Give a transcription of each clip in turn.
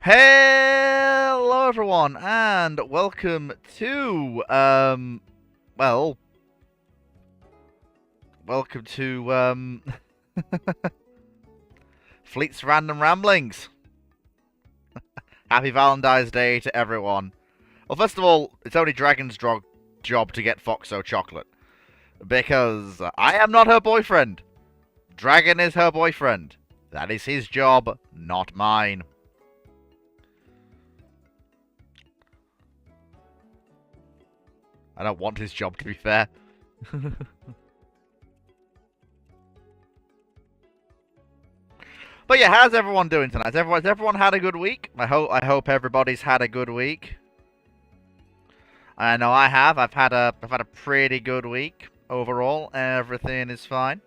Hello everyone and welcome to well welcome to Fleet's Random Ramblings. Happy Valentine's Day to everyone. Well, first of all, it's only Dragon's job to get Foxo chocolate, because I am not her boyfriend. Dragon is her boyfriend. That is his job, not mine. I don't want his job, to be fair. But yeah, how's everyone doing tonight? Has everyone had a good week? I hope everybody's had a good week. I know I have. I've had a pretty good week overall. Everything is fine.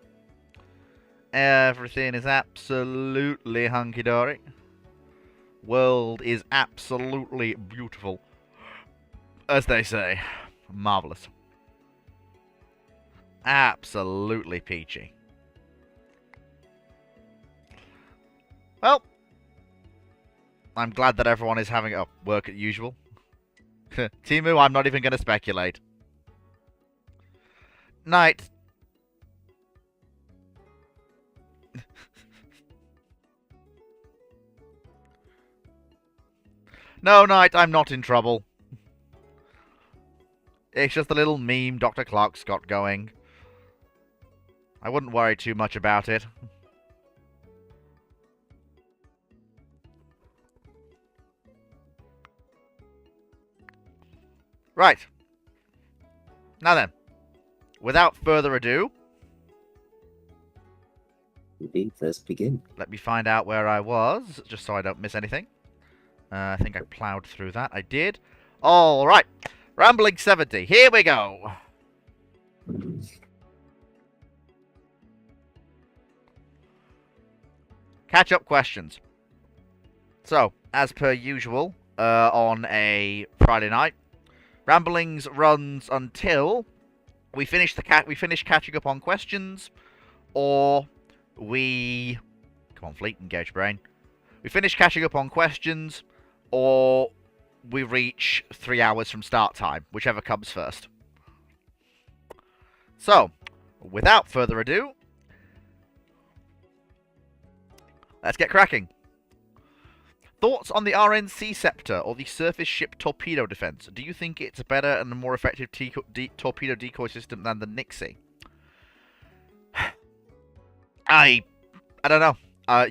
Everything is absolutely hunky dory. World is absolutely beautiful, as they say. Marvelous. Absolutely peachy. Well, I'm glad that everyone is having a work as usual. Timu, I'm not even going to speculate. Night. No, Night, I'm not in trouble. It's just a little meme Dr. Clark's got going. I wouldn't worry too much about it. Right. Now then, without further ado, indeed, let's begin. Let me find out where I was, just so I don't miss anything. I think I ploughed through that. I did. All right. Rambling 70. Here we go. Catch-up questions. So, as per usual, on a Friday night, Ramblings runs until we finish catching up on questions, or we... Come on, Fleet, engage brain. We finish catching up on questions, or we reach 3 hours from start time, whichever comes first. So, without further ado, let's get cracking. Thoughts on the RNC Scepter or the surface ship torpedo defense? Do you think it's a better and a more effective torpedo decoy system than the Nixie? I don't know.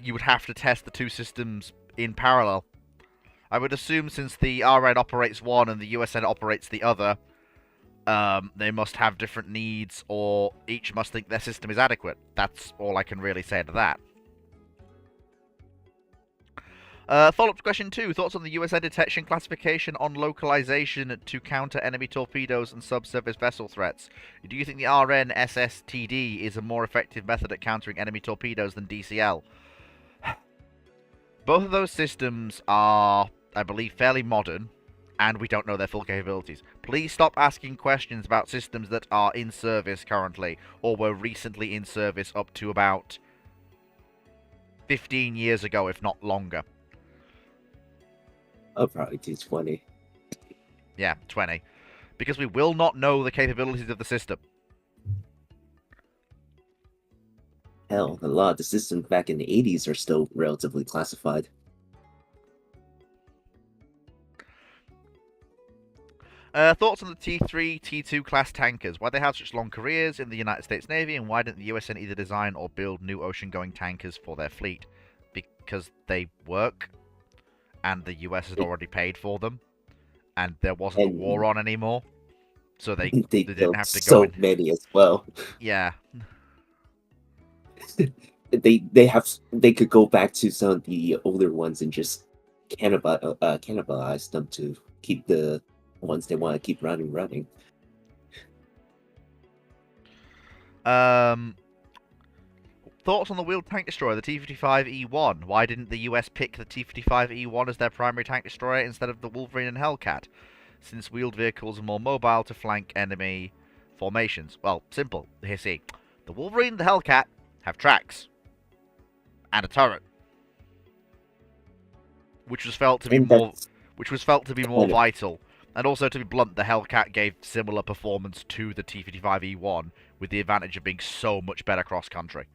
You would have to test the two systems in parallel. I would assume since the RN operates one and the USN operates the other, they must have different needs, or each must think their system is adequate. That's all I can really say to that. Follow-up question 2. Thoughts on the USN detection classification on localization to counter enemy torpedoes and subsurface vessel threats? Do you think the RN SSTD is a more effective method at countering enemy torpedoes than DCL? Both of those systems are, I believe, fairly modern, and we don't know their full capabilities. Please stop asking questions about systems that are in service currently, or were recently in service up to about 15 years ago, if not longer. I'll probably do 20. Yeah, 20. Because we will not know the capabilities of the system. Hell, a lot of the systems back in the 80s are still relatively classified. Thoughts on the T3, T2 class tankers? Why they have such long careers in the United States Navy, and why didn't the USN either design or build new ocean-going tankers for their fleet? Because they work, and the US had already paid for them, and there wasn't a war on anymore, so they didn't have to go in. So many as well. Yeah. They could go back to some of the older ones and just cannibalize them to keep the ones they want to keep running. Thoughts on the wheeled tank destroyer, the T-55E1? Why didn't the US pick the T-55E1 as their primary tank destroyer instead of the Wolverine and Hellcat, since wheeled vehicles are more mobile to flank enemy formations? Well, simple. Here, see. The Wolverine and the Hellcat have tracks. And a turret. which was felt to be And more, that's more kind of vital. And also, to be blunt, the Hellcat gave similar performance to the T-55E1, with the advantage of being so much better cross-country.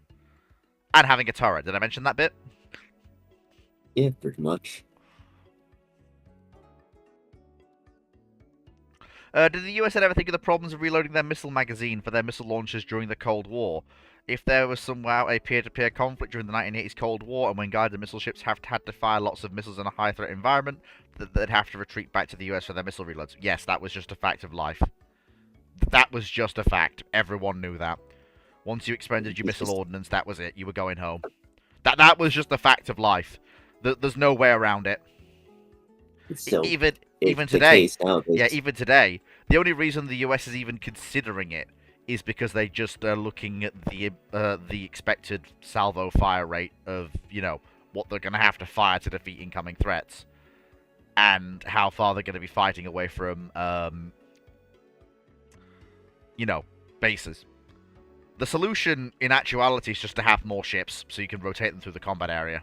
And having a turret. Did I mention that bit? yeah, pretty much. Did the US ever think of the problems of reloading their missile magazine for their missile launchers during the Cold War? If there was somehow a peer-to-peer conflict during the 1980s Cold War, and when guided missile ships had to fire lots of missiles in a high-threat environment, they'd have to retreat back to the US for their missile reloads. Yes, that was just a fact of life. That was just a fact. Everyone knew that. Once you expended your missile ordnance, that was it. You were going home. That was just a fact of life. There's no way around it. So Even it's the today, case nowadays. yeah, even today, the only reason the US is even considering it is because they just are looking at the expected salvo fire rate of, you know, what they're going to have to fire to defeat incoming threats, and how far they're going to be fighting away from, you know, bases. The solution, in actuality, is just to have more ships, so you can rotate them through the combat area.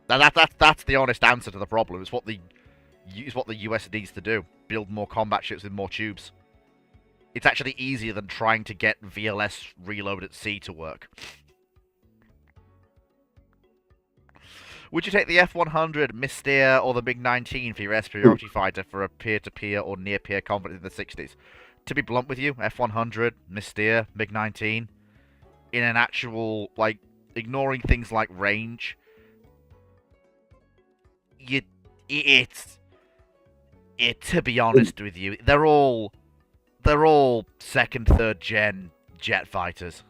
That's the honest answer to the problem. It's what the US needs to do. Build more combat ships with more tubes. It's actually easier than trying to get VLS reload at sea to work. Would you take the F-100, Mystere, or the MiG-19 for your superiority fighter for a peer-to-peer or near-peer conflict in the 60s? To be blunt with you, F-100, Mystere, MiG-19, in an actual, like, ignoring things like range, to be honest with you, they're all second, third gen jet fighters.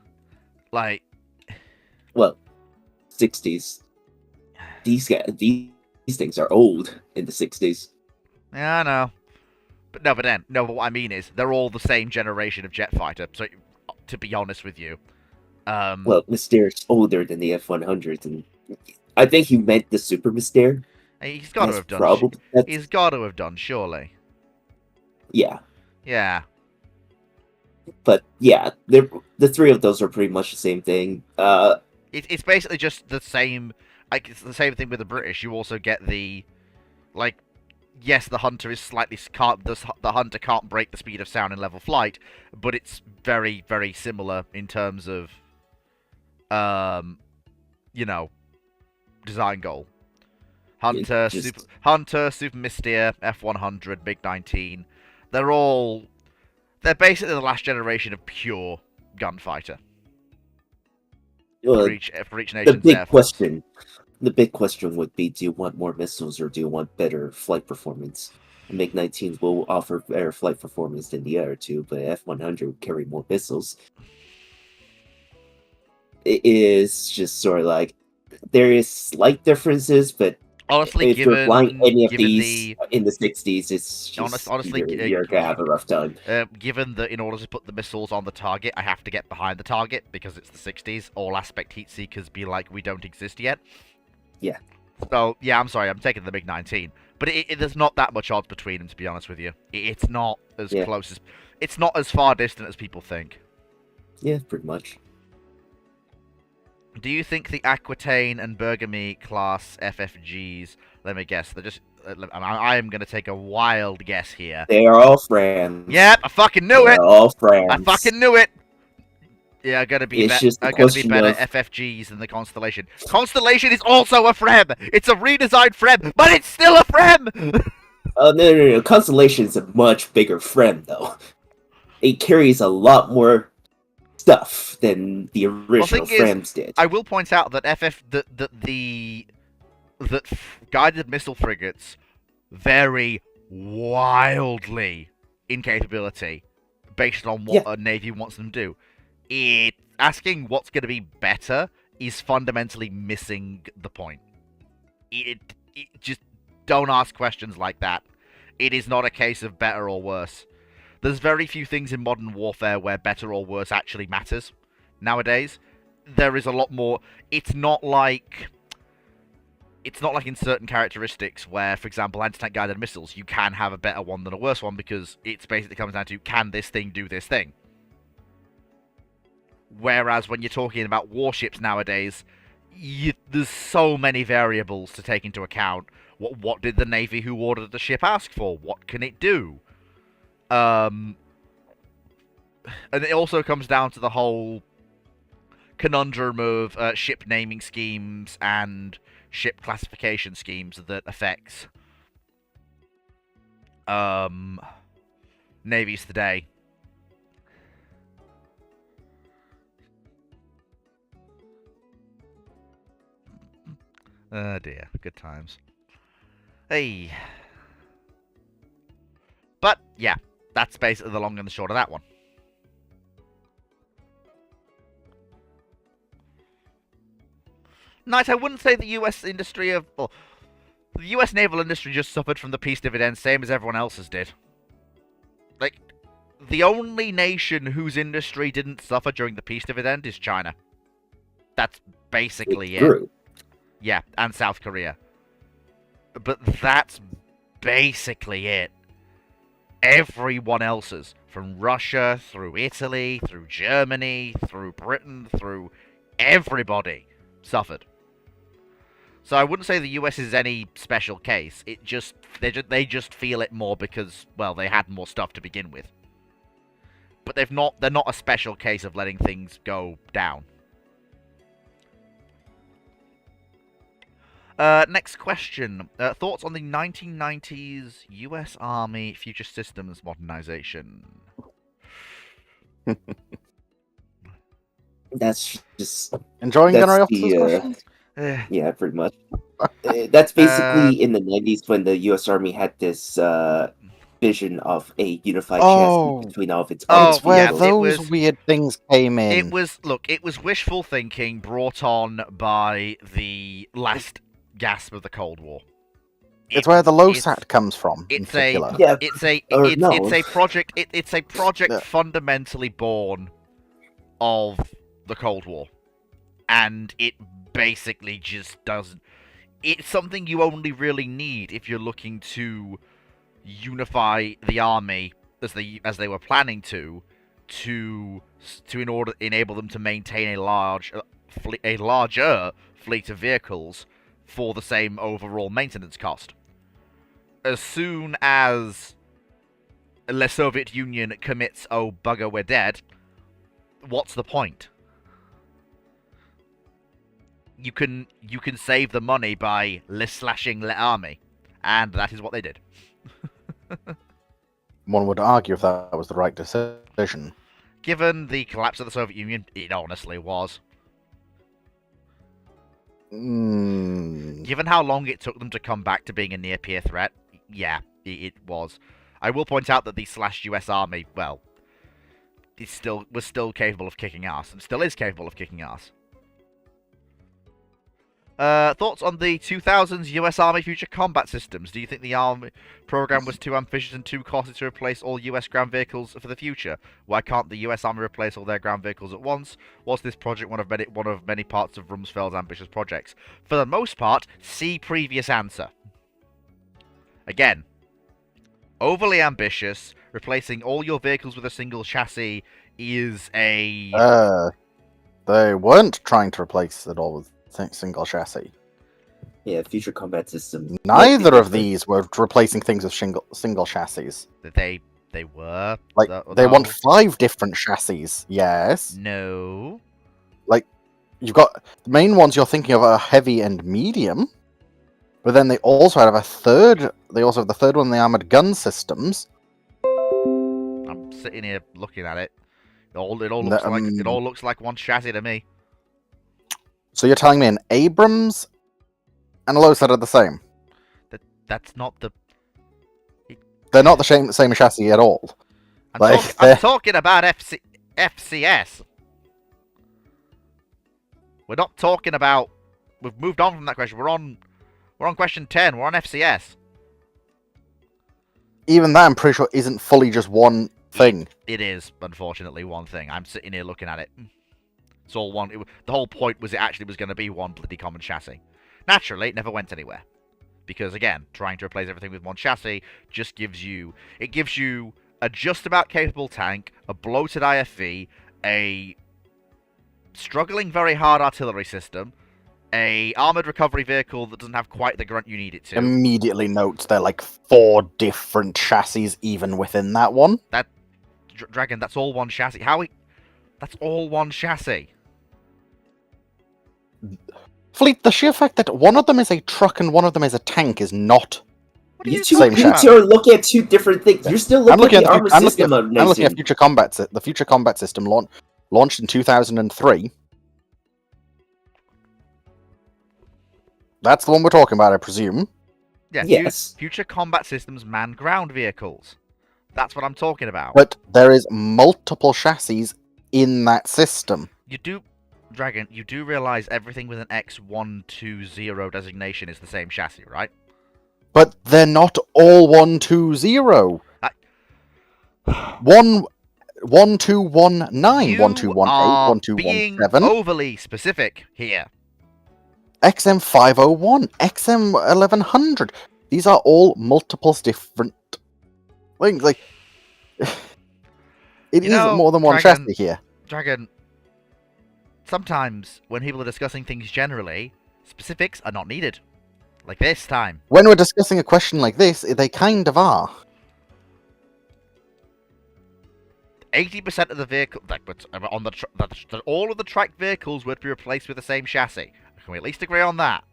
Like, well, 60s. These things are old in the 60s. yeah, I know. But what I mean is, they're all the same generation of jet fighter. So, to be honest with you, well, Mystere's older than the F-100, and I think he meant the Super Mystere. he's got to have done. Probably, He's got to have done, surely. Yeah. Yeah. But yeah, the three of those are pretty much the same thing. It's basically just the same. Like, it's the same thing with the British. You also get the, like, yes, the Hunter is slightly the Hunter can't break the speed of sound in level flight, but it's very, very similar in terms of, you know, design goal. Hunter, Super Mystere, F-100, MiG-19. They're basically the last generation of pure gunfighter. For each nation's the big question would be, do you want more missiles or do you want better flight performance? The MiG-19s will offer better flight performance than the other two, but F-100 will carry more missiles. It is just sort of like, there is slight differences, but honestly, if you're flying any of these in the 60s, it's just honestly, you're gonna have a rough time. Given that in order to put the missiles on the target, I have to get behind the target because it's the 60s. All aspect heat seekers be like, we don't exist yet. Yeah. So yeah, I'm sorry, I'm taking the MiG-19, but there's not that much odds between them, to be honest with you. It's not as close as, it's not as far distant as people think. Yeah, pretty much. Do you think the Aquitaine and Bergamy class FFGs, let me guess, they're just, I am going to take a wild guess here. They are all friends. Yep, I fucking knew it! They're all friends. I fucking knew it! Yeah, I'm gonna be better FFGs than the Constellation. Constellation is also a FREM! It's a redesigned FREM, but it's still a FREM! No. Constellation is a much bigger FREM, though. It carries a lot more stuff than the original FREMs did. I will point out that that guided missile frigates vary wildly in capability based on what a navy wants them to do. Asking what's going to be better is fundamentally missing the point. Just don't ask questions like that. It is not a case of better or worse. There's very few things in modern warfare where better or worse actually matters. Nowadays, there is a lot more. It's not like in certain characteristics where, for example, anti-tank guided missiles, you can have a better one than a worse one because it basically comes down to, can this thing do this thing? Whereas when you're talking about warships nowadays, there's so many variables to take into account. What did the Navy who ordered the ship ask for? What can it do? And it also comes down to the whole conundrum of ship naming schemes and ship classification schemes that affects navies today. Oh dear, good times. Hey. But, yeah, that's basically the long and the short of that one. Knight, I wouldn't say the US industry of... Well, the US naval industry just suffered from the peace dividend, same as everyone else's did. Like, the only nation whose industry didn't suffer during the peace dividend is China. That's basically it. Yeah, and South Korea. But that's basically it. Everyone else's, from Russia, through Italy, through Germany, through Britain, through everybody, suffered. So I wouldn't say the US is any special case. It just they just feel it more because, well, they had more stuff to begin with. But they're not a special case of letting things go down. Next question. Thoughts on the 1990s US Army Future Systems modernization? That's just enjoying that's Gunnery Officer's questions? Yeah, pretty much. That's basically in the 90s when the U.S. Army had this vision of a unified chassis between all of its It's where yeah, those weird things came in. It was wishful thinking brought on by the last gasp of the Cold War. It's where the LOSAT comes from. It's a project fundamentally born of the Cold War, and it basically just doesn't. It's something you only really need if you're looking to unify the army as they were planning to in order enable them to maintain a larger fleet of vehicles for the same overall maintenance cost. As soon as the Soviet Union commits, oh bugger, we're dead, what's the point? You can save the money by slashing the army, and that is what they did. One would argue if that was the right decision. Given the collapse of the Soviet Union, it honestly was. Given how long it took them to come back to being a near-peer threat, yeah, it was. I will point out that the /US Army, well, was still capable of kicking ass, and still is capable of kicking ass. Thoughts on the 2000s US Army Future Combat Systems? Do you think the Army program was too ambitious and too costly to replace all US ground vehicles for the future? Why can't the US Army replace all their ground vehicles at once? Was this project one of many parts of Rumsfeld's ambitious projects? For the most part, see previous answer. Again, overly ambitious. Replacing all your vehicles with a single chassis is a... They weren't trying to replace it all with single chassis. Yeah, Future Combat System. Neither of these were replacing things with single chassis. They were. Like, they want 5 different chassis, yes. No. Like, you've got... The main ones you're thinking of are heavy and medium. But then they also have a third... They also have the third one, the armored gun systems. I'm sitting here looking at it. It all looks like one chassis to me. So you're telling me an Abrams and a LOSAT are the same? That's not the... They're not the same chassis at all. I'm talking about FCS. We're not talking about... We've moved on from that question. We're on question 10. We're on FCS. Even that, I'm pretty sure, isn't fully just one thing. It is, unfortunately, one thing. I'm sitting here looking at it. It's all one. The whole point was it actually was going to be one bloody common chassis. Naturally, it never went anywhere. Because, again, trying to replace everything with one chassis just gives you... It gives you a just about capable tank, a bloated IFV, a struggling very hard artillery system, a armored recovery vehicle that doesn't have quite the grunt you need it to. Immediately notes there are like 4 different chassis even within that one. Dragon, that's all one chassis. That's all one chassis. Fleet, the sheer fact that one of them is a truck and one of them is a tank is not. What are You you two, Same talking you about? two are looking at two different things. You're still I'm looking looking at the armor system of I'm looking at Nightingale. future combat. The future combat system launched in 2003. That's the one we're talking about, I presume. Yeah, Yes. future combat systems manned ground vehicles. That's what I'm talking about. But there is multiple chassis in that system. Dragon, you do realize everything with an X120 designation is the same chassis, right? But they're not all 120. 1219, You 1218, are 1217, being overly specific here. XM501, XM1100. These are all multiples different things. Like, it is more than one Dragon, chassis here. Dragon, sometimes when people are discussing things generally, specifics are not needed. Like this time. When we're discussing a question like this, they kind of are. 80% of the vehicle, that all of the tracked vehicles would be replaced with the same chassis. Can we at least agree on that?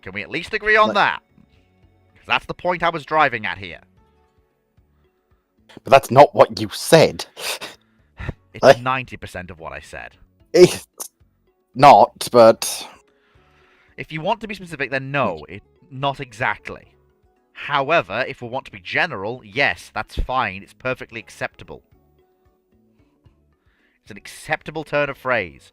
Can we at least agree on that? Because that's the point I was driving at here. But that's not what you said. It's 90% of what I said. It's not, but... If you want to be specific, then no, not exactly. However, if we want to be general, yes, that's fine. It's perfectly acceptable. It's an acceptable turn of phrase.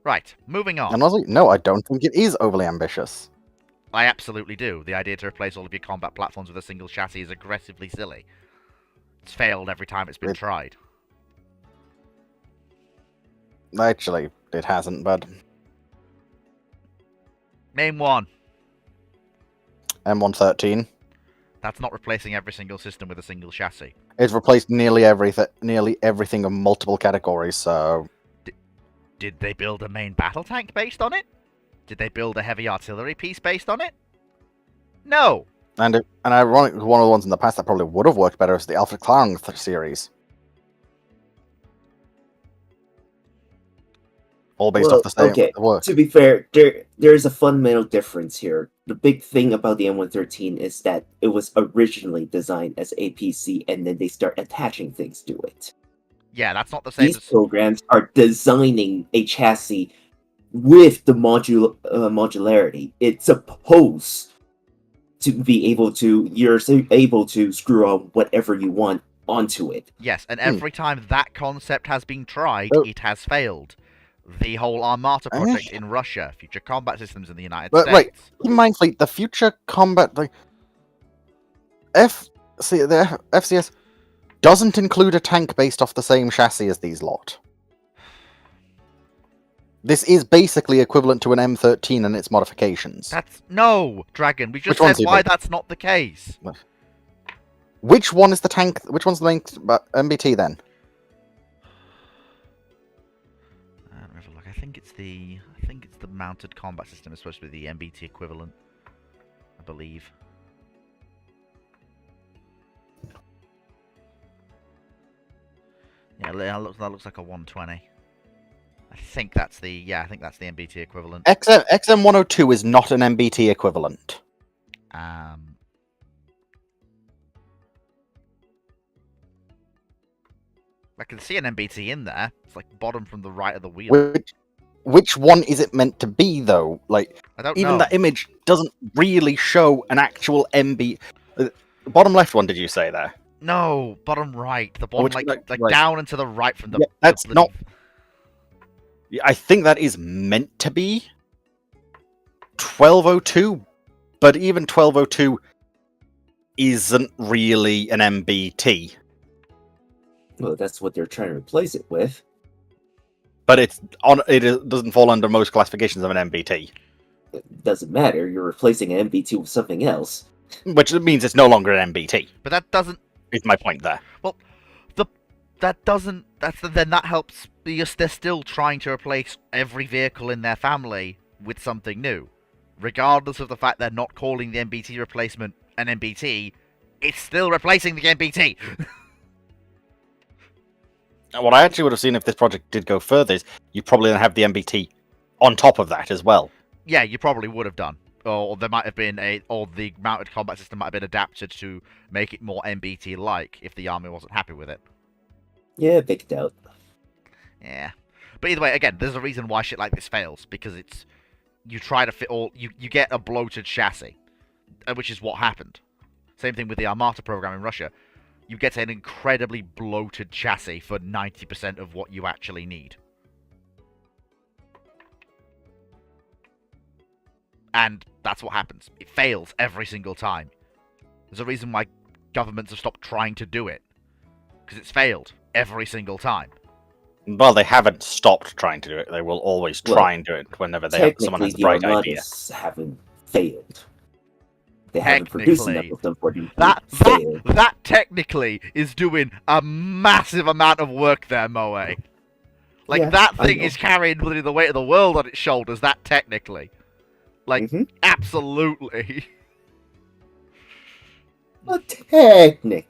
Right, moving on. And honestly, no, I don't think it is overly ambitious. I absolutely do. The idea to replace all of your combat platforms with a single chassis is aggressively silly. It's failed every time it's been tried. Actually, it hasn't, but... Name one. M113. That's not replacing every single system with a single chassis. It's replaced nearly everything of multiple categories, so... Did they build a main battle tank based on it? Did they build a heavy artillery piece based on it? No! And ironically, one of the ones in the past that probably would have worked better is the Alfred Clarence series. All based off the same... Okay, work. to be fair, there's a fundamental difference here. The big thing about the M113 is that it was originally designed as a PC, and then they start attaching things to it. Yeah, that's not the same These as... programs are designing a chassis with the modularity. It's supposed to be able to... You're able to screw on whatever you want onto it. Yes, and every time that concept has been tried, it has failed. The whole Armata project in Russia, future combat systems in the United States. Right, keep in mind, Fleet, the future combat... the FCS doesn't include a tank based off the same chassis as these lot. This is basically equivalent to an M13 and its modifications. No, Dragon, we just Which said why that's not the case. Which one is the tank? Which one's the main MBT then? Look, I think it's the mounted combat system is supposed to be the MBT equivalent, I believe. Yeah, that looks like a 120. I think that's the MBT equivalent. XM102 is not an MBT equivalent. I can see an MBT in there. It's like bottom from the right of the wheel. Which one is it meant to be, though? Like, I don't even know. that image doesn't really show an actual MB. Bottom left one, did you say there? No, bottom right. The bottom, like right. down and to the right from the. Yeah, that's the not. I think that is meant to be 1202, but even 1202 isn't really an MBT. Well, that's what they're trying to replace it with. but doesn't fall under most classifications of an MBT, It doesn't matter. You're replacing an MBT with something else. which means it's no longer an MBT. But that doesn't. Is my point there? Well, that doesn't. Then that helps. Because they're still trying to replace every vehicle in their family with something new, regardless of the fact they're not calling the MBT replacement an MBT. It's still replacing the MBT. What I actually would have seen if this project did go further is you probably then have the MBT on top of that as well. Yeah, you probably would have done. Or there might have been or the mounted combat system might have been adapted to make it more MBT-like if the army wasn't happy with it. Yeah, big doubt. Yeah. But either way, again, there's a reason why shit like this fails, because it's... You try to fit all... You get a bloated chassis, which is what happened. Same thing with the Armata program in Russia. You get an incredibly bloated chassis for 90% of what you actually need. And that's what happens. It fails every single time. There's a reason why governments have stopped trying to do it. Because it's failed every single time. Well, they haven't stopped trying to do it. They will always try and do it whenever someone has a bright idea. Haven't failed. They haven't produced enough of them for them to fail. That technically is doing a massive amount of work there, Moe. Like, Yeah, that I thing know. is carrying literally the weight of the world on its shoulders, that technically. Like, Mhm. absolutely. Well, technically.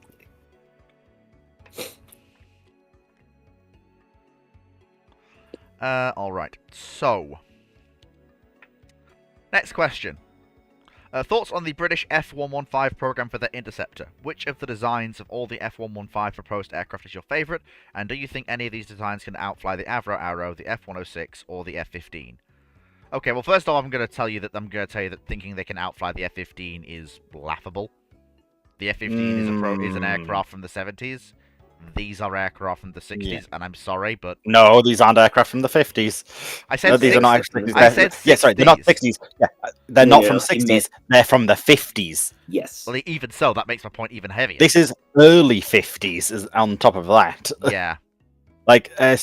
Alright. So. Next question. Thoughts on the British F-115 program for their interceptor? Which of the designs of all the F-115 proposed aircraft is your favourite? And do you think any of these designs can outfly the Avro Arrow, the F-106, or the F-15? Okay, well, first off, I'm going to tell you that thinking they can outfly the F-15 is laughable. The F-15 is an aircraft from the 70s. These are aircraft from the 60s, Yeah. and I'm sorry, but... No, these aren't aircraft from the 50s. I said No, these are not 60s. actually. I said 60s. Yeah, sorry, they're not 60s. Yeah, they're not Yeah, from it 60s. meant- They're from the 50s. Yes. Well, even so, that makes my point even heavier. This is early 50s. Is on top of that, Yeah. like a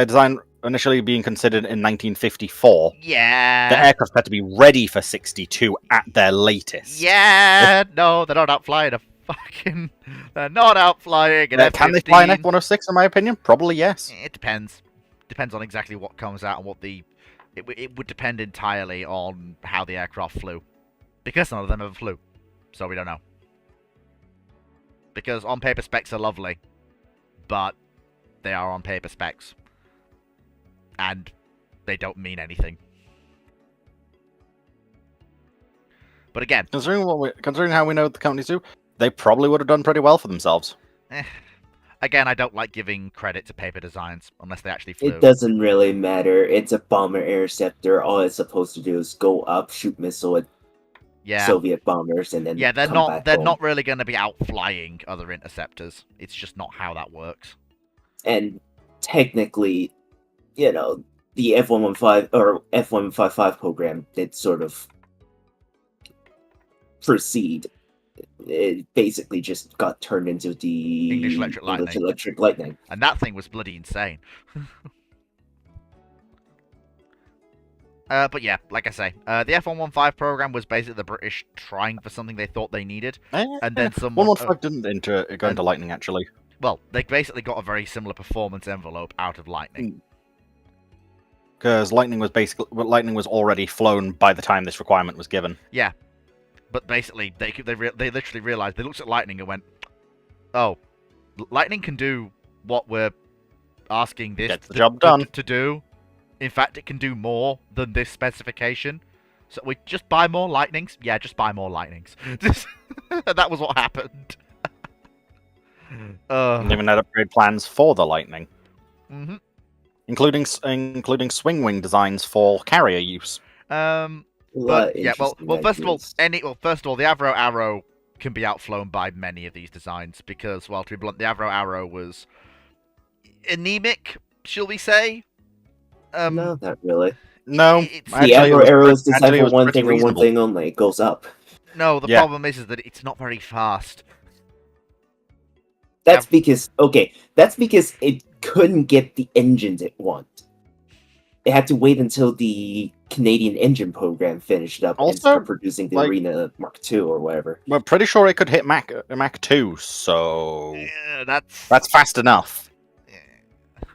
design initially being considered in 1954. Yeah. The aircraft had to be ready for 62 at their latest. Yeah. No, they're not outflying a fucking... They're not outflying an F-15. Can they fly an F-106? In my opinion, probably yes. It depends. Depends on exactly what comes out and what the... It would depend entirely on how the aircraft flew. Because none of them ever flew. So we don't know. Because on paper specs are lovely. But they are on paper specs. And they don't mean anything. But again... Considering how we know what the companies do, they probably would have done pretty well for themselves. Again, I don't like giving credit to paper designs unless they actually flew. It doesn't really matter. It's a bomber interceptor. All it's supposed to do is go up, shoot missile at Soviet bombers, and then yeah, they're come not back they're home. not really going to be outflying other interceptors. It's just not how that works. And technically, you know, the F-115 or F-155 program did sort of proceed. It basically just got turned into the English Electric Lightning. And that thing was bloody insane. But yeah, like I say, the F-115 program was basically the British trying for something they thought they needed, and then someone... 115 didn't go into Lightning, actually. Well, they basically got a very similar performance envelope out of Lightning. Because Lightning was already flown by the time this requirement was given. Yeah, but basically, they literally realized, they looked at Lightning and went, oh, Lightning can do what we're asking this Gets the job done. to do. In fact, it can do more than this specification. So we just buy more Lightnings? Yeah, just buy more Lightnings. That was what happened. And even had upgrade plans for the Lightning. Mm-hmm. Including swing wing designs for carrier use. But yeah, well, first of all, the Avro Arrow can be outflown by many of these designs because, well, to be blunt, the Avro Arrow was anemic, shall we say? No, not really. No, The Avro Arrow is designed for one thing and one thing only. It goes up. No, the problem is that it's not very fast. That's because it couldn't get the engines it wanted. it had to wait until the Canadian engine program finished up and Also, start producing the like- Arena Mark II or whatever. We're pretty sure it could hit Mach 2, so Yeah, that's that's fast enough.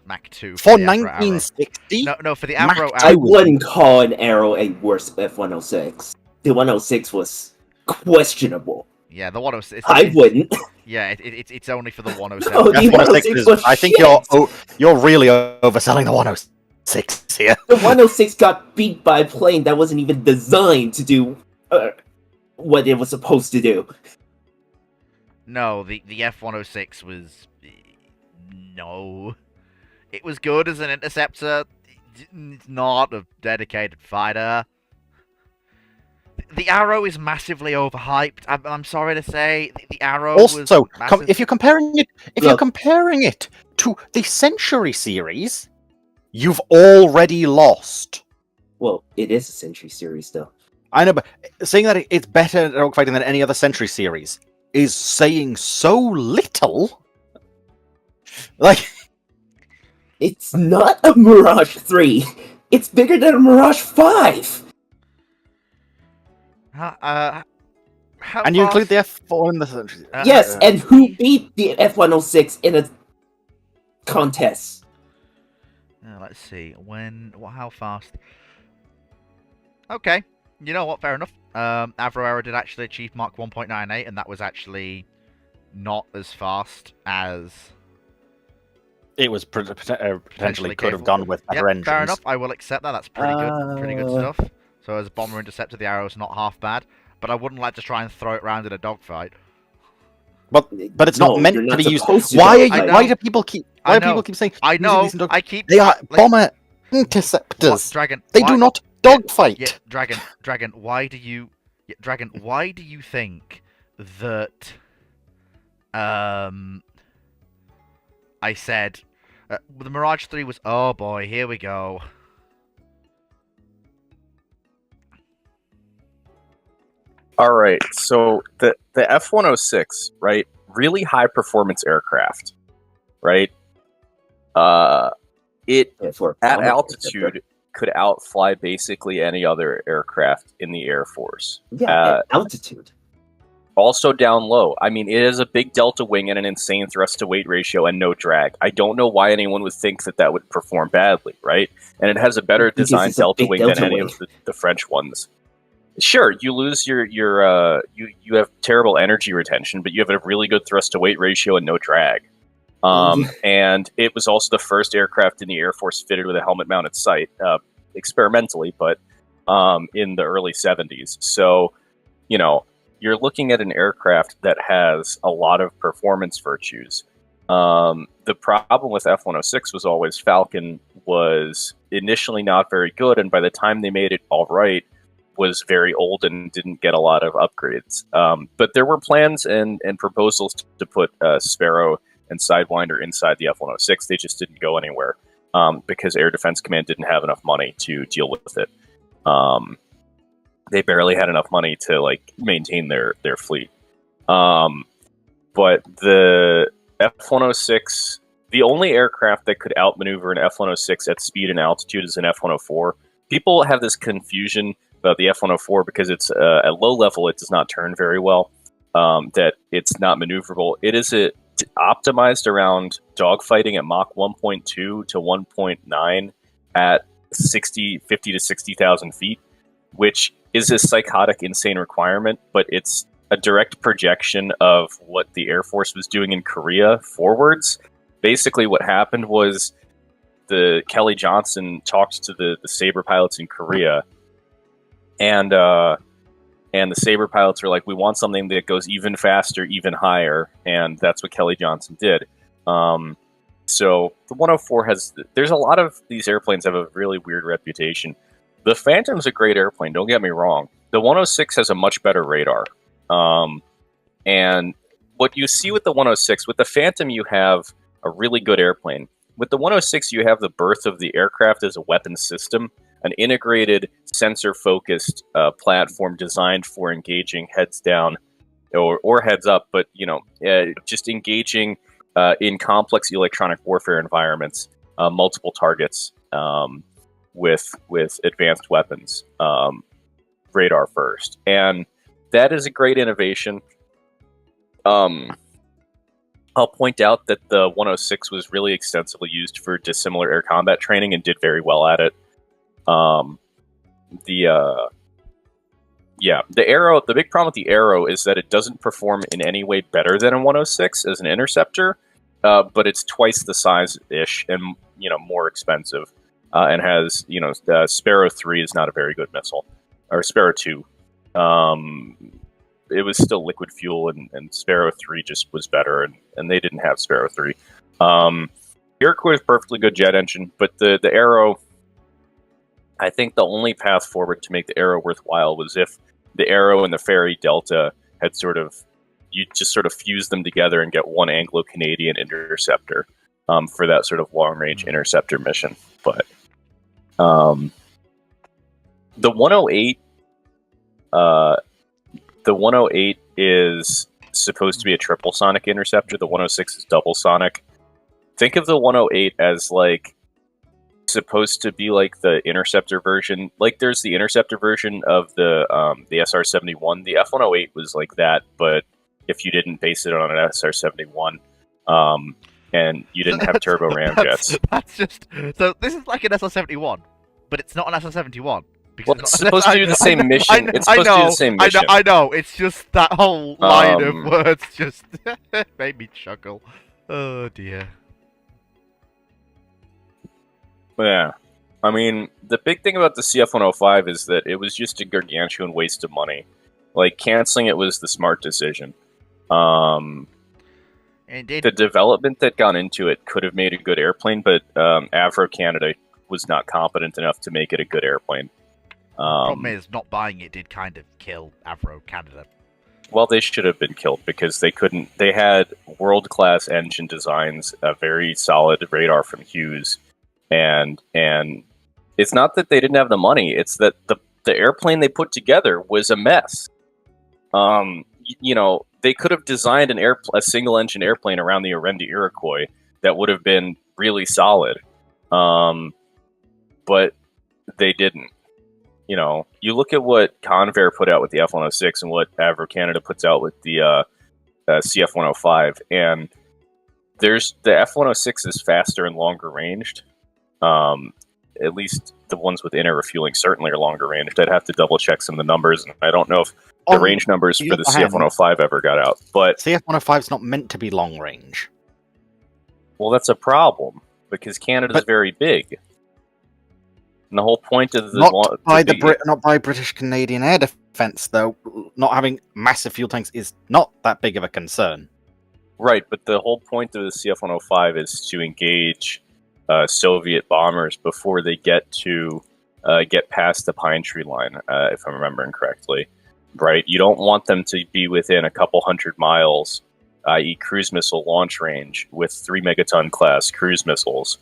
Mach 2 For the Avro Arrow. 1960, No, for the Mach Avro 2 I Arrow. was- wouldn't call an Arrow a worse F-106. The 106 was questionable. Yeah, the 106. I wouldn't. Yeah, it's only for the 107. Oh, the F-106 106 is, was I think shit. you're really overselling the 106 here. The 106 got beat by a plane that wasn't even designed to do what it was supposed to do. No, the F-106 was... No. It was good as an interceptor. It's not a dedicated fighter. The Arrow is massively overhyped. I'm sorry to say. The Arrow was Also, massive. if you're comparing it, Look. to the Century series, you've already lost. Well, it is a Century series, though. I know, but saying that it's better at dogfighting than any other Century series is saying so little. Like, It's not a Mirage 3. It's bigger than a Mirage 5. How and you fast- include the F4 in the Century. Yes, and who beat the F-106 in a contest? let's see. How fast? Okay. You know what? Fair enough. Avro Arrow did actually achieve Mach 1.98, and that was actually not as fast as It was potentially could have capable. gone with better Yep, engines. fair enough. I will accept that. That's pretty good. Pretty good Uh, stuff. So as a bomber interceptor, the Arrow's not half bad. But I wouldn't like to try and throw it around in a dogfight. But it's No, not meant you're to not be used. supposed to Why are dogfight. you? Why do people keep? Why I do know. people keep saying? I using know. these in dog- I keep. They are like, bomber interceptors. Dragon. They why- do not Yeah, dogfight. Yeah, Dragon. Why do you? Yeah, Dragon. Why do you think that? I said the Mirage 3 was. Oh boy, here we go. All right, so the F-106, right? Really high performance aircraft, right? It for at bomber altitude interceptor. could outfly basically any other aircraft in the Air Force. Yeah, at altitude. Also down low. I mean, it is a big delta wing and an insane thrust to weight ratio and no drag. I don't know why anyone would think that would perform badly, right? And it has a better Because designed it's a delta big wing delta than any wing. of the French ones. Sure, you lose you have terrible energy retention, but you have a really good thrust to weight ratio and no drag. And it was also the first aircraft in the Air Force fitted with a helmet mounted sight, experimentally, but in the early 70s. So, you know, you're looking at an aircraft that has a lot of performance virtues. The problem with F-106 was always Falcon was initially not very good, and by the time they made it all right, was very old and didn't get a lot of upgrades. But there were plans and proposals to put Sparrow and Sidewinder inside the F-106. They just didn't go anywhere because Air Defense Command didn't have enough money to deal with it. They barely had enough money to maintain their fleet. But the F-106, the only aircraft that could outmaneuver an F-106 at speed and altitude is an F-104. People have this confusion about the F-104 because it's at low level, it does not turn very well, that it's not maneuverable. It is optimized around dogfighting at Mach 1.2 to 1.9 at 50 to 60,000 feet, which is a psychotic, insane requirement, but it's a direct projection of what the Air Force was doing in Korea forwards. Basically, what happened was the Kelly Johnson talked to the Sabre pilots in Korea, and the Sabre pilots were like, "We want something that goes even faster, even higher," and that's what Kelly Johnson did. So the 104 there's a lot of these airplanes have a really weird reputation. The Phantom's a great airplane, don't get me wrong. The 106 has a much better radar. And what you see with the 106, with the Phantom, you have a really good airplane. With the 106, you have the birth of the aircraft as a weapon system, an integrated, sensor-focused platform designed for engaging heads down or heads up, but just engaging in complex electronic warfare environments, multiple targets. with advanced weapons, radar first, and that is a great innovation. I'll point out that the 106 was really extensively used for dissimilar air combat training and did very well at it. The Arrow, the big problem with the Arrow is that it doesn't perform in any way better than a 106 as an interceptor, but it's twice the size-ish and, more expensive, and has, Sparrow 3 is not a very good missile, or Sparrow 2. It was still liquid fuel, and Sparrow 3 just was better, and they didn't have Sparrow 3. Iroquois is a perfectly good jet engine, but the Arrow, I think the only path forward to make the Arrow worthwhile was if the Arrow and the Fairy Delta had you just sort of fuse them together and get one Anglo-Canadian interceptor for that sort of long-range interceptor mission. But the 108... the 108 is supposed to be a triple sonic interceptor. The 106 is double sonic. Think of the 108 as supposed to be like the interceptor version. Like there's the interceptor version of the SR-71. The F-108 was like that, but if you didn't base it on an SR-71, and you didn't have turbo ramjets. That's just so. This is like an SR-71, but it's not an SR-71. Well, it's supposed to do the same mission. It's supposed to do the same mission. I know. It's just that whole line of words just made me chuckle. Oh dear. Yeah. I mean, the big thing about the CF-105 is that it was just a gargantuan waste of money. Like, canceling it was the smart decision. Indeed. The development that got into it could have made a good airplane, but Avro Canada was not competent enough to make it a good airplane. Problem is, not buying it did kind of kill Avro Canada. Well, they should have been killed because they couldn't. They had world-class engine designs, a very solid radar from Hughes, and it's not that they didn't have the money; it's that the airplane they put together was a mess. They could have designed a single-engine airplane around the Orenda Iroquois that would have been really solid, but they didn't. You look at what Convair put out with the F-106 and what Avro Canada puts out with the CF-105, and the F-106 is faster and longer ranged. At least the ones with inner refueling certainly are longer ranged. I'd have to double check some of the numbers, and I don't know if the range numbers for the CF-105 ever got out. But CF-105 is not meant to be long range. Well, that's a problem because Canada's very big. And the whole point of not by British Canadian Air Defence, though, not having massive fuel tanks is not that big of a concern. Right, but the whole point of the CF-105 is to engage Soviet bombers before they get past the Pine Tree Line, if I'm remembering correctly. Right, you don't want them to be within a couple hundred miles, i.e., cruise missile launch range with 3 megaton class cruise missiles.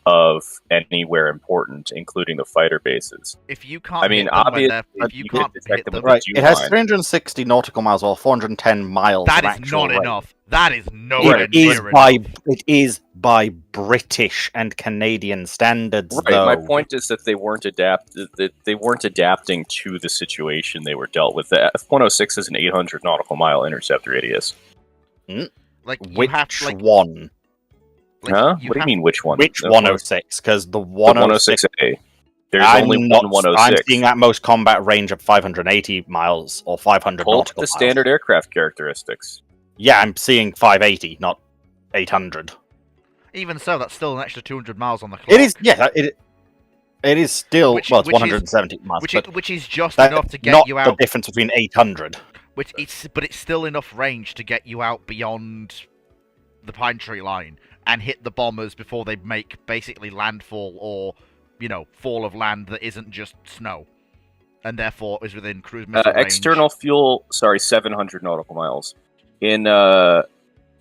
Of anywhere important, including the fighter bases. If you can't, if you can't detect them, right? It has 360 nautical miles or 410 miles. That is not enough. That is nowhere near enough. It is by British and Canadian standards. Right. Though. My point is that they weren't adapting to the situation they were dealt with. The F-106 is an 800 nautical mile intercept radius. Like which one? What do you mean, which one? Which 106? Because the 106A. There's only one 106. I'm seeing at most combat range of 580 miles or 500 nautical miles. The standard aircraft characteristics. Yeah, I'm seeing 580, not 800. Even so, that's still an extra 200 miles on the clock. It is, yeah. It is still, it's 170 miles. Which is just enough to get you out. Not the difference between 800. But it's still enough range to get you out beyond the Pine Tree Line and hit the bombers before they make basically landfall or, fall of land that isn't just snow. And therefore is within cruise missile range. External fuel, 700 nautical miles. In the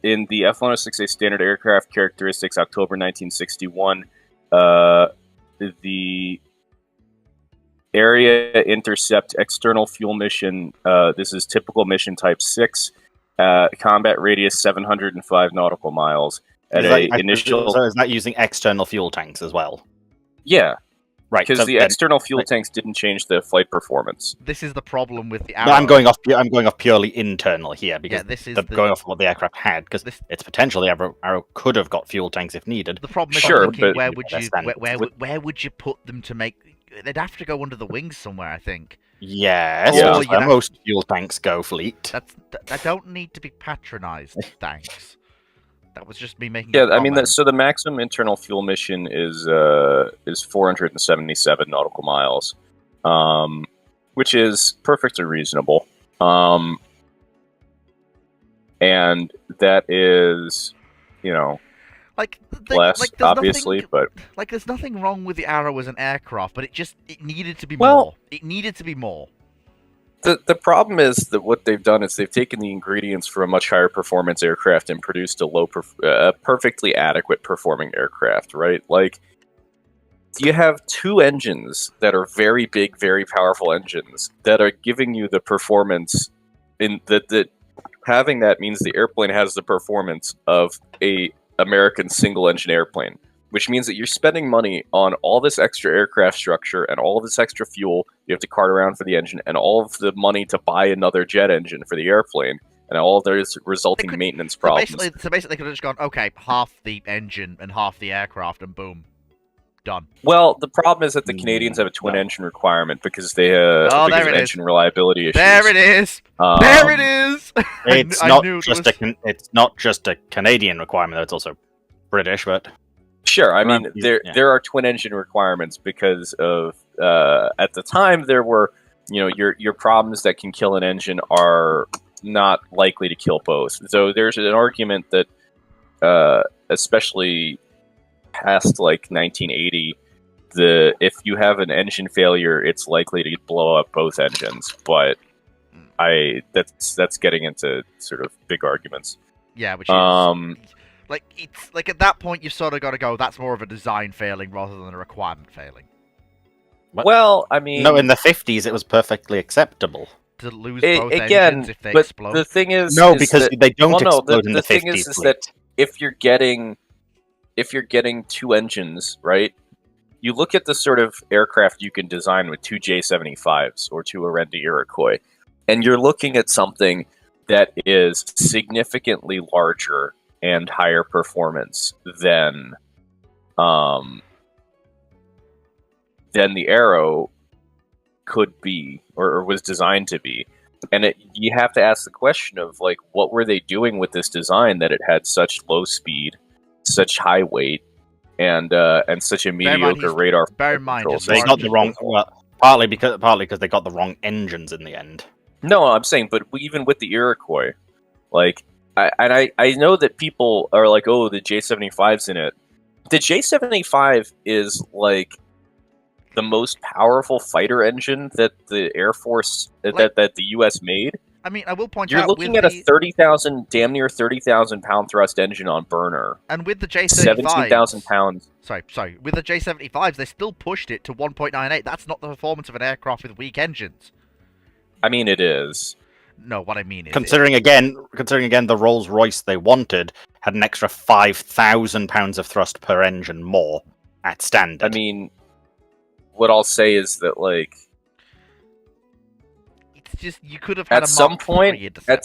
F-106A standard aircraft characteristics, October 1961, the area intercept external fuel mission, this is typical mission type 6, combat radius 705 nautical miles. So is that using external fuel tanks as well? Yeah, Right. because So the then- external fuel tanks didn't change the flight performance. This is the problem with the No, Arrow. I'm going off purely internal here because this is going off what the aircraft had because this- it's potentially Arrow could have got fuel tanks if needed. The problem is Sure, I'm thinking, but- where would They're you standard. where would you put them to make? They'd have to go under the wings somewhere, I think. Yes, Yeah. which is You'd where have- most fuel tanks go, fleet. I don't need to be patronised. Thanks. That was just me making. Yeah, a I mean, comment. so the maximum internal fuel mission is 477 nautical miles, which is perfectly reasonable. And that is, like less there's obviously, nothing, but like there's nothing wrong with the Arrow as an aircraft, but it needed to be Well- more. It needed to be more. the problem is that what they've done is they've taken the ingredients for a much higher performance aircraft and produced a perfectly adequate performing aircraft, right? Like, you have two engines that are very big, very powerful engines that are giving you the performance in that having that means the airplane has the performance of a American single engine airplane, which means that you're spending money on all this extra aircraft structure and all of this extra fuel you have to cart around for the engine and all of the money to buy another jet engine for the airplane and all of those resulting maintenance problems. So basically, they could have just gone, okay, half the engine and half the aircraft, and boom, done. Well, the problem is that the Canadians have a twin engine requirement because they Oh, because there of it is. engine reliability issues. There it is. There it is. It's I not knew it just was- it's not just a Canadian requirement; though, it's also British. But Sure, I mean Yeah. there are twin engine requirements because of at the time there were your problems that can kill an engine are not likely to kill both. So there's an argument that especially past like 1980, if you have an engine failure, it's likely to blow up both engines. But that's getting into sort of big arguments. Yeah, which is like it's like at that point you've sort of got to go. That's more of a design failing rather than a requirement failing. What? Well, I mean, no, in the 50s, it was perfectly acceptable. To lose It- both again, engines if they but explode. the thing is, No, is because that, they don't well, no, explode in the the thing 50s. is that if you're getting two engines, right? You look at the sort of aircraft you can design with two J-75s or two Arenda Iroquois, and you're looking at something that is significantly larger and higher performance than the Arrow could be or was designed to be. And you have to ask the question of, like, what were they doing with this design that it had such low speed, such high weight, and such a Bear in mind, mediocre radar? bear in mind, control just They system? got the wrong. Well, partly because they got the wrong engines in the end. No, I'm saying, but even with the Iroquois, like, I know that people are like, oh, the J-75's in it. The J-75 is like the most powerful fighter engine that the Air Force that the U.S. made. I mean, I will point You're out looking with at the, a 30,000, damn near 30,000 pound thrust engine on burner. and with the J-75, 17,000 pounds. Sorry. With the J-75s, they still pushed it to 1.98. That's not the performance of an aircraft with weak engines. I mean, it is. No, what I mean is, Considering again, the Rolls Royce they wanted had an extra 5,000 pounds of thrust per engine more at standard. I mean, what I'll say is that, like, it's just you could have had at a some Mark point, III interceptor. at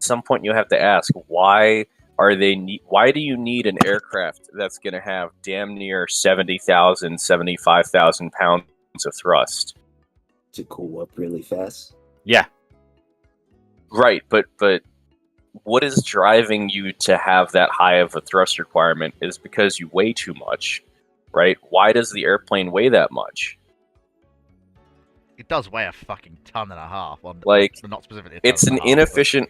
some point, you have to ask, why do you need an aircraft that's going to have damn near 70,000, 75,000 pounds of thrust? To cool up really fast. yeah, Right, but what is driving you to have that high of a thrust requirement is because you weigh too much, right? Why does the airplane weigh that much? It does weigh a fucking ton and a half. On, Like, not specifically. It's an inefficient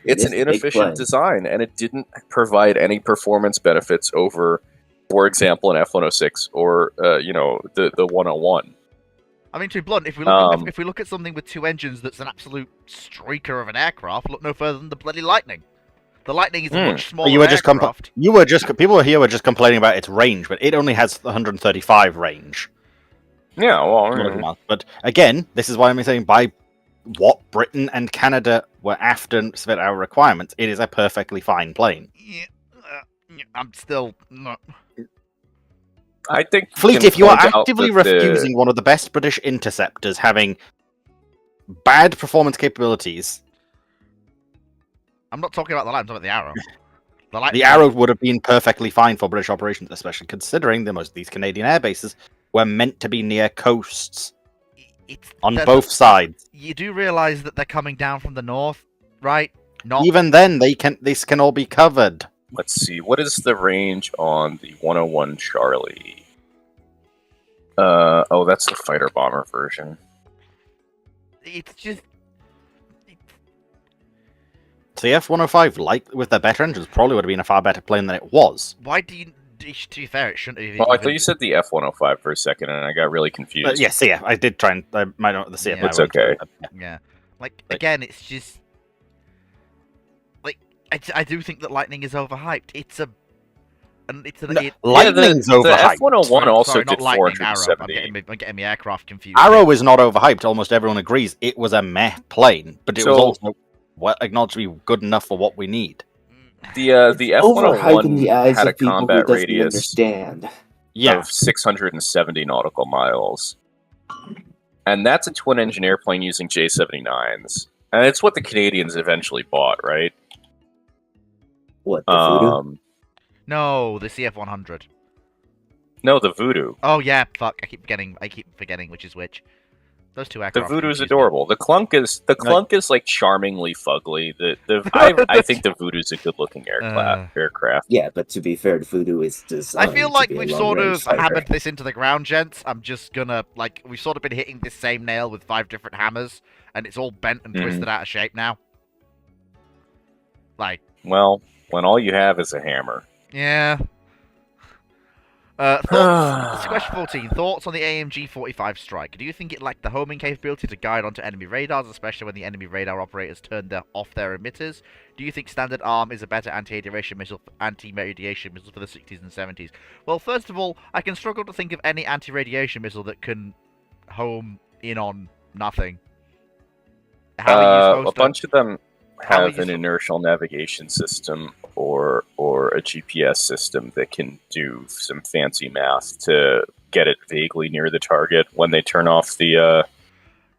design, and it didn't provide any performance benefits over, for example, an F-106 or the 101. I mean, to be blunt, if we look at something with two engines that's an absolute streaker of an aircraft, look no further than the bloody Lightning. The Lightning is a much smaller aircraft. people here were just complaining about its range, but it only has 135 range. Yeah, well, nautical miles. But again, this is why I'm saying by what Britain and Canada were after to fit our requirements, it is a perfectly fine plane. Yeah, I'm still not. I think Fleet, can if you are point out actively that the- refusing one of the best British interceptors having bad performance capabilities, I'm not talking about the light. I'm talking about the arrow. The light. the Arrow would have been perfectly fine for British operations, especially considering that most of these Canadian air bases were meant to be near coasts on both sides. You do realize that they're coming down from the north, right? Not Even then, this can all be covered. Let's see, what is the range on the 101 Charlie? Oh, that's the fighter bomber version. It's just. So the F-105, like with their better engines, probably would have been a far better plane than it was. Why do you? To be fair, it shouldn't have. Oh, I even- thought you said the F-105 for a second, and I got really confused. Yes, yeah, I did try and I might not the CF. Yeah. It's okay. Yeah, like Like- again, it's just like I do think that Lightning is overhyped. It's a, and it's an. No, it- Lightning's the overhyped. F-101 also sorry, did not Lightning, Arrow. 470. I'm getting my aircraft confused. Arrow is not overhyped. Almost everyone agrees it was a meh plane, but it was So- also acknowledged to be good enough for what we need. The Overhyped in F-101 the eyes had a of people who combat doesn't radius understand. Yeah, of 670 nautical miles. And that's a twin-engine airplane using J-79s. And it's what the Canadians eventually bought, right? What, the voodoo? No, the CF-100. No, the Voodoo. Oh yeah, fuck. I keep forgetting which is which. Those two The aircraft. Voodoo is confuse me. adorable. The Clunk is like charmingly fugly. I think the Voodoo's a good-looking aircraft. Yeah, but to be fair, the voodoo is I designed feel to like be a we've sort long-range of fighter. hammered this into the ground, gents. I'm just gonna we've sort of been hitting this same nail with 5 different hammers, and it's all bent and twisted out of shape now. Like, Well, when all you have is a hammer. yeah. Thoughts, question 14. Thoughts on the AMG-45 strike? Do you think it lacked the homing capability to guide onto enemy radars, especially when the enemy radar operators turned off their emitters? Do you think Standard Arm is a better anti-radiation missile for the 60s and 70s? Well, first of all, I can struggle to think of any anti-radiation missile that can home in on nothing. How are you A supposed to... bunch of them How are have you an so- inertial navigation system or a GPS system that can do some fancy math to get it vaguely near the target when they turn off the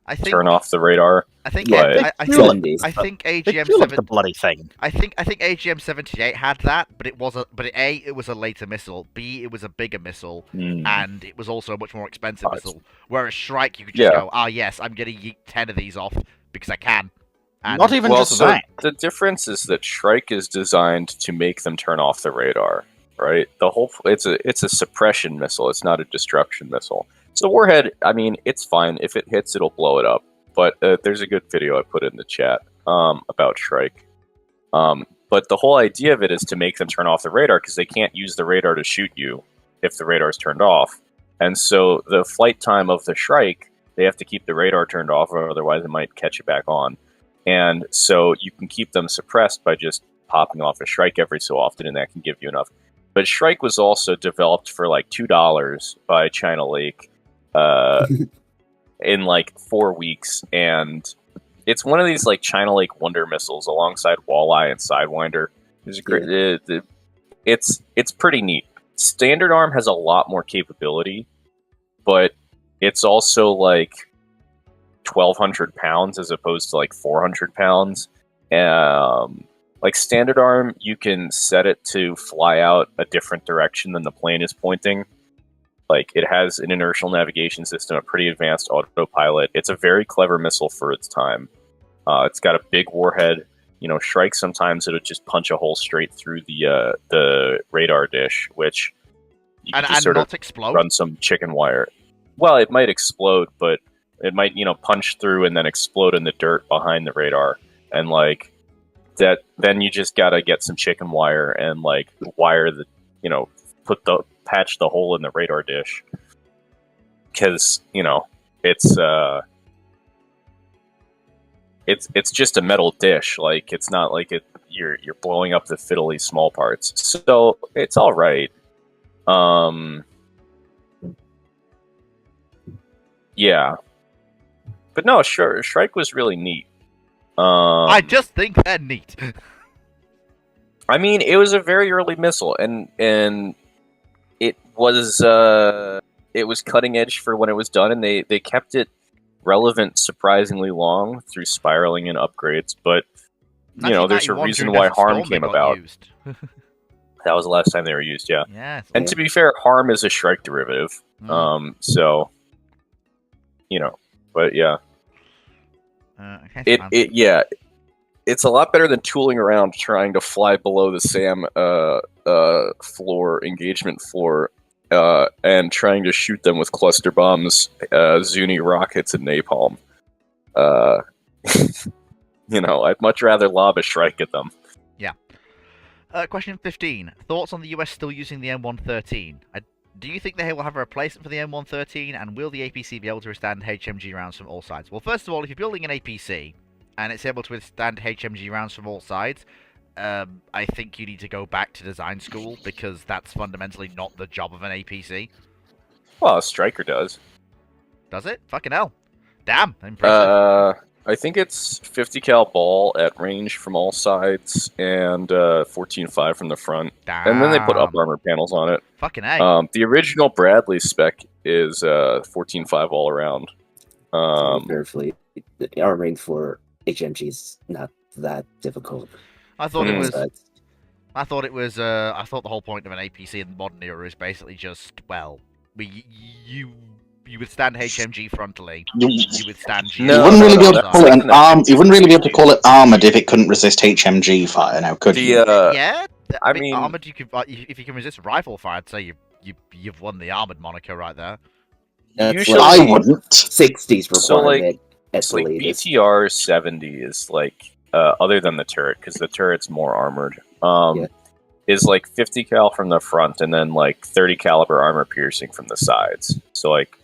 I think, radar. I think, Yeah, I Kill think, these. I think they AGM kill 7... the bloody thing. I think AGM 78 had that, but it was it was a later missile. B, it was a bigger missile, Hmm. and it was also a much more expensive Oh, it's- missile. Whereas Shrike, you could just Yeah. go, "Ah, yes, I'm gonna yeet 10 of these off because I can." And Not even Well, just so that. the difference is that Shrike is designed to make them turn off the radar, right? It's a suppression missile. It's not a destruction missile. So Warhead, I mean, it's fine. If it hits, it'll blow it up. But there's a good video I put in the chat about Shrike. But the whole idea of it is to make them turn off the radar because they can't use the radar to shoot you if the radar is turned off. And so the flight time of the Shrike, they have to keep the radar turned off, or otherwise it might catch it back on. And so you can keep them suppressed by just popping off a Shrike every so often, and that can give you enough. But Shrike was also developed for like $2 by China Lake in like 4 weeks, and it's one of these like China Lake Wonder missiles alongside Walleye and Sidewinder. It's great. It's pretty neat. Standard Arm has a lot more capability, but it's also like 1,200 pounds as opposed to like 400 pounds. Like Standard Arm, you can set it to fly out a different direction than the plane is pointing. Like, it has an inertial navigation system, a pretty advanced autopilot. It's a very clever missile for its time. It's got a big warhead. You know, Shrike, sometimes it'll just punch a hole straight through the radar dish, which you can just sort not of explode. run some chicken wire. Well, it might explode, but it might, you know, punch through and then explode in the dirt behind the radar. And, like, that, then you just gotta get some chicken wire and, like, wire the, you know, patch the hole in the radar dish. Because, you know, it's just a metal dish. Like, it's not like you're blowing up the fiddly small parts. So it's all right. Yeah, but no, sure, Shrike was really neat. I just think they're neat. I mean, it was a very early missile, and was it was cutting edge for when it was done, and they kept it relevant surprisingly long through spiraling and upgrades. But you know, there's a 1991 reason during why Desert Harm Storm, they came got about. used. That was the last time they were used, yeah. Yeah. And to be fair, Harm is a Shrike derivative, so you know, but yeah, Okay, it's a lot better than tooling around trying to fly below the SAM engagement floor, and trying to shoot them with cluster bombs, Zuni rockets, and napalm. You know, I'd much rather lob a Shrike at them. Question 15. Thoughts on the US still using the M113? Do you think they will have a replacement for the M113, and will the APC be able to withstand HMG rounds from all sides? Well, first of all, if you're building an APC, and it's able to withstand HMG rounds from all sides, I think you need to go back to design school, because that's fundamentally not the job of an APC. Well, a Striker does. Does it? Fucking hell. Damn, impressive. I think it's 50 cal ball at range from all sides and 14.5 from the front. Damn. And then they put up armor panels on it. Fucking A. The original Bradley spec is 14.5 all around. Fleet. The armoring for HMG is not that difficult. I thought it was. I thought the whole point of an APC in the modern era is basically just, well, you withstand HMG frontally. You withstand G. You wouldn't really be able to call it an arm. You wouldn't really be able to call it armored if it couldn't resist HMG fire. Now, could you? Yeah, I mean, armored. You could, if you can resist rifle fire, I'd say you've won the armored moniker right there. Usually, I wouldn't. 60s requirement at the like latest. BTR 70 is like other than the turret, because the turret's more armored. Is like 50 cal from the front, and then like 30 caliber armor piercing from the sides. So like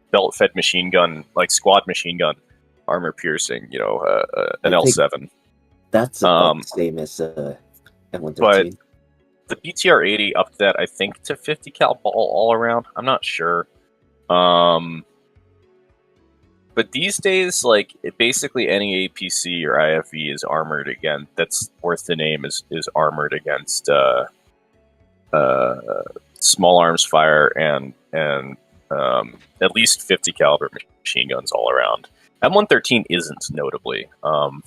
belt fed machine gun, like squad machine gun armor piercing. You know, an L7. That's about the same as M113. But the BTR 80 upped that, I think, to 50 cal ball all around. I'm not sure. But these days, like, basically any APC or IFV is armored again. That's worth the name, is armored against small arms fire and at least 50 caliber machine guns all around. M113 isn't, notably. But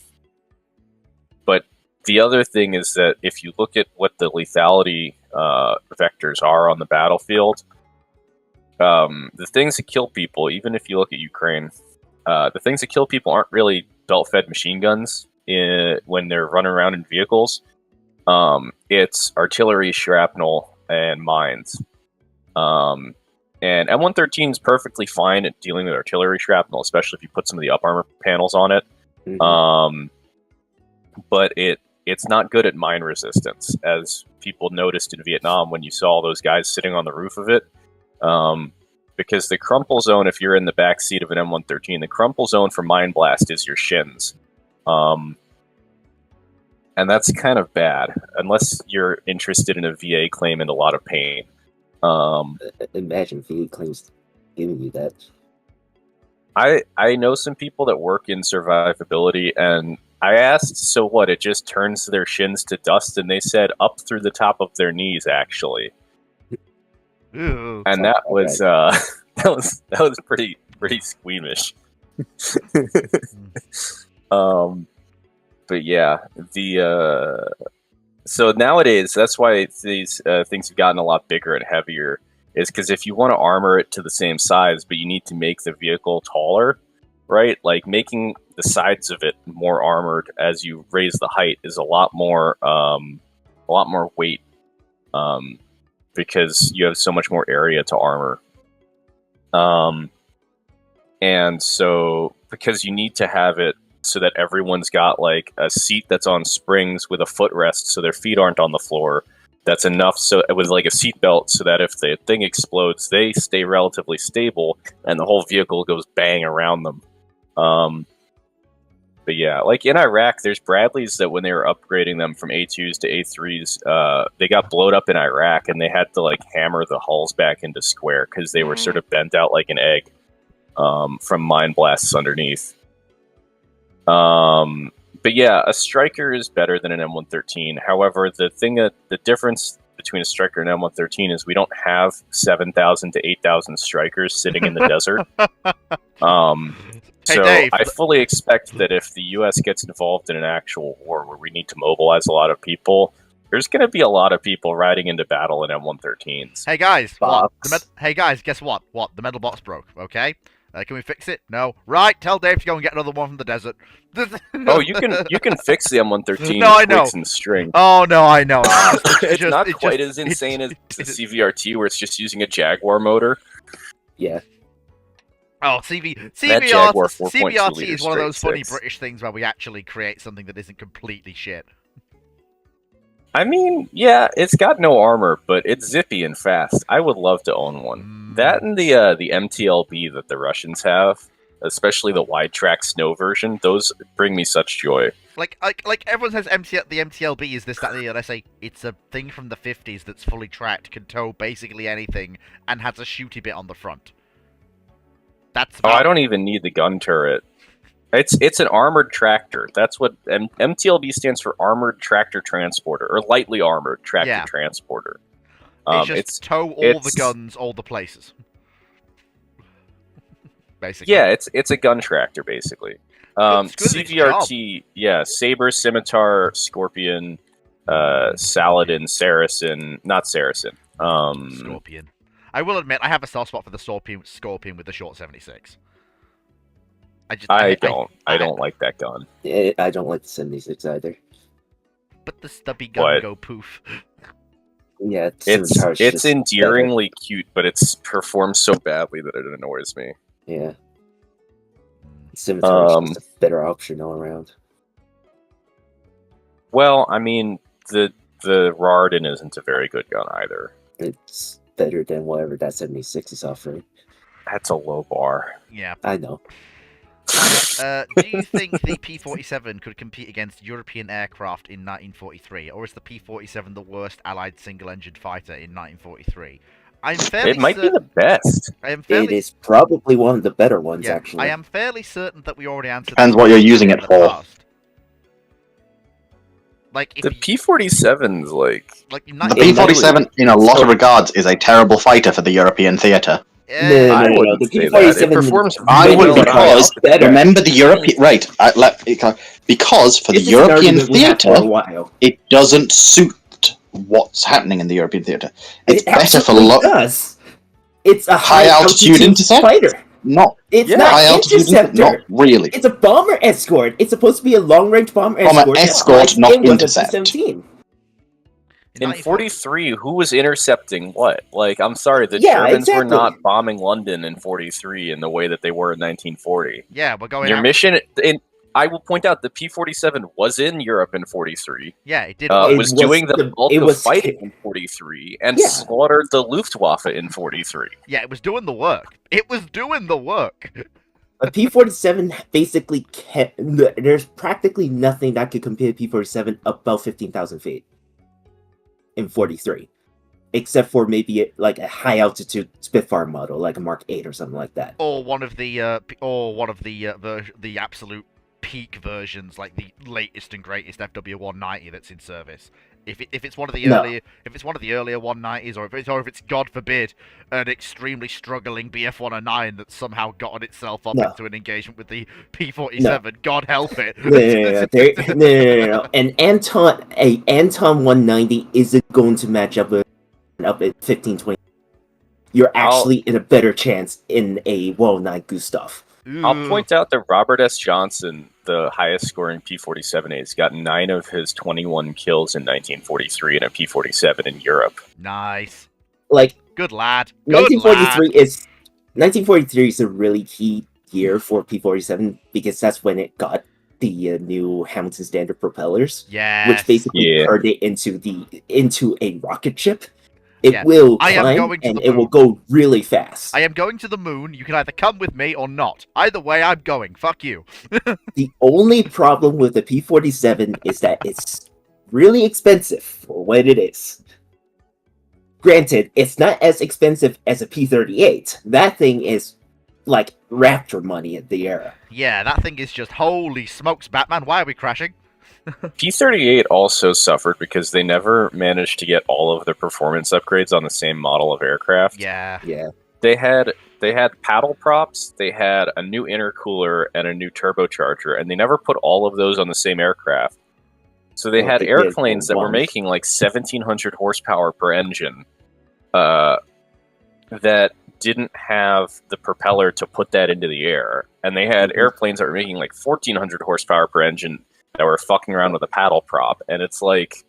the other thing is that if you look at what the lethality vectors are on the battlefield, the things that kill people, even if you look at Ukraine, the things that kill people aren't really belt-fed machine guns when they're running around in vehicles. It's artillery, shrapnel, and mines. And M113 is perfectly fine at dealing with artillery shrapnel, especially if you put some of the up armor panels on it. Mm-hmm. But it's not good at mine resistance, as people noticed in Vietnam when you saw those guys sitting on the roof of it. Because the crumple zone, if you're in the back seat of an M113, the crumple zone for mine blast is your shins. And that's kind of bad, unless you're interested in a VA claim and a lot of pain. Imagine VA claims giving you that. I know some people that work in survivability, and I asked, so what? It just turns their shins to dust, and they said up through the top of their knees, actually. Ew. And that was that was pretty squeamish. But yeah, so nowadays that's why these things have gotten a lot bigger and heavier. Is because if you want to armor it to the same size, but you need to make the vehicle taller, right? Like making the sides of it more armored as you raise the height is a lot more weight. Because you have so much more area to armor. And so, because you need to have it so that everyone's got like a seat that's on springs with a footrest so their feet aren't on the floor, that's enough so with like a seat belt so that if the thing explodes, they stay relatively stable and the whole vehicle goes bang around them. But yeah, like in Iraq, there's Bradleys that when they were upgrading them from A2s to A3s, they got blowed up in Iraq and they had to like hammer the hulls back into square because they were sort of bent out like an egg from mine blasts underneath. But yeah, a Striker is better than an M113. However, the difference between a striker and M113 is we don't have 7,000 to 8,000 strikers sitting in the desert. Hey, So Dave. I fully expect that if the U.S. gets involved in an actual war where we need to mobilize a lot of people, there's going to be a lot of people riding into battle in M113s. Hey guys, what? Box. Hey guys, guess what? What? The metal box broke. Okay, can we fix it? No. Right. Tell Dave to go and get another one from the desert. Oh, you can fix the M113 No, I with know. Wicks and string. Oh no, I know. It's not quite as insane as the CVRT, where it's just using a Jaguar motor. Yeah. Oh, That Jaguar 4.2 CVRT liter is one of those straight funny six. British things where we actually create something that isn't completely shit. I mean, yeah, it's got no armor, but it's zippy and fast. I would love to own one. That and the MTLB that the Russians have, especially the wide track snow version, those bring me such joy. Like everyone says the MTLB is this, that, and the other. I say it's a thing from the 50s that's fully tracked, can tow basically anything, and has a shooty bit on the front. That's Oh, about I don't even need the gun turret. It's an armored tractor. That's what MTLB stands for: Armored Tractor Transporter, or Lightly Armored Tractor Yeah. Transporter. It's just tow all the it's- guns, all the places. Basically. Yeah, it's a gun tractor basically. It's good at its CVRT, yeah, Saber, Scimitar, Scorpion, Saladin, Saracen, not Saracen. Scorpion. I will admit, I have a soft spot for the Scorpion with the short 76. I don't like that gun. I don't like the 76 either. But the stubby gun What? go poof. Yeah, It's endearingly cute, but it's performs so badly that it annoys me. Yeah. Scimitar is just a better option all around. Well, I mean, the Rarden isn't a very good gun either. It's better than whatever that 76 is offering. That's a low bar. Yeah. I know. Do you think the P-47 could compete against European aircraft in 1943, or is the P-47 the worst Allied single-engined fighter in 1943? It might be the best. It is probably one of the better ones, Yeah, actually. I am fairly certain that we already answered. Depends that what you're question using in it the for. past. Like if The you- P-47's like in The 19- P-47, in a lot of regards, is a terrible fighter for the European theatre. Yeah, I no, wouldn't the say that. It P-47 performs I really would well. because better. remember the European because for the This is an European argument we had for a theatre, while. it doesn't suit what's happening in the European theatre. It's It better for absolutely does. It's a high altitude intercept? fighter. not It's Yeah, not high altitude, interceptor. not really. It's a bomber escort. It's supposed to be a long-range bomber Bomber escort. escort, not It was a intercept. P-17. In 43, who was intercepting what? Like, I'm sorry, the Yeah, Germans were exactly. not bombing London in 43 in the way that they were in 1940. Yeah, we're going. Your out- mission, I will point out, the P-47 was in Europe in 43. Yeah, it did. It Was was doing the the- bulk it of was- fighting in 43 and Yeah. slaughtered the Luftwaffe in 43. Yeah, it was doing the work. It was doing the work. A P-47 basically there's practically nothing that could compare P-47 above 15,000 feet in 43, except for maybe like a high altitude Spitfire model, like a Mark 8 or something like that. Or one of the the absolute peak versions, like the latest and greatest FW-190 that's in service. If it's one of the No. earlier 190s, or if it's God forbid an extremely struggling BF-109 that's somehow gotten itself up No. into an engagement with the P-47, God help it. No. An Anton 190 isn't going to match up at 1520. You're actually in a better chance in a 109 Gustav. I'll point out that Robert S. Johnson, the highest scoring P-47As, got 9 of his 21 kills in 1943 in a P-47 in Europe. Nice. Like, Good lad. Good 1943 is a really key year for P-47 because that's when it got the new Hamilton Standard propellers, Yeah. which basically Yeah. turned it into a rocket ship. It Yeah. will I am climb going to and the it will moon. go really fast. I am going to the moon. You can either come with me or not. Either way, I'm going. Fuck you. The only problem with the P-47 is that it's really expensive for what it is. Granted, it's not as expensive as a P-38. That thing is like Raptor money at the era. Yeah, that thing is just holy smokes, Batman. Why are we crashing? P-38 also suffered because they never managed to get all of their performance upgrades on the same model of aircraft. Yeah. Yeah. They had paddle props, they had a new intercooler and a new turbocharger, and they never put all of those on the same aircraft. So they Well, had they did airplanes that were once. making like 1,700 horsepower per engine that didn't have the propeller to put that into the air. And they had airplanes that were making like 1,400 horsepower per engine that were fucking around with a paddle prop. And it's like,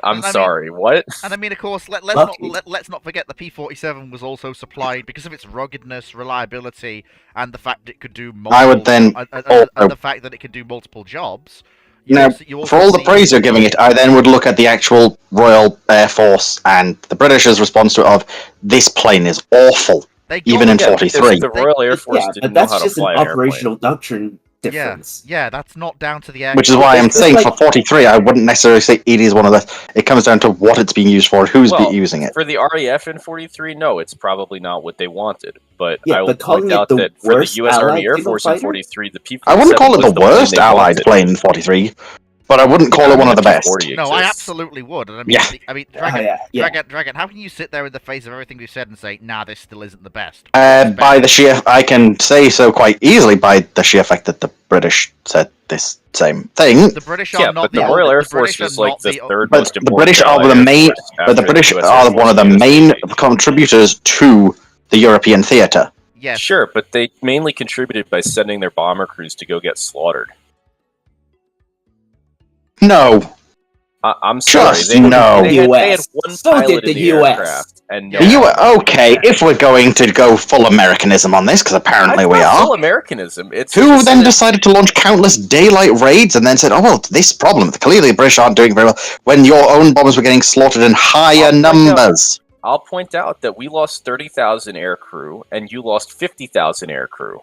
I'm And I mean- sorry, what? And I mean, of course, let's not forget the P-47 was also supplied because of its ruggedness, reliability, and the fact it could do multiple. I would then and the fact that it could do multiple jobs. Now, for all the see- praise you're giving it, I then would look at the actual Royal Air Force and the British's response to it of, this plane is awful, they even got in it. Yeah, 43. because the Royal Air Force Yeah, didn't but know that's how to just an fly an airplane. operational doctrine difference. Yeah, that's not down to the air. Which is why I'm It's saying like- for 43, I wouldn't necessarily say it is one of the... It comes down to what it's being used for, who's using it. For the RAF in 43, no, it's probably not what they wanted. But Yeah, I will but calling point it out the that for the worst U.S. Army Allied Air single Force in fighter? 43, the P-47 I wouldn't call it was the plane worst they Allied wanted. plane in 43, but I wouldn't call Yeah, it one I of the mean, best. P-40 No, I exists. absolutely would. And I mean, Yeah. Dragon, Dragon, how can you sit there in the face of everything we've said and say, nah, this still isn't the best? By the sheer... I can say so quite easily by the sheer fact that the British said this same thing. The British Yeah, are not but the the Royal only- Air the Force British was are like not the third But most the important British are Allied the Air main... Force But the after British US are Air one of Force the and US main Navy. contributors to the European theatre. Yes. Sure, but they mainly contributed by sending their bomber crews to go get slaughtered. No. I'm sorry. Just They, no. they, had, they had US. one So pilot did in the the US. aircraft, and no The Yeah. okay, if we're going to go full Americanism on this, because apparently we are, Full Americanism. It's who just then that- decided to launch countless daylight raids and then said, oh, well, this problem, clearly the British aren't doing very well, when your own bombers were getting slaughtered in higher I'll point out- numbers. I'll point out that we lost 30,000 air crew, and you lost 50,000 air crew.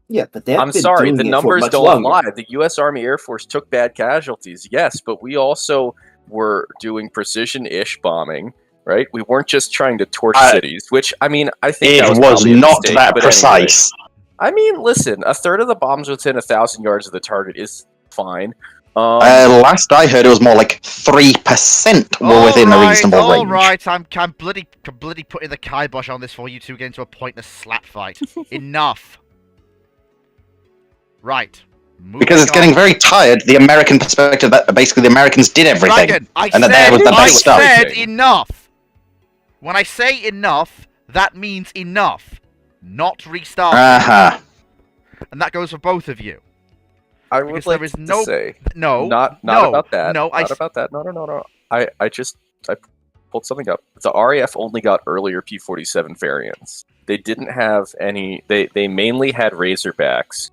Yeah, but they've I'm been sorry, doing the it for numbers much don't longer. lie. The U.S. Army Air Force took bad casualties, yes, but we also were doing precision-ish bombing, right? We weren't just trying to torch cities, which, I mean, I think that It was was probably a not mistake, that but anyway. precise. I mean, listen, a third of the bombs within 1,000 yards of the target is fine. Last I heard, it was more like 3% were within a reasonable range. Alright, I'm bloody putting the kibosh on this for you two get into a pointless slap fight. Enough. Right. Because it's getting very tired, the American perspective that basically the Americans did everything. Dragon, I and that there was the best stuff. said enough. When I say enough, that means enough. Not restart. Uh-huh. And that goes for both of you. I would Because like there is to no- say, No. not no, about that. No, not about that. No. I pulled something up. The RAF only got earlier P-47 variants. They didn't have any. They mainly had Razorbacks.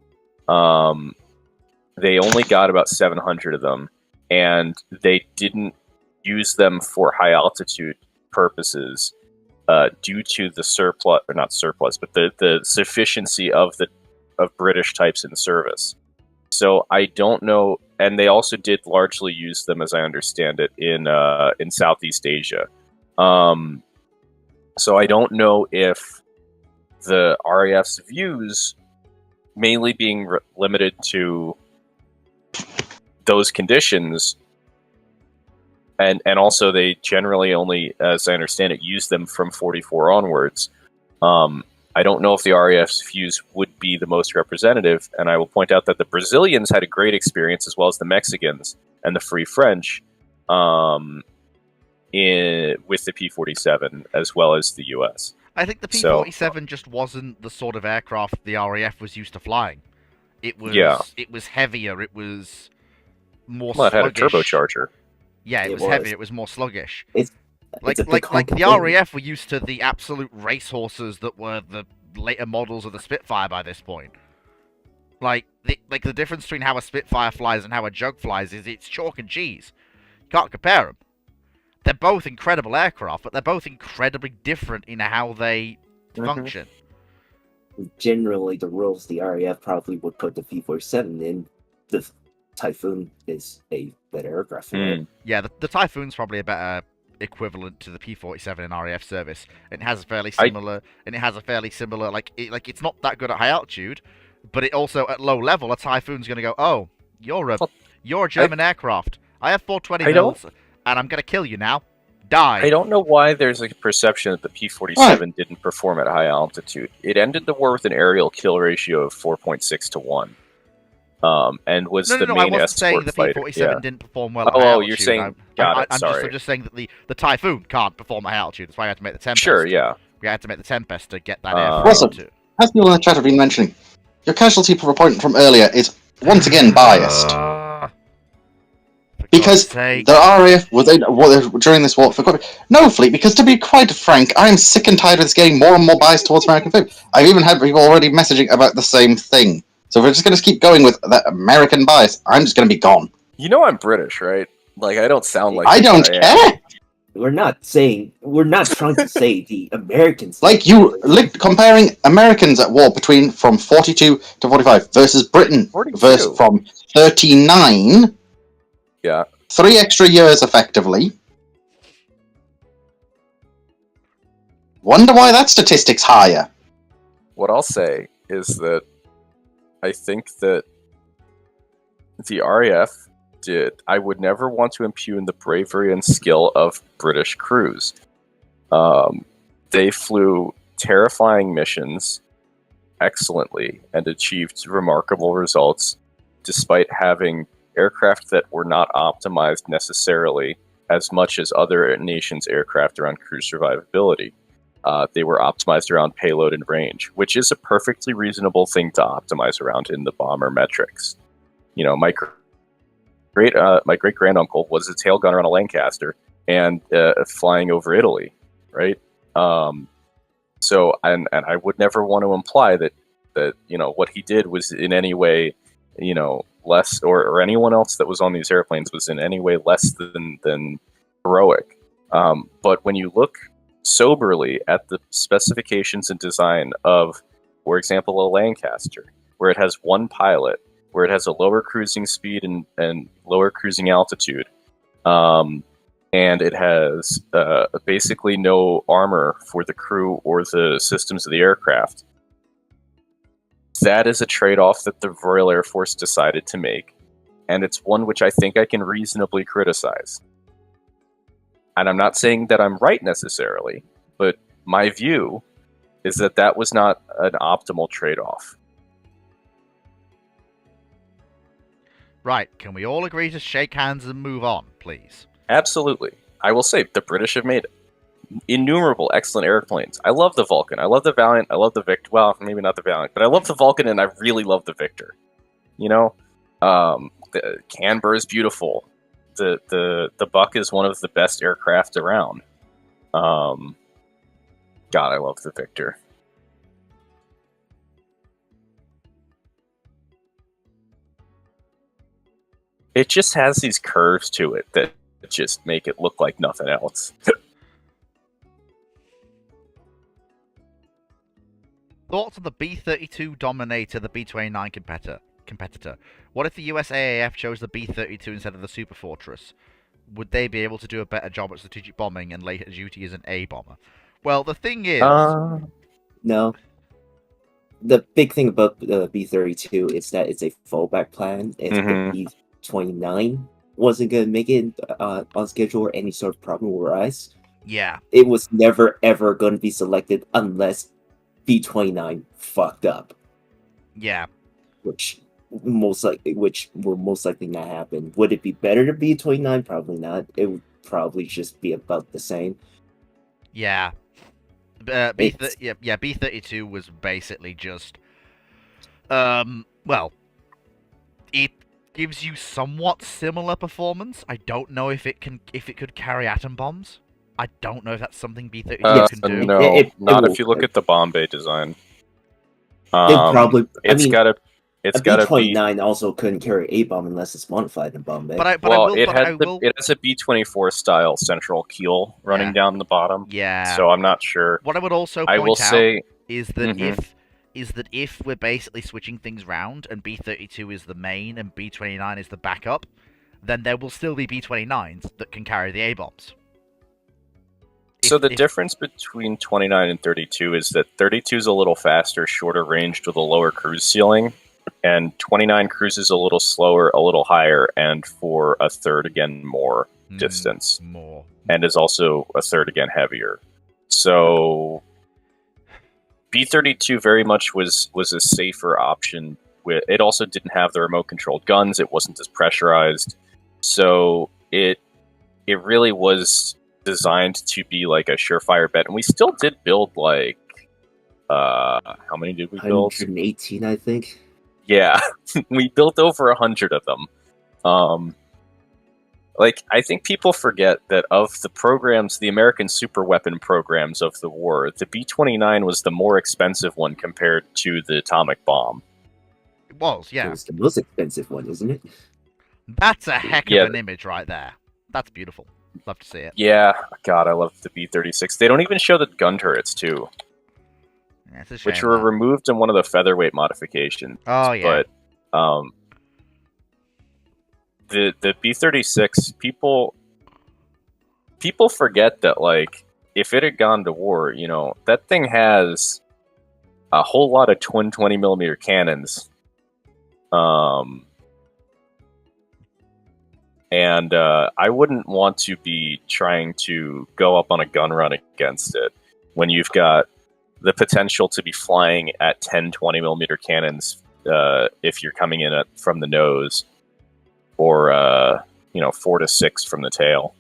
They only got about 700 of them, and they didn't use them for high altitude purposes due to the surplus, or not surplus, but the sufficiency of British types in service. So I don't know, and they also did largely use them, as I understand it, in Southeast Asia. So I don't know if the RAF's views, mainly being limited to those conditions, and also they generally only, as I understand it, use them from 44 onwards. I don't know if the RAF's views would be the most representative, and I will point out that the Brazilians had a great experience, as well as the Mexicans and the Free French, with the P-47, as well as the U.S. I think the P-47 just wasn't the sort of aircraft the RAF was used to flying. It was heavier, it was more Well, it had a sluggish. turbocharger. Yeah, it was heavier, it was more sluggish. It's Like a big the complicated- RAF were used to the absolute racehorses that were the later models of the Spitfire by this point. Like the difference between how a Spitfire flies and how a Jug flies is it's chalk and cheese. You can't compare them. They're both incredible aircraft, but they're both incredibly different in how they function. Generally, the rules the RAF probably would put the P-47 in. The Typhoon is a better aircraft for it. Yeah, the Typhoon's probably a better equivalent to the P-47 in RAF service. It has a fairly similar, like it's not that good at high altitude, but it also at low level, a Typhoon's going to go, oh, You're a Well, German aircraft. I have 420 I don't- mils, and I'm gonna kill you now. Die. I don't know why there's a perception that the P-47 didn't perform at high altitude. It ended the war with an aerial kill ratio of 4.6 to 1. And was No, the I main wasn't escort saying the fighter. P-47 Yeah. didn't perform well at Oh, high oh, altitude. you're saying... Got it, sorry. I'm just saying that the Typhoon can't perform at high altitude. That's why I had to make the Tempest. Sure, yeah. We had to make the Tempest to get that Russell. airframe to... As people in the chat have been mentioning, your casualty report from earlier is once again biased. For Because God's sake. the RAF during this war no, Fleet, because to be quite frank, I'm sick and tired of this getting more and more biased towards American food. I've even had people already messaging about the same thing. So if we're just going to keep going with that American bias, I'm just going to be gone. You know I'm British, right? Like, I don't sound like I this, don't but am. care. We're not trying to say the Americans. Like comparing Americans at war from 42 to 45 versus Britain 42. from 39. Yeah. 3 extra years effectively. Wonder why that statistic's higher. What I'll say is that I think that the RAF I would never want to impugn the bravery and skill of British crews. They flew terrifying missions excellently and achieved remarkable results despite having aircraft that were not optimized necessarily as much as other nations' aircraft around crew survivability. They were optimized around payload and range, which is a perfectly reasonable thing to optimize around in the bomber metrics. You know, my great granduncle was a tail gunner on a Lancaster and flying over Italy, right? So I would never want to imply that what he did was in any way less, or anyone else that was on these airplanes was in any way less than heroic. But when you look soberly at the specifications and design of, for example, a Lancaster, where it has one pilot, where it has a lower cruising speed and lower cruising altitude, and it has basically no armor for the crew or the systems of the aircraft, that is a trade-off that the Royal Air Force decided to make, and it's one which I think I can reasonably criticize. And I'm not saying that I'm right necessarily, but my view is that was not an optimal trade-off. Right, can we all agree to shake hands and move on, please? Absolutely. I will say, the British have made innumerable excellent airplanes. I love the Vulcan. I love the Valiant. I love the Victor. Well, maybe not the Valiant, but I love the Vulcan, and I really love the Victor. The Canberra is beautiful. The Buck is one of the best aircraft around. God, I love the Victor. It just has these curves to it that just make it look like nothing else. Thoughts on the B-32 Dominator, the B-29 competitor? What if the US AAF chose the B-32 instead of the Super Fortress? Would they be able to do a better job at strategic bombing and later duty as an A bomber? Well, the thing is... No. The big thing about the B-32 is that it's a fallback plan. If the B-29 wasn't going to make it on schedule or any sort of problem will arise, yeah, it was never ever going to be selected unless B-29 fucked up. Yeah. Which will most likely not happen. Would it be better to B-29? Probably not. It would probably just be about the same. Yeah. B-32 was basically just... well, it gives you somewhat similar performance. I don't know if it could carry atom bombs. I don't know if that's something B-32 can do. No, not if you look at the bomb bay design. It's got to B-29 also couldn't carry a bomb unless it's modified in bomb bay. It has a B-24 style central keel running down the bottom. Yeah. So I'm not sure. What I would also point out is that if we're basically switching things round and B-32 is the main and B-29 is the backup, then there will still be B-29s that can carry the A-bombs. So the difference between 29 and 32 is that 32 is a little faster, shorter ranged with a lower cruise ceiling, and 29 cruises a little slower, a little higher, and for a third again more distance. More. And is also a third again heavier. So B-32 very much was a safer option. It also didn't have the remote-controlled guns. It wasn't as pressurized. So it really was designed to be like a surefire bet. And we still did build like... how many did we build? 118, I think. Yeah, we built over 100 of them. I think people forget that of the programs, the American super weapon programs of the war, the B-29 was the more expensive one compared to the atomic bomb. It was, yeah. It's the most expensive one, isn't it? That's a heck Yeah. of an image right there. That's beautiful. Love to see it. Yeah, God, I love the B-36. They don't even show the gun turrets, too, Yeah, it's a shame, which were that. removed in one of the featherweight modifications. Oh, yeah. But the B-36, people forget that, like, if it had gone to war, you know, that thing has a whole lot of twin 20mm cannons. And I wouldn't want to be trying to go up on a gun run against it when you've got the potential to be flying at 10 20mm cannons if you're coming in from the nose, or 4 to 6 from the tail.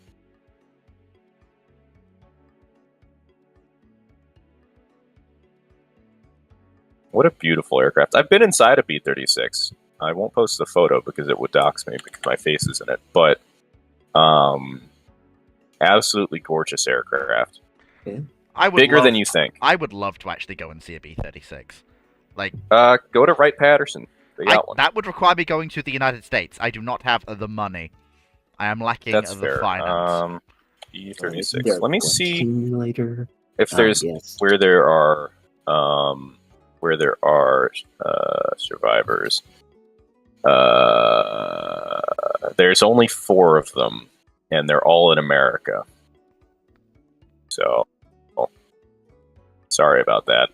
What a beautiful aircraft. I've been inside a B-36. I won't post the photo because it would dox me because my face is in it. But absolutely gorgeous aircraft. Yeah. Bigger than you think. I would love to actually go and see a B-36. Like, go to Wright-Patterson. They got one. That would require me going to the United States. I do not have the money. I am lacking That's the fair. finance. B-36. Let me see Later. if there's Yes. where there are survivors. There's only 4 of them, and they're all in America. So, sorry about that.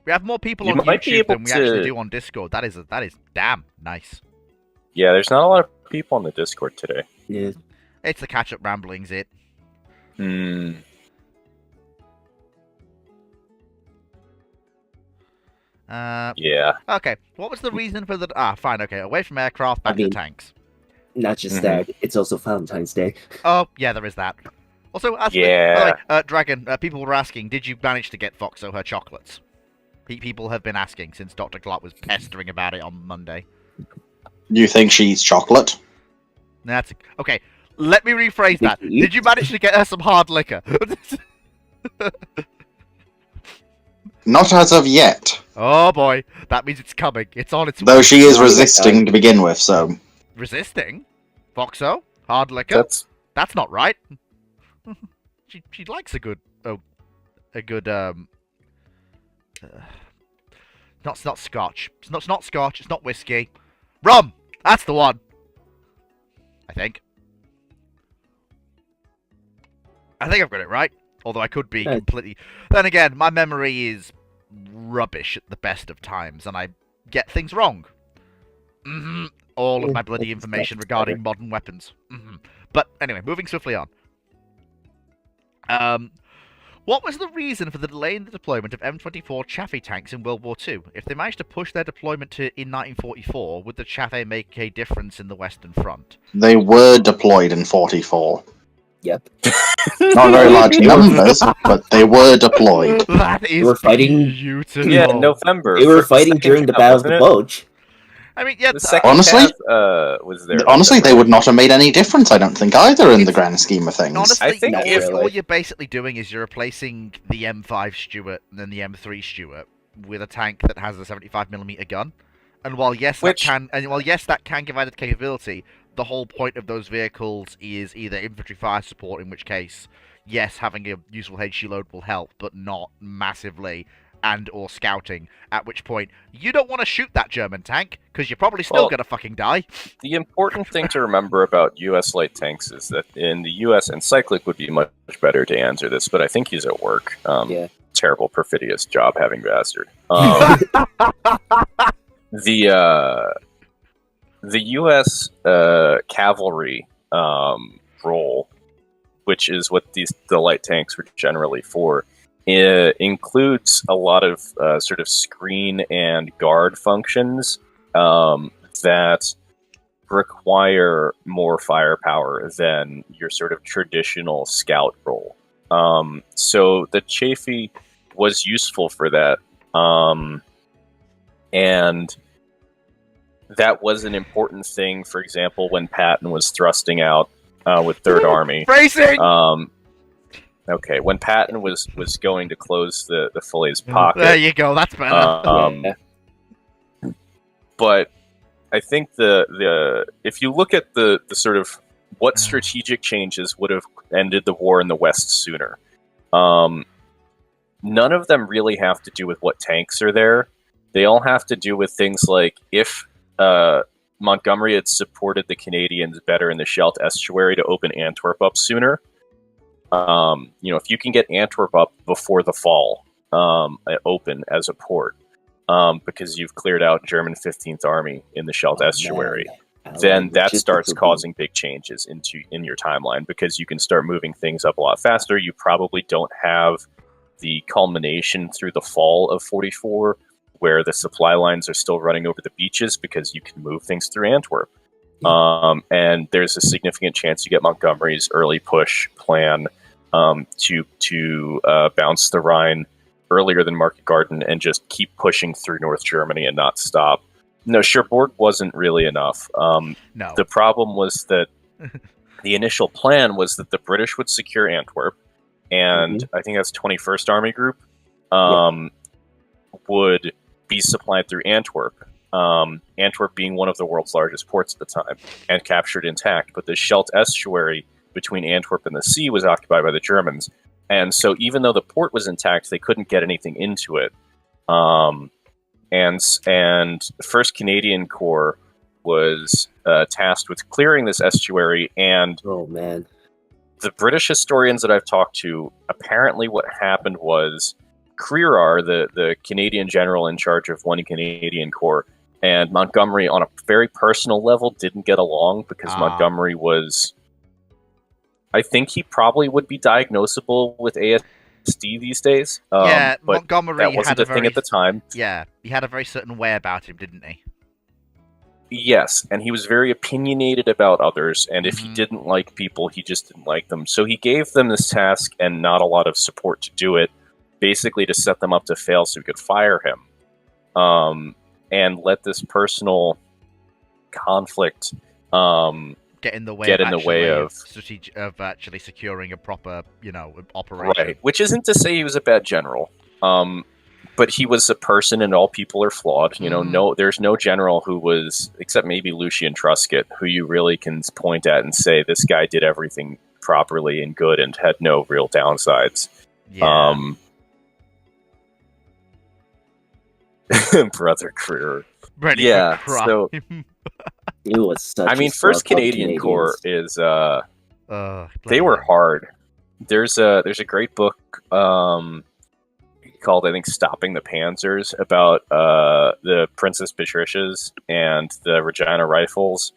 We have more people You on might be YouTube able than we actually to- do on Discord. That is damn nice. Yeah, there's not a lot of people on the Discord today. Yeah. It's the catch-up ramblings, it. Hmm. Yeah. Okay, what was the reason for the... fine, okay. Away from aircraft, back I mean- to tanks. Not just Mhm. that, it's also Valentine's Day. Oh, yeah, there is that. Also, by the Yeah. way, Dragon, people were asking, did you manage to get Foxo her chocolates? People have been asking since Dr. Clark was pestering about it on Monday. You think she's chocolate? That's... Okay, let me rephrase that. Did you? Did you manage to get her some hard liquor? Not as of yet. Oh boy, that means it's coming. It's on its way. Though she is resisting to begin with, so... Resisting? Foxo? Hard liquor? That's not right. she likes a good not scotch. It's not scotch, it's not whiskey. Rum! That's the one. I think I've got it right. Although I could be completely... Then again, my memory is rubbish at the best of times, and I get things wrong. All of my bloody information regarding modern weapons. But anyway, moving swiftly on. What was the reason for the delay in the deployment of M24 Chaffee tanks in World War II? If they managed to push their deployment in 1944, would the Chaffee make a difference in the Western Front? They were deployed in 44. Yep. Not very large numbers, but they were deployed. That is were fighting- beautiful. Yeah, in November. They were for fighting second during the half, Battle of wasn't the it? Bulge. I mean, yeah. The second Honestly? half, was there. Honestly, they would not have made any difference, I don't think, either, in the grand scheme of things. Honestly, I think Not if really. all you're basically doing is you're replacing the M5 Stuart and then the M3 Stuart with a tank that has a 75mm gun, and while yes, that can give added capability, the whole point of those vehicles is either infantry fire support, in which case, yes, having a useful HE load will help, but not massively, and or scouting, at which point you don't want to shoot that German tank because you're probably still gonna fucking die. The important thing to remember about U.S. light tanks is that in the U.S., and Cyclic would be much better to answer this, but I think he's at work. Yeah. Terrible, perfidious job having bastard. The U.S. cavalry role, which is what the light tanks were generally for, includes a lot of sort of screen and guard functions that require more firepower than your sort of traditional scout role. So the Chafee was useful for that. And that was an important thing, for example, when Patton was thrusting out with Third Army. Phrasing! Okay, when Patton was going to close the Falaise pocket. There you go, that's better. But I think if you look at the sort of what strategic changes would have ended the war in the West sooner, none of them really have to do with what tanks are there. They all have to do with things like if Montgomery had supported the Canadians better in the Scheldt estuary to open Antwerp up sooner. If you can get Antwerp up before the fall, open as a port, because you've cleared out German 15th Army in the Scheldt estuary, then that starts causing big changes in your timeline, because you can start moving things up a lot faster. You probably don't have the culmination through the fall of 44, where the supply lines are still running over the beaches, because you can move things through Antwerp. And there's a significant chance you get Montgomery's early push plan to bounce the Rhine earlier than Market Garden and just keep pushing through North Germany and not stop. No, Cherbourg wasn't really enough. No. The problem was that the initial plan was that the British would secure Antwerp, and I think that's 21st Army Group would be supplied through Antwerp. Antwerp being one of the world's largest ports at the time, and captured intact. But the Scheldt estuary between Antwerp and the sea was occupied by the Germans. And so even though the port was intact, they couldn't get anything into it. And the 1st Canadian Corps was tasked with clearing this estuary. And the British historians that I've talked to, apparently what happened was Crerar, the Canadian general in charge of 1 Canadian Corps, and Montgomery, on a very personal level, didn't get along, because Montgomery was... I think he probably would be diagnosable with ASD these days. But Montgomery that wasn't a thing at the time. Yeah, he had a very certain way about him, didn't he? Yes, and he was very opinionated about others, and if he didn't like people, he just didn't like them. So he gave them this task and not a lot of support to do it, basically to set them up to fail so he could fire him. And let this personal conflict get in the way of actually securing a proper, operation. Right, which isn't to say he was a bad general, but he was a person, and all people are flawed. There's no general who was, except maybe Lucien Truscott, who you really can point at and say this guy did everything properly and good and had no real downsides. Yeah. Brother Crerar. Yeah, so it was such I mean, 1st Canadian Corps is they were hard. There's a great book called, I think, Stopping the Panzers, about the Princess Patricias and the Regina Rifles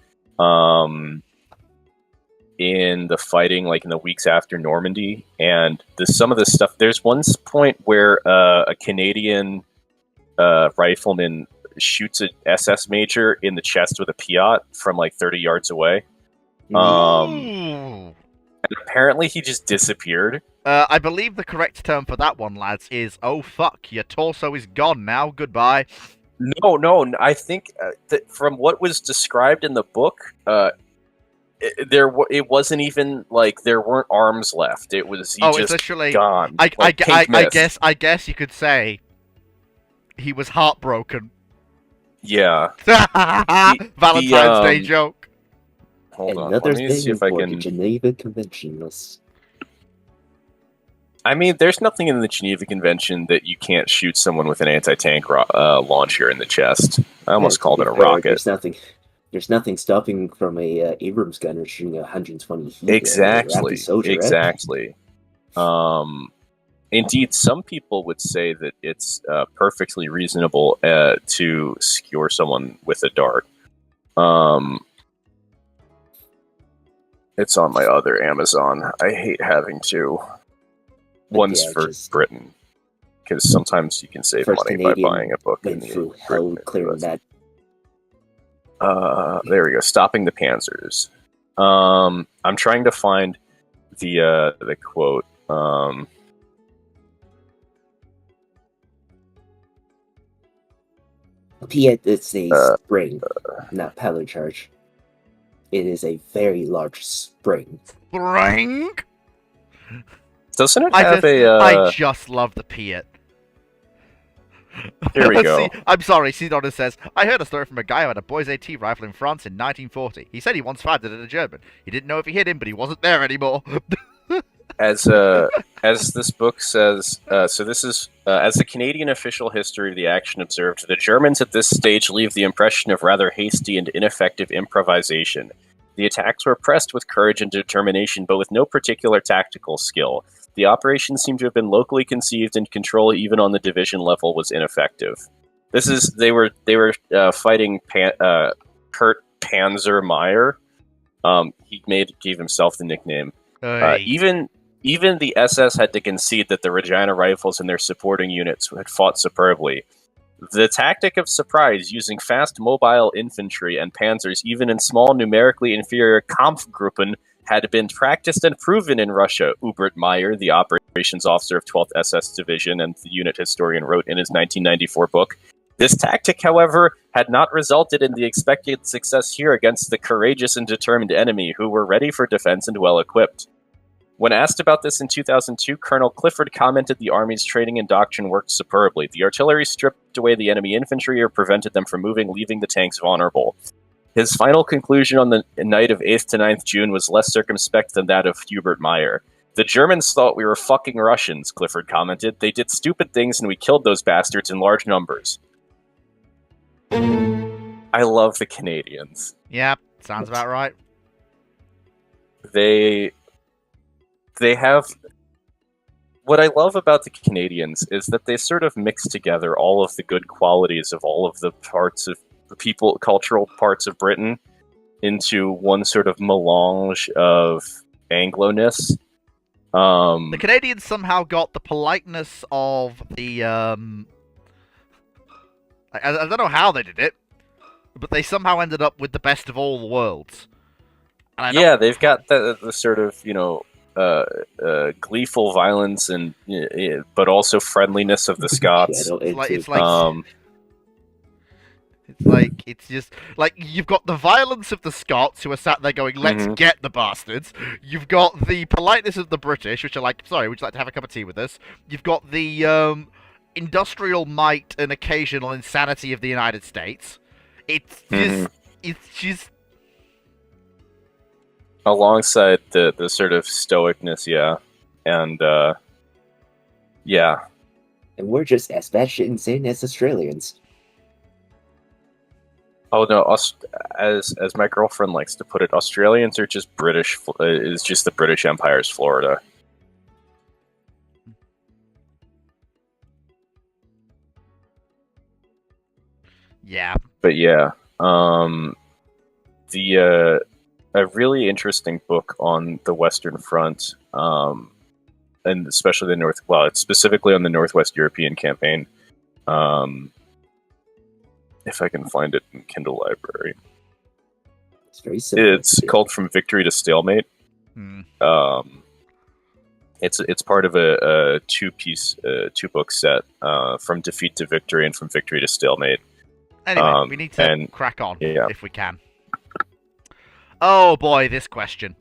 in the fighting, like in the weeks after Normandy, and some of this stuff. There's one point where a Canadian rifleman shoots an SS major in the chest with a Piat from like 30 yards away. And apparently he just disappeared. I believe the correct term for that one, lads, is "oh fuck, your torso is gone now, goodbye." No, I think that from what was described in the book, it wasn't even like there weren't arms left. It was just literally gone. I guess you could say he was heartbroken. Yeah. Valentine's Day joke. Hold on. Let me see if I can. Geneva Conventionalists. I mean, there's nothing in the Geneva Convention that you can't shoot someone with an anti-tank launcher in the chest. I almost called it a rocket. There's nothing stopping from a Abrams gunner shooting 120 heat. Exactly. Indeed, some people would say that it's perfectly reasonable to skewer someone with a dart. It's on my other Amazon. I hate having to. One's Yeah, for just Britain, because sometimes you can save First money Canadian by buying a book in went through hell Britain. clearing that. There we go. Stopping the Panzers. I'm trying to find the quote. Piet is a spring, not pellet charge. It is a very large spring. Spring? Doesn't it have I just love the Piet. Here we go. I'm sorry, Sidona says, I heard a story from a guy who had a Boys AT rifle in France in 1940. He said he once fired it at a German. He didn't know if he hit him, but he wasn't there anymore. As this book says, so this is as the Canadian official history of the action observed, the Germans at this stage leave the impression of rather hasty and ineffective improvisation. The attacks were pressed with courage and determination, but with no particular tactical skill. The operation seemed to have been locally conceived, and control, even on the division level, was ineffective. They were fighting Kurt Panzer Meyer. He gave himself the nickname. Even the SS had to concede that the Regina Rifles and their supporting units had fought superbly. The tactic of surprise, using fast mobile infantry and panzers even in small numerically inferior Kampfgruppen, had been practiced and proven in Russia, Hubert Meyer, the operations officer of 12th SS Division and the unit historian, wrote in his 1994 book. This tactic, however, had not resulted in the expected success here against the courageous and determined enemy, who were ready for defense and well-equipped. When asked about this in 2002, Colonel Clifford commented the Army's training and doctrine worked superbly. The artillery stripped away the enemy infantry or prevented them from moving, leaving the tanks vulnerable. His final conclusion on the night of 8th to 9th June was less circumspect than that of Hubert Meyer. The Germans thought we were fucking Russians, Clifford commented. They did stupid things and we killed those bastards in large numbers. I love the Canadians. Yep, sounds about right. They have... What I love about the Canadians is that they sort of mix together all of the good qualities of all of the parts of the cultural parts of Britain into one sort of melange of Anglo-ness. The Canadians somehow got the politeness of the, I don't know how they did it, but they somehow ended up with the best of all the worlds. And yeah, they've got the sort of, gleeful violence and but also friendliness of the Scots. It's just like you've got the violence of the Scots who are sat there going, "Let's get the bastards." You've got the politeness of the British, which are like, "Sorry, would you like to have a cup of tea with us?" You've got the industrial might and occasional insanity of the United States. It's just alongside the sort of stoicness, and and we're just as batshit insane as Australians. Oh no! As my girlfriend likes to put it, Australians are just British. Is just the British Empire's Florida. Yeah. But yeah, a really interesting book on the Western Front, and especially it's specifically on the Northwest European campaign. If I can find it in Kindle Library. It's very simple. It's called From Victory to Stalemate. It's part of a two-book set, From Defeat to Victory and From Victory to Stalemate. Anyway, we need to crack on if we can. Oh boy, this question.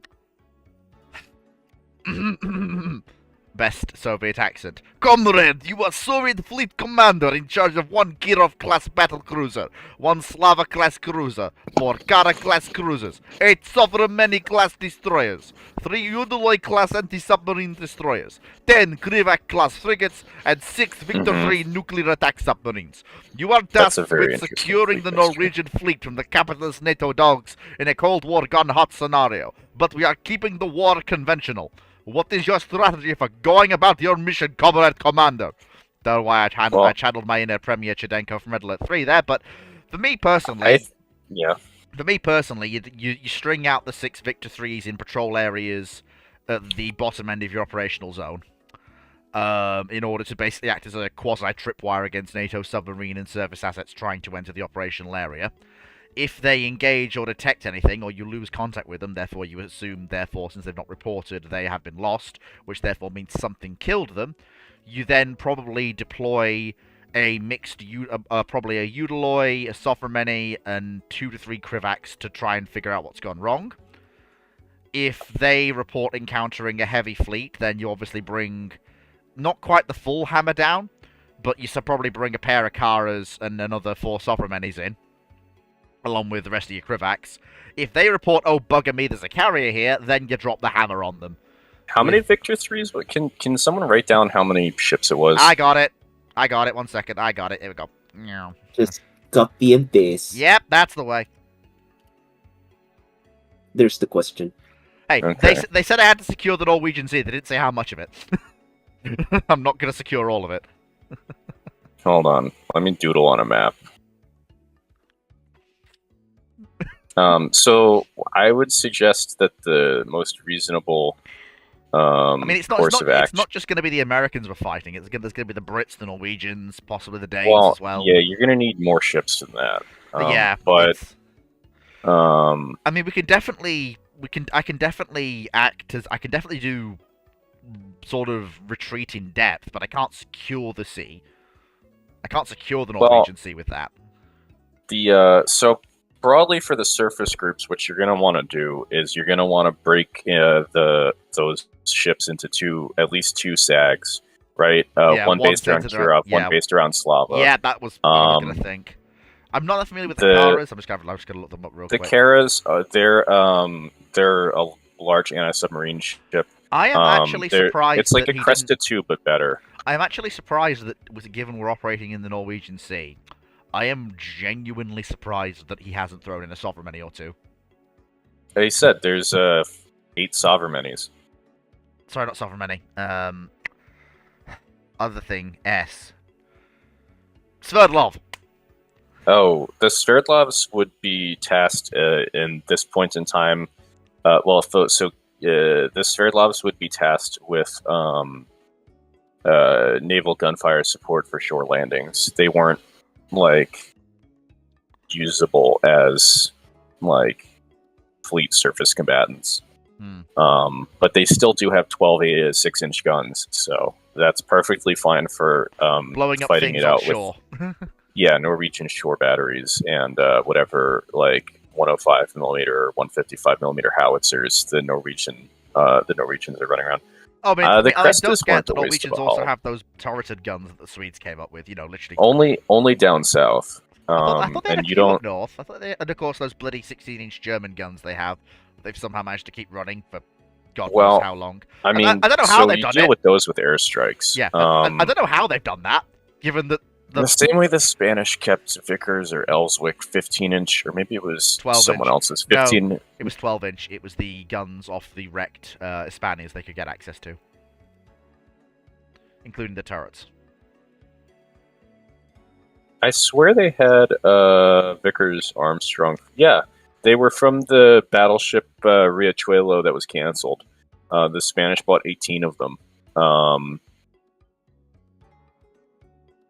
Best Soviet accent. Comrade, you are Soviet fleet commander in charge of one Kirov-class battlecruiser, one Slava-class cruiser, 4 Kara-class cruisers, 8 Sovereign-class destroyers, 3 Yudoloy-class anti-submarine destroyers, 10 Krivak-class frigates, and 6 Victor-3 nuclear attack submarines. You are tasked with securing the Norwegian fleet from the capitalist NATO dogs in a Cold War gun-hot scenario, but we are keeping the war conventional. What is your strategy for going about your mission, Comrade Commander? Don't know why I channeled my inner Premier Chidenko from Red Alert 3 there, but for me personally, you string out the 6 Victor 3s in patrol areas at the bottom end of your operational zone. In order to basically act as a quasi-tripwire against NATO submarine and surface assets trying to enter the operational area. If they engage or detect anything, or you lose contact with them, therefore you assume, since they've not reported, they have been lost, which therefore means something killed them, you then probably deploy a mixed, probably a Udaloi, a Soframeni, and 2 to 3 Krivaks to try and figure out what's gone wrong. If they report encountering a heavy fleet, then you obviously bring not quite the full hammer down, but you should probably bring a pair of Karas and another 4 Sovramenis in, along with the rest of your Krivaks. If they report, oh, bugger me, there's a carrier here, then you drop the hammer on them. How many Victor 3s? Can someone write down how many ships it was? I got it. 1 second. I got it. Here we go. Just copy and paste. Yep, that's the way. There's the question. Hey, Okay. they said I had to secure the Norwegian Sea. They didn't say how much of it. I'm not going to secure all of it. Hold on. Let me doodle on a map. So I would suggest that the most reasonable course of action. It's not just going to be the Americans we're fighting. There's going to be the Brits, the Norwegians, possibly the Danes as well. Yeah, you're going to need more ships than that. But I mean, I can definitely do sort of retreat in depth, but I can't secure the sea. I can't secure the Norwegian Sea with that. So broadly for the surface groups, what you're going to want to do is you're going to want to break those ships into at least 2 SAGs, right? One based around Kirov, one based around Slava. Yeah, that was what I was going to think. I'm not that familiar with the Karas. I'm just going to look them up real quick. The Karas, they're a large anti-submarine ship. I am actually surprised. It's like a Cresta 2, but better. I am actually surprised that, given we're operating in the Norwegian Sea, I am genuinely surprised that he hasn't thrown in a Sovremeni or 2. He said there's 8 Sovremenis. Sorry, not Sovremeni. Other thing, S. Sverdlov. Oh, the Sverdlovs would be tasked in this point in time. The Sverdlovs would be tasked with naval gunfire support for shore landings. They weren't usable as fleet surface combatants. But they still do have 12 6-inch guns, so that's perfectly fine for blowing up fighting things it out shore. with Norwegian shore batteries and whatever 105 millimeter or 155 millimeter howitzers the Norwegians are running around. Oh, I mean, don't forget the the waste Norwegians of a also hull. have those turreted guns that the Swedes came up with. Literally. Only down south. I thought they had and a you few don't. up north. I thought and of course those bloody 16-inch German guns they have. They've somehow managed to keep running for God knows how long. I mean, I don't know how they've you done deal it. with those with airstrikes. Yeah, I don't know how they've done that. Given that the same way the Spanish kept Vickers or Ellswick 15-inch, or maybe it was 12-inch. someone else's 15. No, it was 12-inch. It was the guns off the wrecked Hispanis they could get access to, including the turrets. I swear they had Vickers Armstrong. Yeah, they were from the battleship Riachuelo that was canceled. The Spanish bought 18 of them.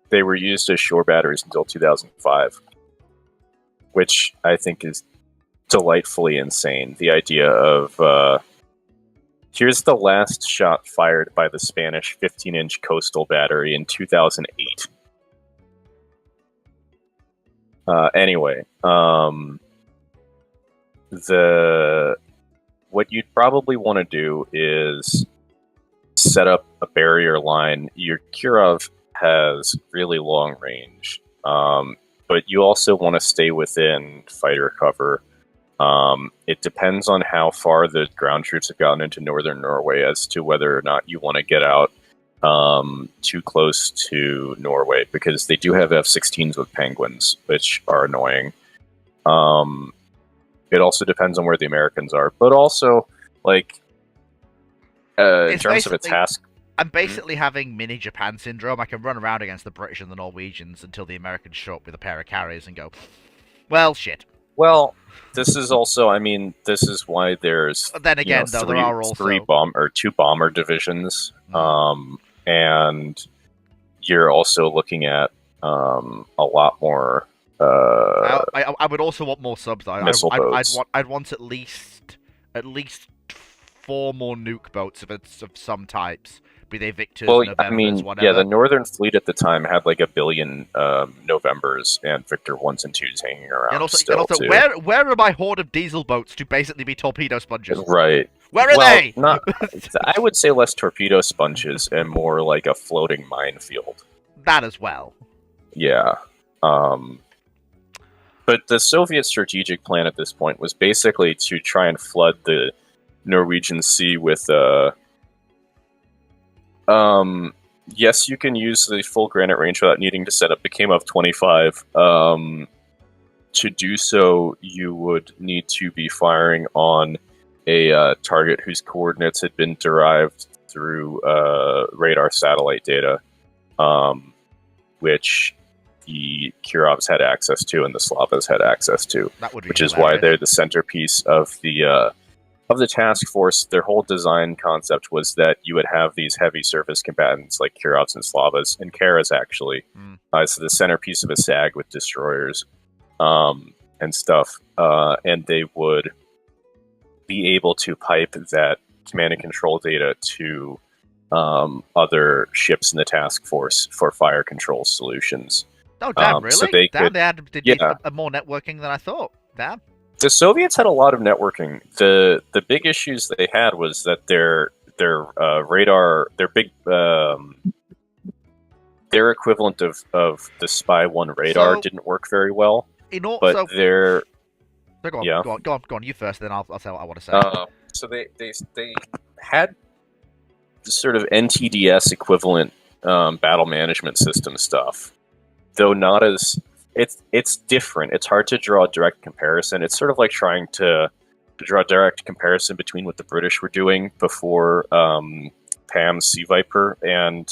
They were used as shore batteries until 2005, which I think is delightfully insane. The idea of here's the last shot fired by the Spanish 15-inch coastal battery in 2008. Anyway, what you'd probably want to do is set up a barrier line. Your Kirov has really long range, but you also want to stay within fighter cover. It depends on how far the ground troops have gotten into northern Norway as to whether or not you want to get out too close to Norway, because they do have F-16s with Penguins, which are annoying. It also depends on where the Americans are, but also, In It's terms of a basically- task, I'm basically having mini Japan syndrome. I can run around against the British and the Norwegians until the Americans show up with a pair of carriers and go, well, shit. well, this is also, I mean, this is why there's But then again, though, there are also... two bomber divisions, Mm. and you're also looking at a lot more. I would also want more subs. Though. Missile boats. I'd want at least 4 more nuke boats of some types, be they Victors, Well, Novembers, I mean, whatever. yeah, the Northern Fleet at the time had like 1 billion Novembers and Victor 1s and 2s hanging around. and also, too. where are my horde of diesel boats to basically be torpedo sponges? Right. Where are they? Not. I would say less torpedo sponges and more like a floating minefield. That as well. Yeah. But the Soviet strategic plan at this point was basically to try and flood the Norwegian Sea with yes, you can use the full granite range without needing to set up the KMOV 25. To do so, you would need to be firing on a target whose coordinates had been derived through radar satellite data, which the Kurovs had access to and the Slavas had access to, That would be which is hilarious. why they're the centerpiece of the task force. Their whole design concept was that you would have these heavy surface combatants like Kurovs and Slavas, and Karas actually, as the centerpiece of a SAG with destroyers and stuff, and they would be able to pipe that command and control data to other ships in the task force for fire control solutions. Oh, damn, really? So they damn, could- they had a more networking than I thought. Damn. The Soviets had a lot of networking. The big issues they had was that their radar, their big their equivalent of the Spy 1 radar So- didn't work very well. So Their go on, yeah. go on, you first, then I'll say what I want to say. so they had sort of NTDS equivalent battle management system stuff, though not as it's different. It's hard to draw a direct comparison. It's sort of like trying to draw a direct comparison between what the British were doing before PAM's Sea Viper and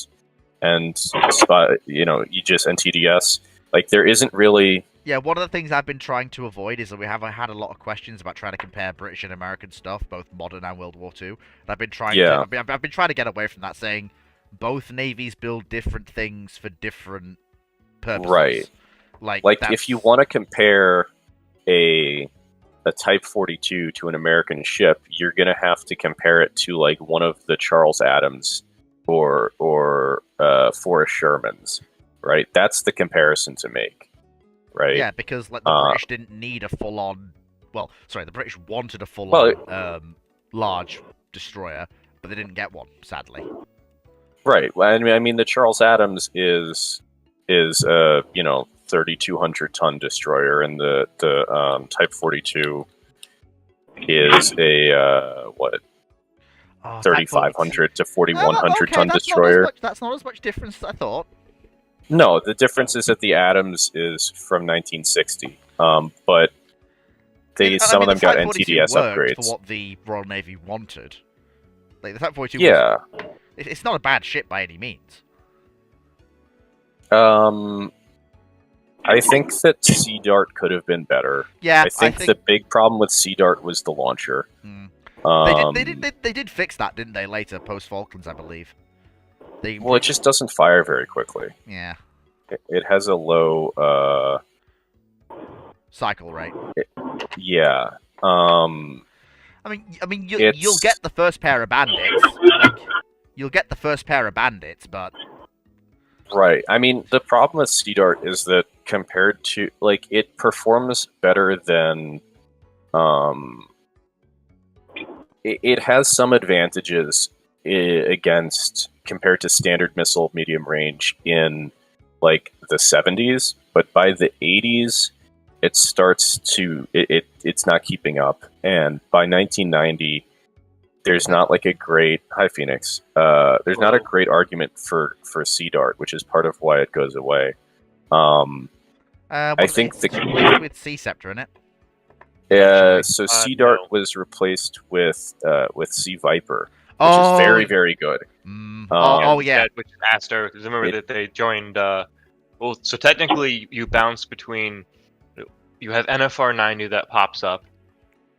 Spy, Aegis NTDS. Like there isn't really. Yeah, one of the things I've been trying to avoid is that we have had a lot of questions about trying to compare British and American stuff, both modern and World War II. And I've been trying Yeah. to, I've been trying to get away from that, saying both navies build different things for different purposes. Right. Like that's- if you want to compare a Type 42 to an American ship, you're gonna have to compare it to like one of the Charles Adams or Forrest Shermans, right? That's the comparison to make, right? Yeah, because like the British didn't need a full-on. Well, sorry, the British wanted a full-on large destroyer, but they didn't get one, sadly. Right. Well, I mean, the Charles Adams is 3,200 ton destroyer, and the Type 42 is a 3,500 to 4,100 ton destroyer. That's not as much difference as I thought. No, the difference is that the Adams is from 1960, but some of them got NTDS upgrades. For what the Royal Navy wanted. Like the Type 42. Yeah. It's not a bad ship by any means. I think that Sea Dart could have been better. Yeah, I think the big problem with Sea Dart was the launcher. They did fix that, didn't they? Later, post Falklands, I believe. Well, it just doesn't fire very quickly. Yeah. It has a low cycle rate. Yeah. I mean, you'll get the first pair of bandits. You'll get the first pair of bandits, but right. I mean, the problem with Sea Dart is that compared to it performs better than it has some advantages against compared to standard missile medium range in like the 70s, but by the 80s it starts to it's not keeping up, and by 1990 there's not like a great Phoenix. There's not a great argument for Sea Dart, which is part of why it goes away. I think with Sea Scepter in it. So Sea Dart was replaced with Sea Viper. which is Oh, very, very good. yeah. Which is Aster. Remember that they joined. Well, so technically, you bounce between. You have NFR90 that pops up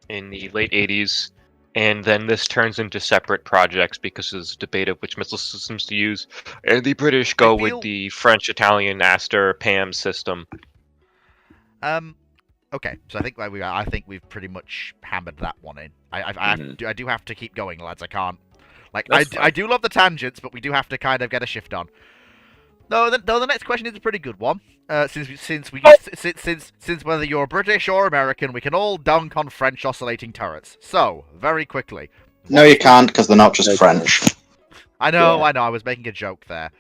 in the late 80s, and then this turns into separate projects because there's debate of which missile systems to use. And the British go with the French-Italian Aster PAM system. Okay, so I think we've pretty much hammered that one in. I do have to keep going, lads. I can't. Like I do love the tangents, but we do have to kind of get a shift on. No, the next question is a pretty good one. Since whether you're British or American, we can all dunk on French oscillating turrets. So, very quickly. No, you can't, because they're not just French. I know. I was making a joke there.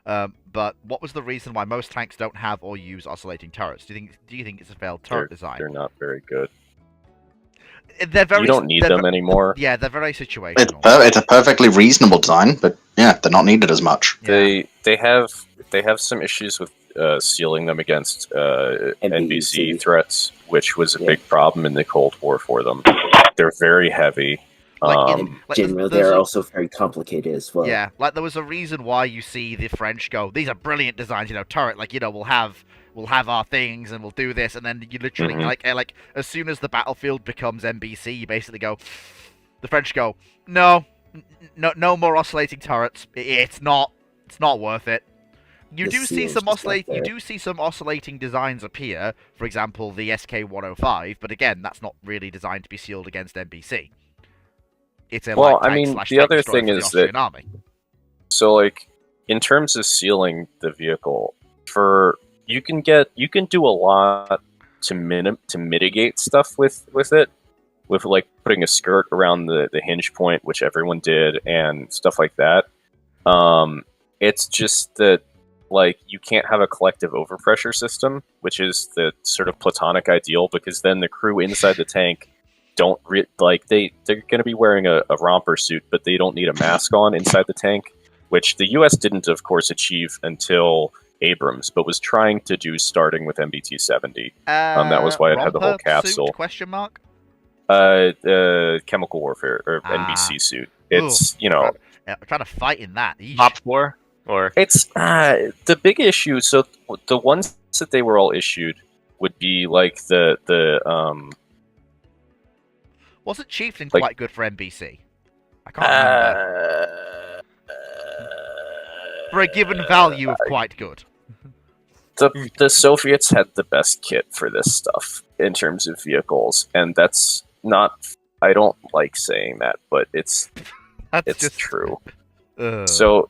But what was the reason why most tanks don't have or use oscillating turrets? Do you think it's a failed turret design? They're not very good. They're very. You don't need them anymore. Yeah, they're very situational. It's a perfectly reasonable design, but yeah, they're not needed as much. Yeah. They have some issues with sealing them against NBC threats, which was a big problem in the Cold War for them. They're very heavy. Generally, they're also very complicated as well. Yeah, like there was a reason why you see the French go, these are brilliant designs, turret, we'll have our things and we'll do this, and then you literally like as soon as the battlefield becomes NBC, you basically go, the French go, no more oscillating turrets. It's not worth it. You do see some oscillating designs appear. For example, the SK-105, but again, that's not really designed to be sealed against NBC. It's a the other thing is that army. So in terms of sealing the vehicle, you can do a lot to mitigate stuff with it, with putting a skirt around the hinge point, which everyone did, and stuff like that. It's just that you can't have a collective overpressure system, which is the sort of platonic ideal, because then the crew inside the tank they're going to be wearing a romper suit, but they don't need a mask on inside the tank, which the U.S. didn't, of course, achieve until Abrams, but was trying to do starting with MBT-70. That was why it had the whole capsule. Suit, question mark? Chemical warfare, or NBC suit. It's, trying to fight in that. Top 4? Or it's the big issue. So the ones that they were all issued would be the wasn't Chieftain quite good for NBC? I can't remember. For a given value of quite good. The Soviets had the best kit for this stuff in terms of vehicles, and that's not. I don't like saying that, but it's just true. So.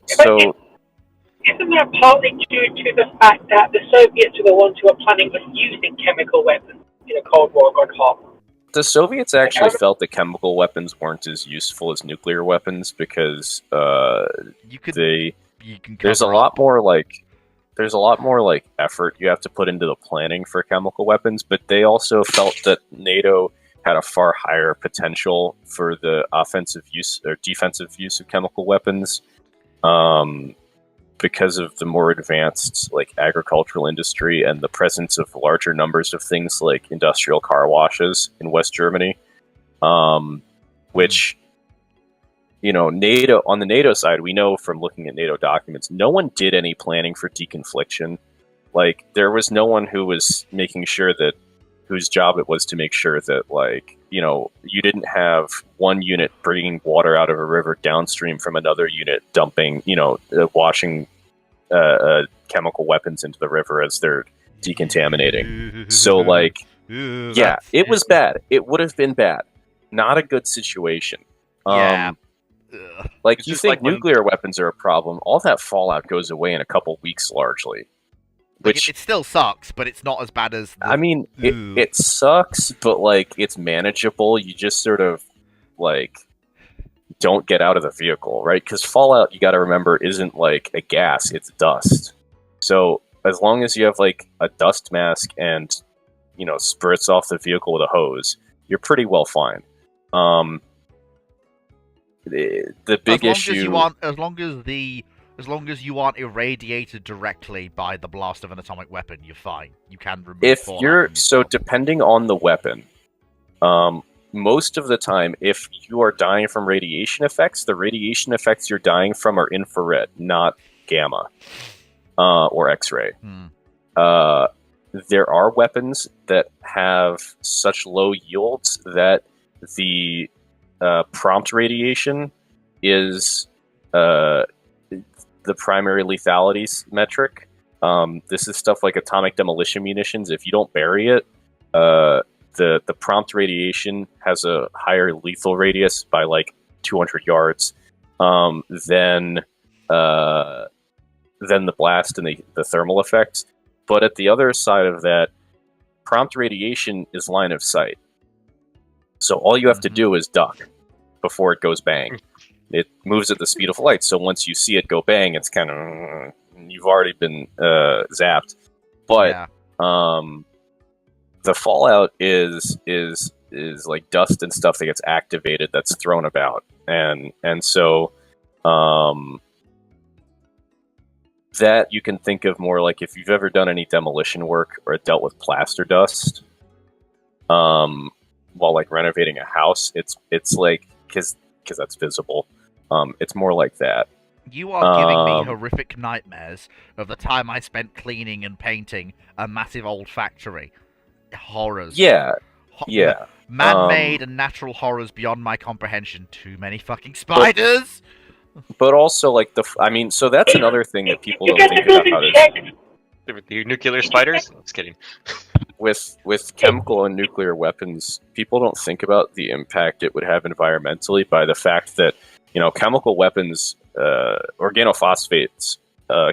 Isn't that partly due to the fact that the Soviets are the ones who are planning on using chemical weapons in a Cold War gone hot? The Soviets actually felt that chemical weapons weren't as useful as nuclear weapons because there's a lot more effort you have to put into the planning for chemical weapons, but they also felt that NATO had a far higher potential for the offensive use or defensive use of chemical weapons. Because of the more advanced agricultural industry and the presence of larger numbers of things like industrial car washes in West Germany, which, NATO, on the NATO side, we know from looking at NATO documents, no one did any planning for deconfliction. There was no one who was making sure that, whose job it was to make sure that, you didn't have one unit bringing water out of a river downstream from another unit dumping, washing chemical weapons into the river as they're decontaminating. So, it was bad. It would have been bad. Not a good situation. Yeah. You think nuclear weapons are a problem, all that fallout goes away in a couple weeks largely. Which it still sucks, but it's not as bad as. It sucks, but it's manageable. You just sort of don't get out of the vehicle, right? Because fallout, you got to remember, isn't a gas; it's dust. So as long as you have a dust mask and spurts off the vehicle with a hose, you're pretty well fine. The big issue, as long as you aren't irradiated directly by the blast of an atomic weapon, you're fine. You can remove. Depending on the weapon, most of the time, if you are dying from radiation effects, the radiation effects you're dying from are infrared, not gamma or X-ray. There are weapons that have such low yields that the prompt radiation is the primary lethality metric. This is stuff like atomic demolition munitions. If you don't bury it, the prompt radiation has a higher lethal radius by like 200 yards than the blast and the thermal effects. But at the other side of that, prompt radiation is line of sight. So all you have to do is duck before it goes bang. It moves at the speed of light, so once you see it go bang, it's kind of... you've already been zapped. But the fallout is like dust and stuff that gets activated that's thrown about. And so... that you can think of more like if you've ever done any demolition work or dealt with plaster dust while like renovating a house, it's like because that's visible. It's more like that. You are giving me horrific nightmares of the time I spent cleaning and painting a massive old factory. Horrors. Yeah. Yeah. Man-made and natural horrors beyond my comprehension. Too many fucking spiders! But also, like, so that's another thing that people You don't get think the about. building How checked. The nuclear spiders? Just kidding. with chemical and nuclear weapons, people don't think about the impact it would have environmentally by the fact that, chemical weapons, organophosphates,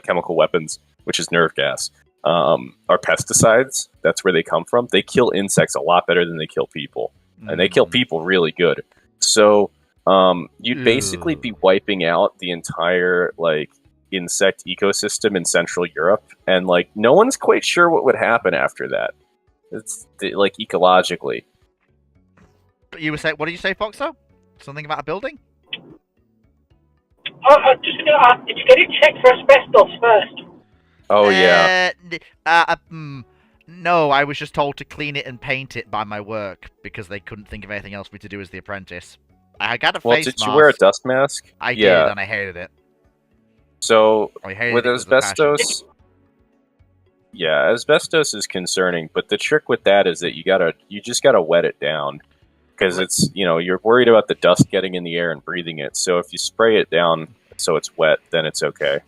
chemical weapons, which is nerve gas, are pesticides. That's where they come from. They kill insects a lot better than they kill people. And they kill people really good. So... you'd basically be wiping out the entire like insect ecosystem in Central Europe, and like no one's quite sure what would happen after that. It's like ecologically. But you were saying, what did you say, Foxo? Something about a building? Oh, I'm just going to ask, did you get it checked for asbestos first? Oh yeah. No, I was just told to clean it and paint it by my work because they couldn't think of anything else for me to do as the apprentice. I got a face did mask. you wear a dust mask? I did, and I hated it. So I hated with it with a passion. asbestos, yeah, asbestos is concerning. But the trick with that is that you just gotta wet it down because it's you're worried about the dust getting in the air and breathing it. So if you spray it down so it's wet, then it's okay.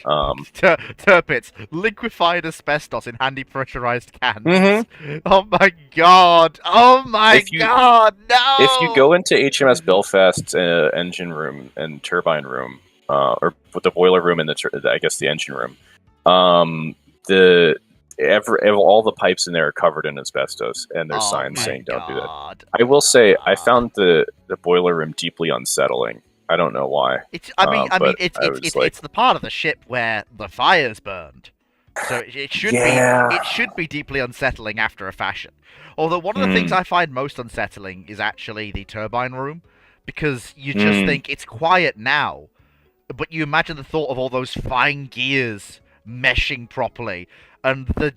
Turpits, liquefied asbestos in handy pressurized cans. Mm-hmm. Oh my god! Oh my god! No! If you go into HMS Belfast's engine room and turbine room, or the boiler room and the engine room, all the pipes in there are covered in asbestos, and there's signs saying don't do that. I will say I found the boiler room deeply unsettling. I don't know why. It's the part of the ship where the fire's burned, so it should be deeply unsettling after a fashion. Although one of the things I find most unsettling is actually the turbine room, because you just think it's quiet now, but you imagine the thought of all those fine gears meshing properly, and the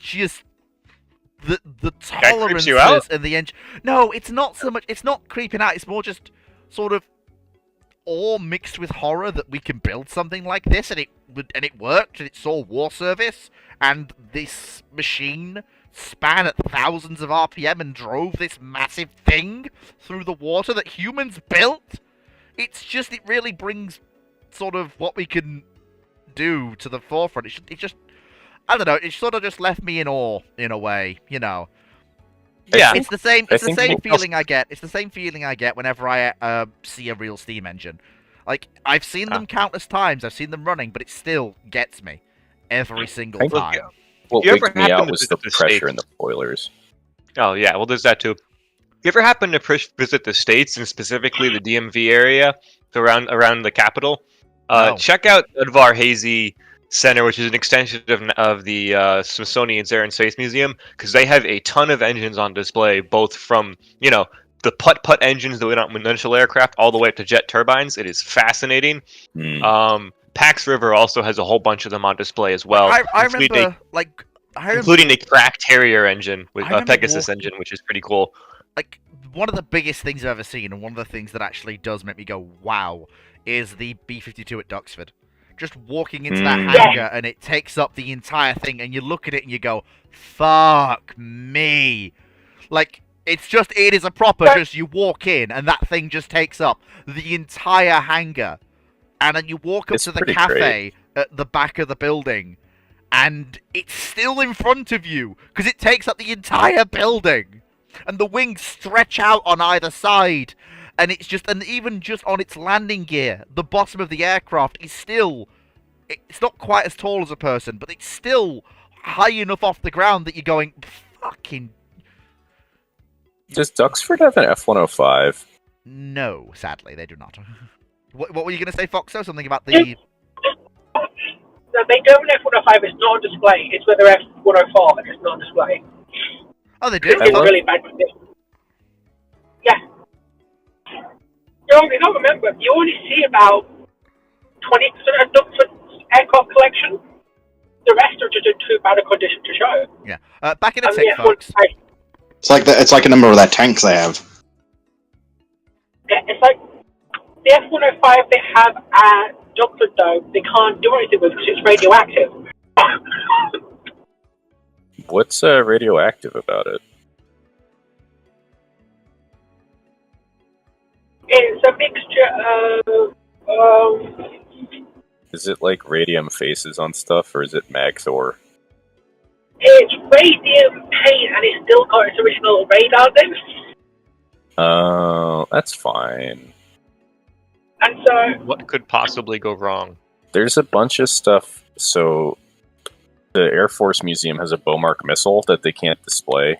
tolerances in the engine. No, it's not so much. It's not creeping out. It's more just sort of awe mixed with horror that we can build something like this, and it worked, and it saw war service, and this machine span at thousands of RPM and drove this massive thing through the water that humans built. It really brings sort of what we can do to the forefront. It just, I don't know, it sort of just left me in awe in a way, Yeah, it's the same. It's the same feeling I get. It's the same feeling I get whenever I see a real steam engine. Like I've seen them countless times. I've seen them running, but it still gets me every single time. What wigged me out was the pressure in the boilers. Oh yeah, well there's that too. You ever happen to visit the States and specifically the DMV area, so around the capital? No. Check out Udvar Hazy Center, which is an extension of the Smithsonian's Air and Space Museum, because they have a ton of engines on display, both from the putt engines that went on initial aircraft all the way up to jet turbines. It is fascinating. Pax River also has a whole bunch of them on display as well. I remember, including a cracked Harrier engine with a Pegasus engine, which is pretty cool. Like one of the biggest things I've ever seen, and one of the things that actually does make me go, wow, is the B-52 at Duxford. Just walking into that hangar, and it takes up the entire thing, and you look at it and you go, fuck me. Like, it is a proper, just you walk in, and that thing just takes up the entire hangar. And then you walk up to the cafe at the back of the building, and it's still in front of you, because it takes up the entire building. And the wings stretch out on either side. And it's just, and even just on its landing gear, the bottom of the aircraft is still, it's not quite as tall as a person, but it's still high enough off the ground that you're going, fucking... Does Duxford have an F-105? No, sadly, they do not. What were you going to say, Foxo? Something about the... No, they do have an F-105, it's not on display. It's with their F-104, and it's not on display. Oh, they do? It's in really bad condition. Yeah. You don't remember, you only see about 20% of Duxford's aircraft collection. The rest are just in too bad a condition to show. Yeah. Back in a And tick, the folks. F-105, It's like a number of their tanks they have. yeah, it's like the F-105 they have at Duxford, though, they can't do anything with it because it's radioactive. What's radioactive about it? It's a mixture of Is it like radium faces on stuff, or is it Magthor? it's radium paint and it's still got its original radar thing. Oh, that's fine. And so What could possibly go wrong? There's a bunch of stuff. So, the Air Force Museum has a Bomark missile that they can't display.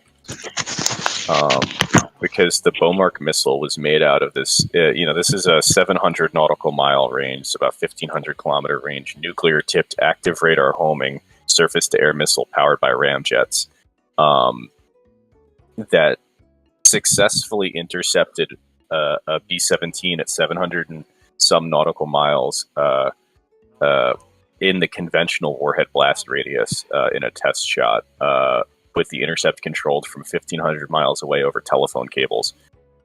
Because the Bomark missile was made out of this, this is a 700 nautical mile range, so about 1,500 kilometer range, nuclear tipped active radar homing surface to air missile powered by ramjets that successfully intercepted a B-17 at 700 and some nautical miles in the conventional warhead blast radius in a test shot. With the intercept controlled from 1,500 miles away over telephone cables.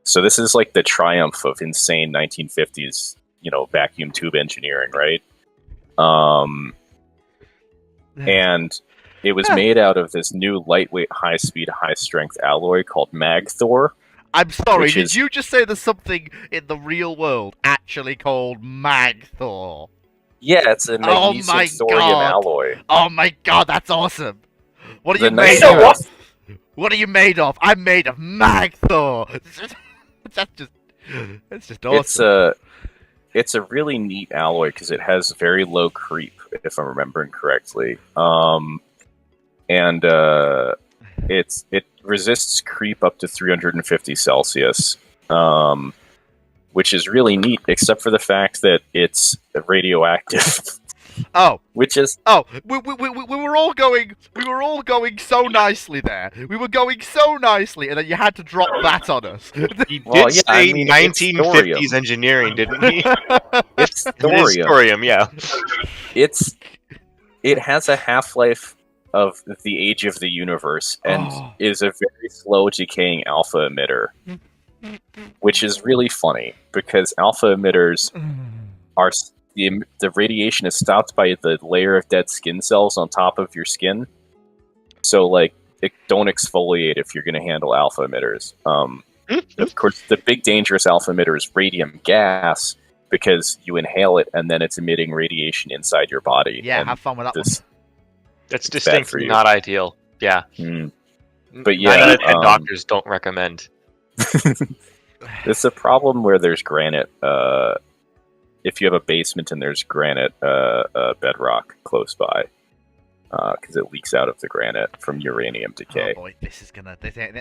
So this is like the triumph of insane 1950s, vacuum tube engineering, right? And it was made out of this new lightweight, high-speed, high-strength alloy called Magthor. I'm sorry, Which did is- you just say there's something in the real world actually called Magthor? Yeah, it's a Oh magnesium my thorium God. alloy. Oh my god, that's awesome! What are The you nice made You know of? what? What are you made of? I'm made of Magthor! That's just awesome. It's a really neat alloy because it has very low creep, if I'm remembering correctly. It resists creep up to 350 Celsius, which is really neat, except for the fact that it's radioactive. Oh, Which is we were all going so nicely there. We were going so nicely, and then you had to drop that on us. He Well, did yeah, I say mean, it's 1950s thorium. engineering, didn't he? it's It is thorium. thorium, yeah. It has a half-life of the age of the universe and Oh. is a very slow decaying alpha emitter, which is really funny because alpha emitters are the radiation is stopped by the layer of dead skin cells on top of your skin. So don't exfoliate if you're going to handle alpha emitters. Of course, the big dangerous alpha emitter is radium gas because you inhale it and then it's emitting radiation inside your body. Yeah, and have fun with that this- That's It's bad for distinctly you. not ideal. Yeah. Mm. 9 But yeah, out of 10 doctors don't recommend. It's a problem where there's granite. If you have a basement and there's granite bedrock close by, because it leaks out of the granite from uranium decay. Oh boy, this is gonna.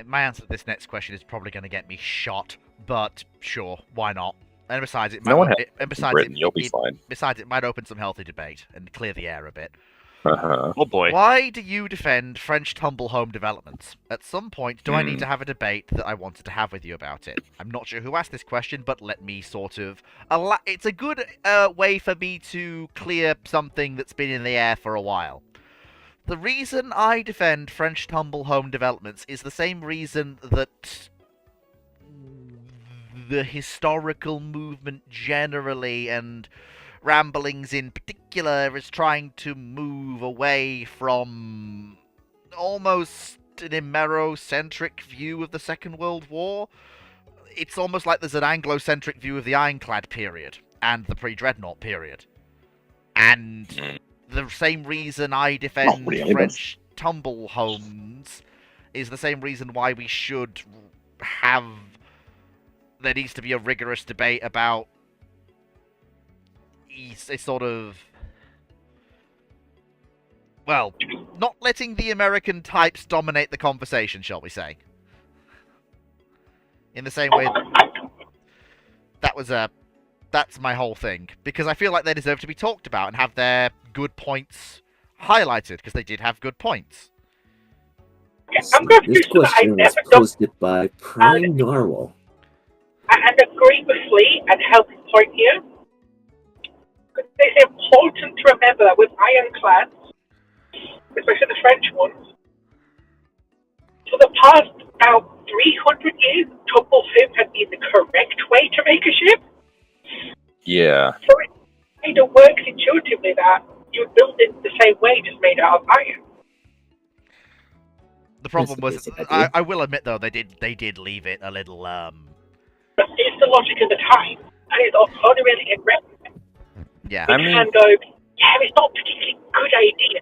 My answer to this next question is probably gonna get me shot, but sure, why not? And besides, it might. No one has And besides, Britain, you'll be fine. Besides, it might open some healthy debate and clear the air a bit. Uh-huh. Oh boy. Why do you defend French tumble home developments? At some point, do I need to have a debate that I wanted to have with you about it? I'm not sure who asked this question, but let me sort of... It's a good way for me to clear something that's been in the air for a while. The reason I defend French tumble home developments is the same reason that the historical movement generally, and Ramblings in particular, is trying to move away from almost an Emerocentric view of the Second World War. It's almost like there's an Anglo-centric view of the Ironclad period and the pre-Dreadnought period. And the same reason I defend really, French tumble homes is the same reason why we should have... There needs to be a rigorous debate about a sort of... Well, not letting the American types dominate the conversation, shall we say. In the same way... That's my whole thing. Because I feel like they deserve to be talked about and have their good points highlighted, because they did have good points. Yeah, I'm going to do This something I question was never done posted by Prime Narwhal. and agree with Lee and help his point here. It's important to remember that with ironclads, especially the French ones, for the past about 300 years, tumble home has been the correct way to make a ship. Yeah. So it kind of works intuitively that you build it the same way, just made out of iron. The problem That's was, the basic idea. I will admit though, they did leave it a little But it's the logic of the time, and it's only really aggressive. yeah. I You mean, can go, yeah, it's not a particularly good idea.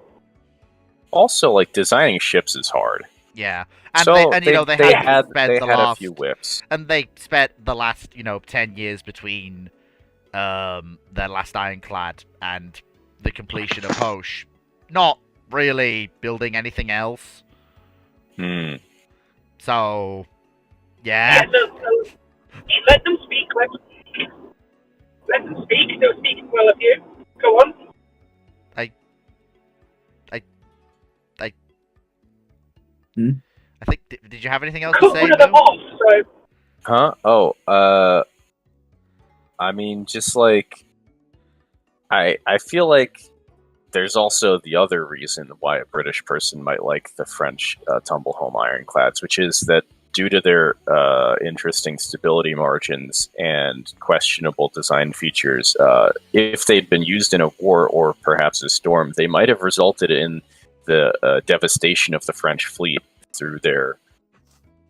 also, like, designing ships is hard. Yeah, and So they had spent the had last, a few whips. and they spent the last 10 years between their last ironclad and the completion of Hoche, not really building anything else. So yeah, Let them speak. Let them speak. They're speaking well of you. Go on. I think did you have anything else to Cut say? one of them Moo? off. So Huh? Oh, I mean, just like, I feel like there's also the other reason why a British person might like the French tumble home ironclads, which is that due to their interesting stability margins and questionable design features, if they'd been used in a war or perhaps a storm, they might have resulted in the devastation of the French fleet through their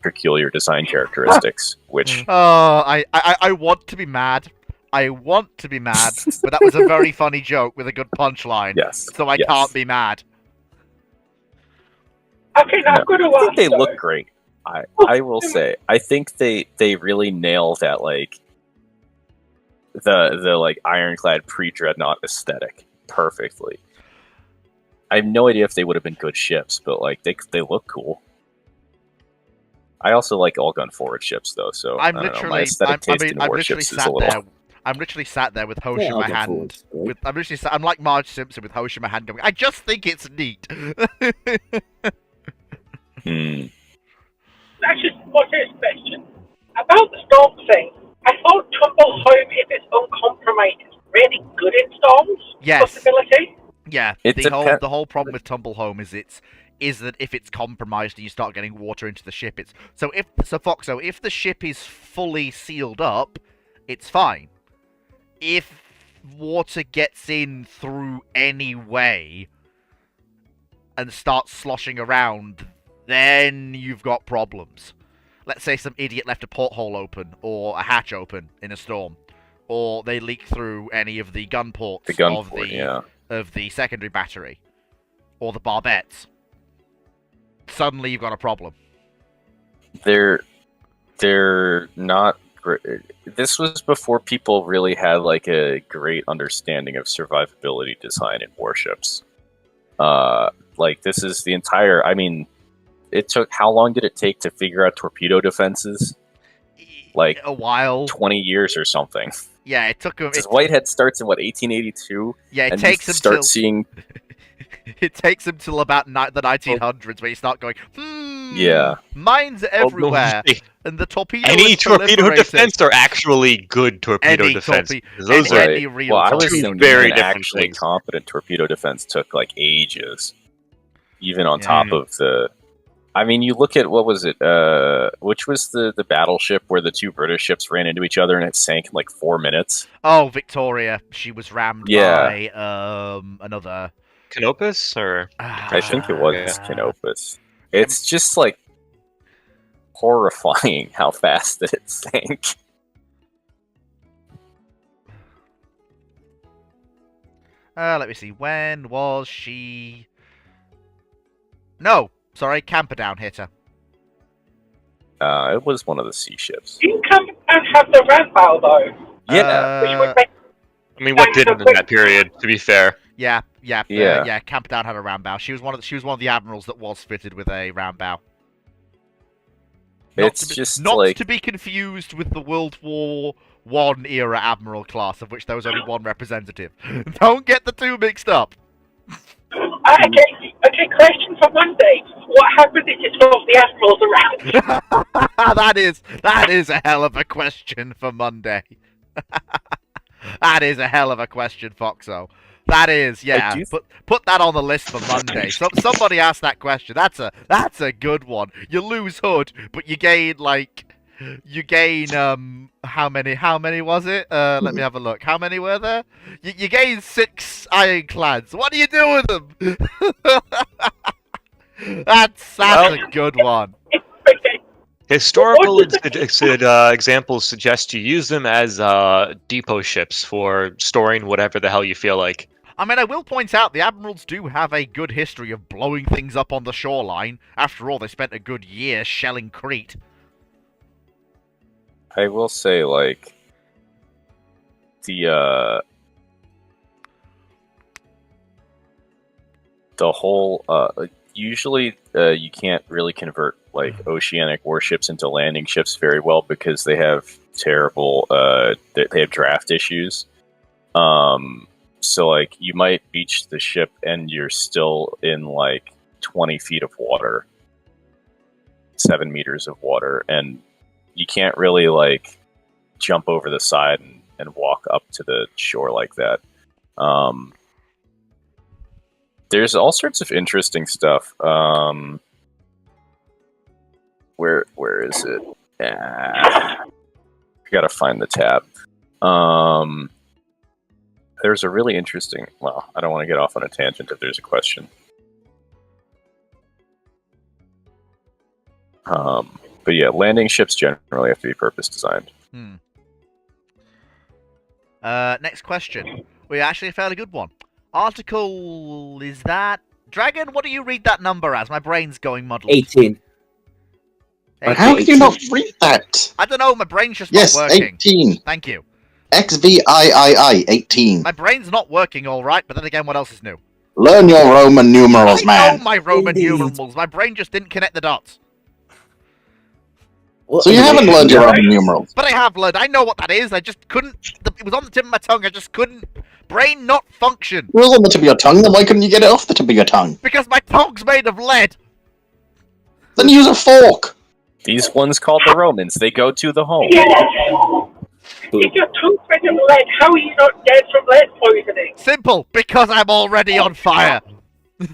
peculiar design characteristics, which... Oh, I want to be mad. I want to be mad, but that was a very funny joke with a good punchline. Yes. So I yes. can't be mad. okay, now I'm going to I think ask. they look great. I will say, I think they really nail that, like, the like ironclad pre-dreadnought aesthetic perfectly. I have no idea if they would have been good ships, but like they look cool. I also like all gun forward ships though, so I'm I don't know, literally, my aesthetic taste in I'm warships literally is a sat little. there. I'm literally sat there with Hoche Yeah, in I'll my go hand. forwards, right? I'm like Marge Simpson with Hoche in my hand going, I just think it's neat. That's just what's this question about the storm thing. I thought tumble home, if it's uncompromised, is really good in storms. Yes. Possibility. Yeah, It the whole problem with Tumble Home is that if it's compromised and you start getting water into the ship, it's if the ship is fully sealed up, it's fine. If water gets in through any way and starts sloshing around, then you've got problems. Let's say some idiot left a porthole open or a hatch open in a storm, or they leak through any of the gun ports of the secondary battery or the barbettes. Suddenly you've got a problem. They're not great. This was before people really had like a great understanding of survivability design in warships. Like this is the entire. I mean, it took. How long did it take to figure out torpedo defenses? Like a while, 20 years or something. Yeah, it took them. Whitehead starts in what 1882. Yeah, it takes him seeing. It takes him till about the 1900s where you start going, yeah, mines everywhere, and the torpedo. Any torpedo defense or actually good torpedo defense? Those are real. Well, I was very different actually things. competent torpedo defense took like ages, even on top of the. I mean, you look at what was it? Which was the battleship where the two British ships ran into each other and it sank in like 4 minutes? Oh, Victoria. She was rammed Yeah. by another. Canopus or I think it was Yeah. Canopus. It's just like horrifying how fast that it sank. Let me see. When was she? No, sorry, Camperdown hit her. It was one of the sea ships. You come and have the ramble though, Yeah. which would make I mean, what didn't in that period? To be fair, Yeah. Yeah. Camperdown had a round bow. She was one of the admirals that was fitted with a round bow. It's just not like to be confused with the World War One era admiral class, of which there was only one representative. Don't get the two mixed up. Okay, question for Monday. What happens if you swap the admirals around? that is a hell of a question for Monday. That is a hell of a question, Foxo. That is, yeah. Put that on the list for Monday. Somebody asked that question. That's a good one. You lose Hood, but you gain how many was it? Let me have a look. How many were there? You gain 6 ironclads. What do you do with them? That's a good one. Okay. historical examples suggest you use them as depot ships for storing whatever the hell you feel like. I mean, I will point out the admirals do have a good history of blowing things up on the shoreline. After all, they spent a good year shelling Crete. I will say, like, the whole usually you can't really convert like oceanic warships into landing ships very well because they have terrible they have draft issues. So like you might beach the ship and you're still in like 20 feet of water, 7 meters of water, and you can't really like jump over the side and walk up to the shore like that. There's all sorts of interesting stuff. Where is it? I gotta find the tab. There's a really interesting. Well, I don't want to get off on a tangent if there's a question. But yeah, landing ships generally have to be purpose designed. Next question. We actually a fairly good one. Article is that Dragon? What do you read that number as? My brain's going muddled. 18. How can you not read that? I don't know. My brain's just Yes, not working. 18. Thank you. XVIII, 18. My brain's not working all right, but then again, what else is new? Learn your Roman numerals, I man. know my Roman Indeed. numerals. My brain just didn't connect the dots. Well, So you haven't learned your Roman numerals. But I have learned. I know what that is. I just couldn't. It was on the tip of my tongue. I just couldn't. Brain not function. It was on the tip of your tongue, then why couldn't you get it off the tip of your tongue? Because my tongue's made of lead. Then use a fork. These ones called the Romans, they go to the home. Yes. If your tongue's made of lead, how are you not dead from lead poisoning? Simple. Because I'm already on fire.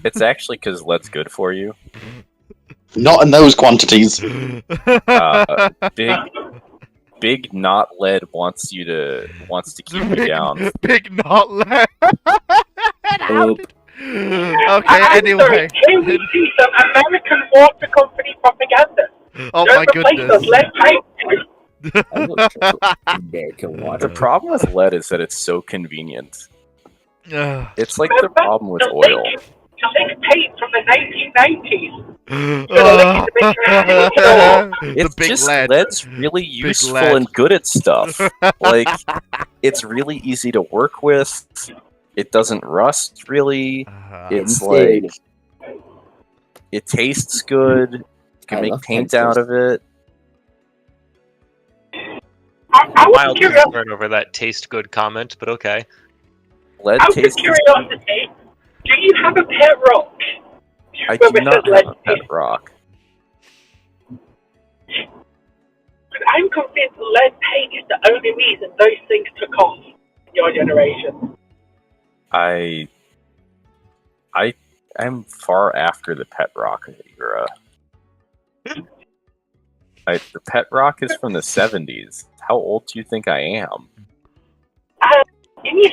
It's actually because lead's good for you. Not in those quantities. Big not lead wants to keep you down. Big not lead. Oop. Okay, I'm anyway. sorry, here we see some American water company propaganda. Oh Don't my replace goodness. those lead pipes. American The water. problem with lead is that it's so convenient. Ugh. It's like the problem with oil. The lick tape from the 1990s. The It's big just lead. lead's really useful lead. and good at stuff. Like, it's really easy to work with. It doesn't rust, really. It's Indeed. like, it tastes good. You can I make love paint pencils. out of it. I was Mild curious. concern over that taste good comment, but okay. Lead Out of tastes. curiosity, do you have a pet rock? I Where do it not says have lead a pet paint? rock. I'm convinced lead paint is the only reason those things took off in your generation. I'm far after the pet rock era. The pet rock is from the 70s. How old do you think I am? In your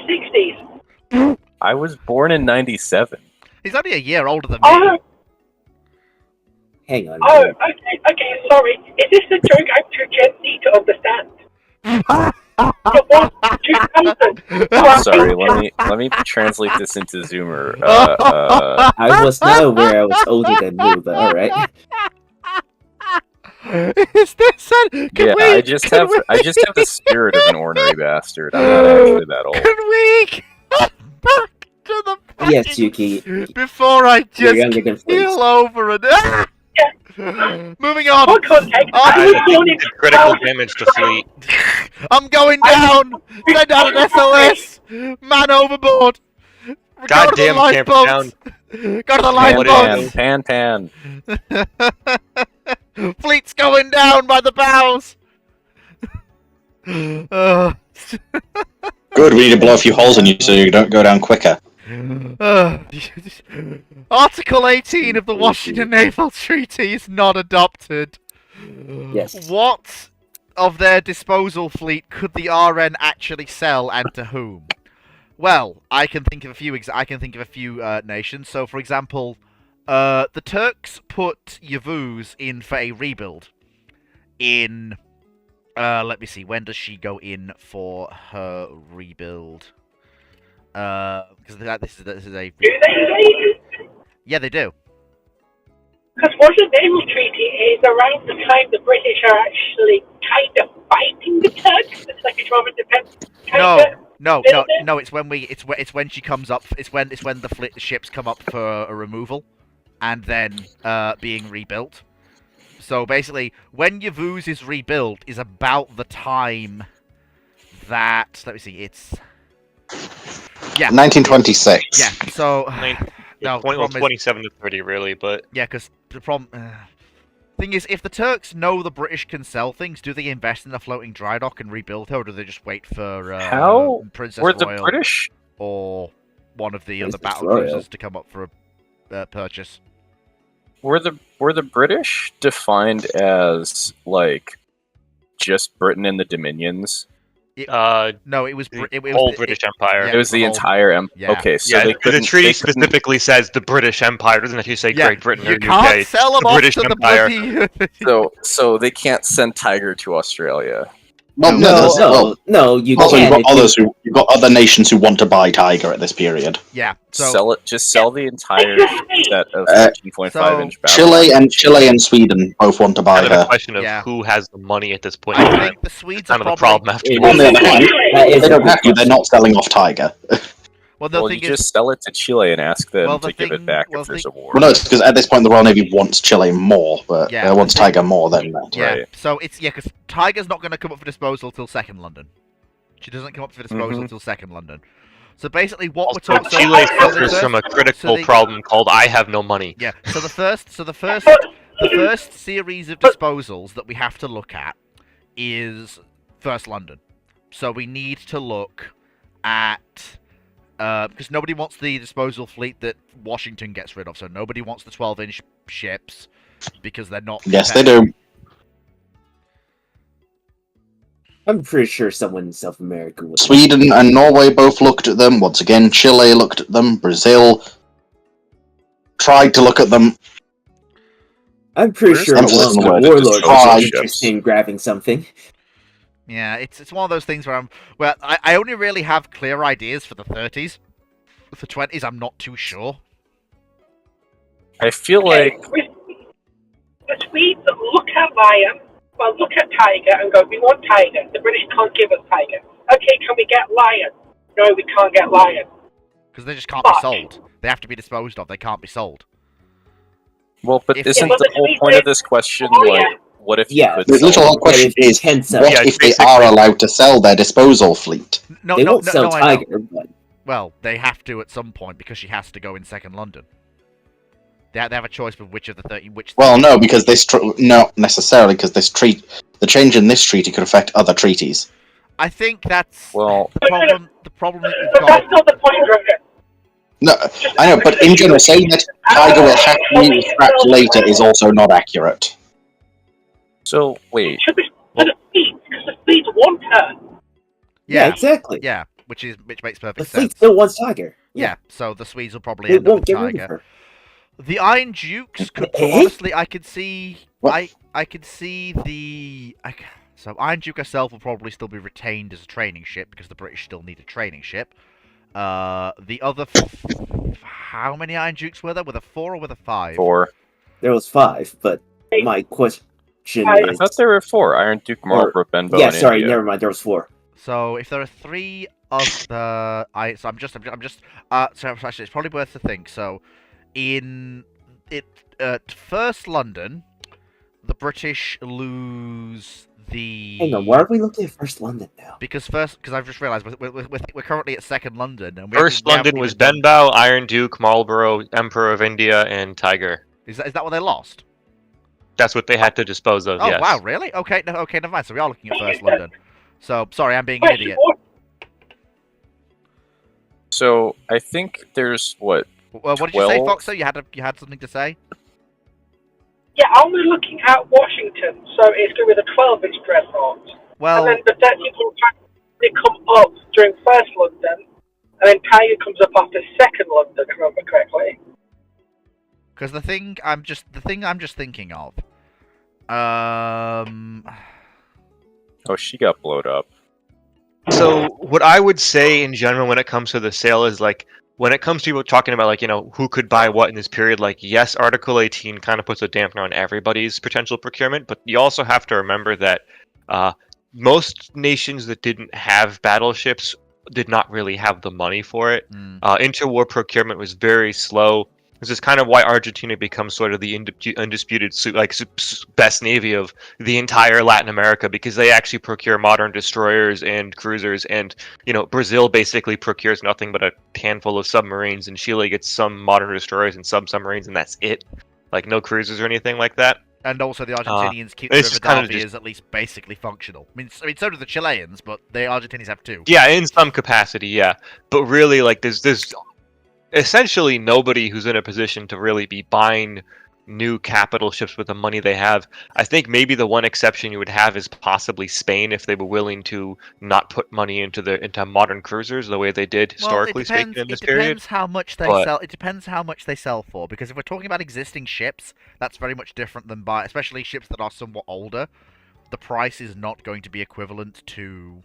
60s. I was born in 97. He's only a year older than me. Oh, Hang on. oh, okay, sorry. Is this a joke I'm too Gen Z to understand? It was 2000. Sorry, let me translate this into Zoomer. I was not aware I was older than you, but alright. Is this I just have the spirit of an ornery bastard. I'm not actually that old. Can we get back to the Yes, fucking- Yuki. Before I You're just younger than Fleet. keel over and moving on. For context, I was born in Did critical damage to Fleet. I'm going down. Send out an SOS. Man overboard. Go to the Goddamn camp lifeboats. Go to the lifeboats. Pan. Fleet's going down by the bows. Good, we need to blow a few holes in you so you don't go down quicker. Article 18 of the Washington Naval Treaty is not adopted. Yes. What of their disposal fleet could the RN actually sell, and to whom? Well, I can think of a few. Nations. So, for example, the Turks put Yavuz in for a rebuild. In, let me see. When does she go in for her rebuild? Because this is a. Do they? Yeah, they do. Because Washington Naval Treaty is around the time the British are actually kind of fighting the Turks. It's like a trauma defense. No. It's when she comes up. It's when the ships come up for a removal, and then being rebuilt. So basically, when Yavuz is rebuilt, is about the time that it's. Yeah. 1926. Yeah. So. No, the Well, problem is- 27 to 30, really, but Yeah, because the problem. Thing is, if the Turks know the British can sell things, do they invest in a floating dry dock and rebuild her, or do they just wait for How Princess were the Royal British? or one of the other Princess battle Royal. cruisers to come up for a purchase? Were the British defined as like just Britain and the Dominions? No, it was the whole British Empire. yeah, It was the whole- entire yeah. Okay, so Yeah, they the couldn't. treaty they couldn't- specifically says the British Empire. Doesn't actually say Yeah, Great Britain you or can't UK. sell them the off British to the Empire. bloody. So they can't send Tiger to Australia. Well, No, you also, can. you've got other nations who want to buy Tiger at this period. Yeah, so Sell it. Just sell the entire set of Uh, 13.5-inch battle. Chile and Sweden both want to buy Kind of a her. question of Yeah. who has the money at this point in I time. think the Swedes Kind are of the probably. problem after It the On the other hand, That is they a don't good have to. They're question. not selling off Tiger. Well, the Well, thing you is, just sell it to Chile and ask them Well, the to give thing- it back well, if there's a war. Well, no, it's because at this point the Royal Navy wants Chile more, but Yeah, wants the thing- Tiger more than that. yeah. right. So it's because Tiger's not going to come up for disposal till second London. She doesn't come up for disposal Mhm. till second London. So basically, what Also, we're talking. Chile so the suffers first- from a critical they- problem called I have no money. Yeah. So the first series of disposals that we have to look at is first London. So we need to look at because nobody wants the disposal fleet that Washington gets rid of. So nobody wants the 12-inch ships because they're not. Yes, they competitive. do. I'm pretty sure someone in South America would. Sweden and Norway both looked at them. Once again, Chile looked at them. Brazil tried to look at them. I'm pretty Where's sure the one of emphasis the on the warlords disposal would be ships? interested in grabbing something. Yeah, it's one of those things where I only really have clear ideas for the 30s. For 20s, I'm not too sure. I feel like The Swedes look at Lion, well, look at Tiger and go, we want Tiger. The British can't give us Tiger. Okay, can we get Lion? No, we can't get Lion. Because they just can't be Fuck. sold. They have to be disposed of. They can't be sold. well, but If- isn't Yeah, but the the whole Swedes point of say- this question Oh, like yeah. what if Yeah. you The could literal sell? question if you is, can sell. what Yeah, if they basically- are allowed to sell their disposal fleet? No, They no, won't no, sell no, I know. Tiger, but Well, they have to at some point because she has to go in second London. They have a choice with which of the 30. Which. Well, no, because not necessarily, because the change in this treaty could affect other treaties. I think that's Well, the problem. The problem that we've But that's got. not the point, Roger. No, I know, but in general, saying that Tiger will have to be scrapped later is also not accurate. So wait, It should be for the fleet, because the fleet's one turn. Yeah, exactly. Yeah, which makes The perfect fleet sense. still wants Tiger. Yeah, so the Swedes will probably They end up won't with get rid of Tiger. her. The Iron Dukes could Eh? honestly, I could see, What? I could see so Iron Duke herself will probably still be retained as a training ship because the British still need a training ship. The other, how many Iron Dukes were there? Were there 4 or were there 5? 4. There was 5, but my question I is... I thought there were 4. Iron Duke, Marlborough, Benbow, yeah, and sorry, India. never mind. There was 4. So if there are 3 of the, so I'm just, so actually it's probably worth to think. So in first London, the British lose the. Hang on, why are we looking at First London now? Because I've just realised we're currently at second London, and First we haven't London was even done- Benbow, Iron Duke, Marlborough, Emperor of India, and Tiger. Is that what they lost? That's what they had to dispose of. Oh yes. wow, really? Okay, okay, never mind. So we are looking at first London. So sorry, I'm being an idiot. So I think there's what? Well, what did you say, 12? Foxer? You had something to say? Yeah, I'm looking at Washington, so it's going to be the 12-inch dreadnought. Well, And then the 13.5, they come up during first London, and then Tiger comes up after second London, if I remember correctly. because the thing I'm just thinking of. Oh, she got blowed up. So what I would say in general when it comes to the sale is like when it comes to people talking about like who could buy what in this period, like yes, Article 18 kind of puts a dampener on everybody's potential procurement, but you also have to remember that most nations that didn't have battleships did not really have the money for it. Interwar procurement was very slow. This is kind of why Argentina becomes sort of the undisputed best navy of the entire Latin America, because they actually procure modern destroyers and cruisers, and Brazil basically procures nothing but a handful of submarines, and Chile gets some modern destroyers and some submarines, and that's it. Like no cruisers or anything like that. And also the Argentinians keep the it's just kind of Rivadavia as at least basically functional. I mean, so do the Chileans, but the Argentinians have 2. Yeah, in some capacity, yeah. But really, like, there's essentially nobody who's in a position to really be buying new capital ships with the money they have. I think maybe the one exception you would have is possibly Spain, if they were willing to not put money into modern cruisers the way they did historically speaking in this period. It depends how much they but- sell. It depends how much they sell for. Because if we're talking about existing ships, that's very much different than especially ships that are somewhat older. The price is not going to be equivalent to.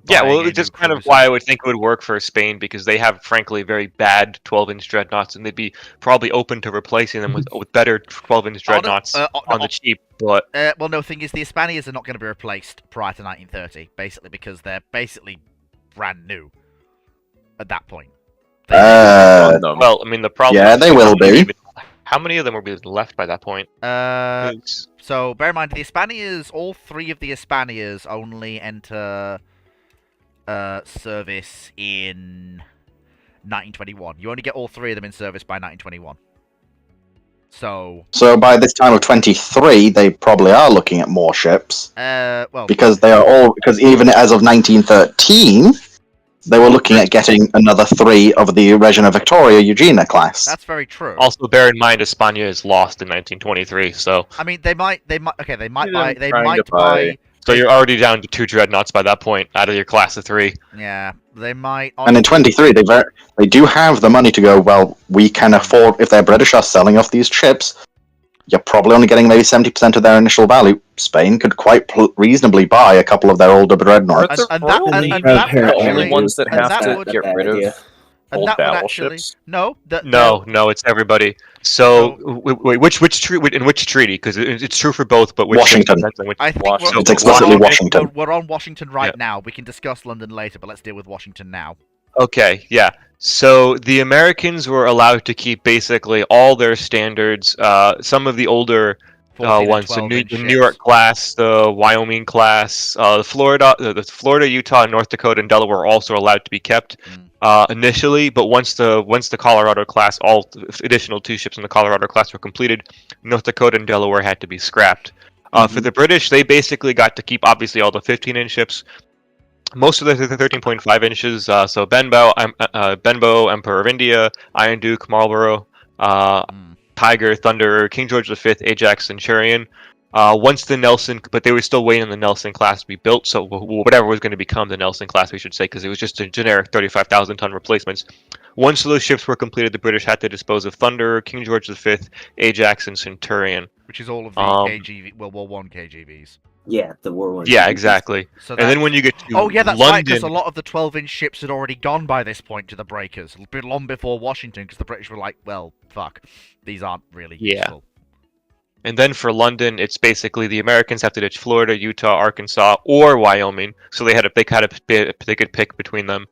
Yeah, well, buying a it's just new kind of cruiser. why I would think it would work for Spain, because they have, frankly, very bad 12-inch dreadnoughts, and they'd be probably open to replacing them with better 12-inch dreadnoughts on the cheap. But well, no, the thing is, the Hispanias are not going to be replaced prior to 1930, basically because they're basically brand new at that point. well, I mean, the problem. Yeah, they will be. How many of them will be left by that point? So bear in mind, the Hispanias, all 3 of the Hispanias only enter service in 1921. You only get all 3 of them in service by 1921. So by this time of 23, they probably are looking at more ships. well, Because even as of 1913, they were looking at getting another 3 of the Regina Victoria Eugenia class. that's very true. Also, bear in mind, España is lost in 1923, so I mean, they might buy. They trying might to buy- so you're already down to 2 dreadnoughts by that point out of your class of 3. Yeah, they might. And in 23, they do have the money to go, well, we can afford, if they're British are selling off these ships, you're probably only getting maybe 70% of their initial value. Spain could quite reasonably buy a couple of their older dreadnoughts. And that would the only actually- ones that and have that to would- get rid of and old that would actually battleships. no, No, it's everybody. So, wait, which in which treaty? Because it's true for both, but which Washington. depends on which. I think Washington. It's explicitly we're on- Washington. We're on Washington right Yeah. now. We can discuss London later, but let's deal with Washington now. Okay, yeah. So the Americans were allowed to keep basically all their standards. Some of the older 14 and ones, the 12-inch New York class, the Wyoming class, the Florida, Utah, North Dakota, and Delaware were also allowed to be kept initially. But once the Colorado class, all additional 2 ships in the Colorado class were completed, North Dakota and Delaware had to be scrapped. For the British, they basically got to keep obviously all the 15-inch ships. Most of the 13.5 inches. So Benbow, Emperor of India, Iron Duke, Marlborough, Tiger, Thunder, King George V, Ajax, Centurion. Once the Nelson, but they were still waiting on the Nelson class to be built. So whatever was going to become the Nelson class, we should say, because it was just a generic 35,000 ton replacements. Once those ships were completed, the British had to dispose of Thunder, King George V, Ajax, and Centurion. Which is all of the KGV, World War One KGVs. Yeah, the War One. Yeah, exactly. So And then when you get to oh yeah, that's right, because a London, lot of the 12-inch ships had already gone by this point to the breakers, long before Washington, because the British were like, well, fuck, these aren't really useful. and then for London, it's basically the Americans have to ditch Florida, Utah, Arkansas, or Wyoming. So they could pick between them.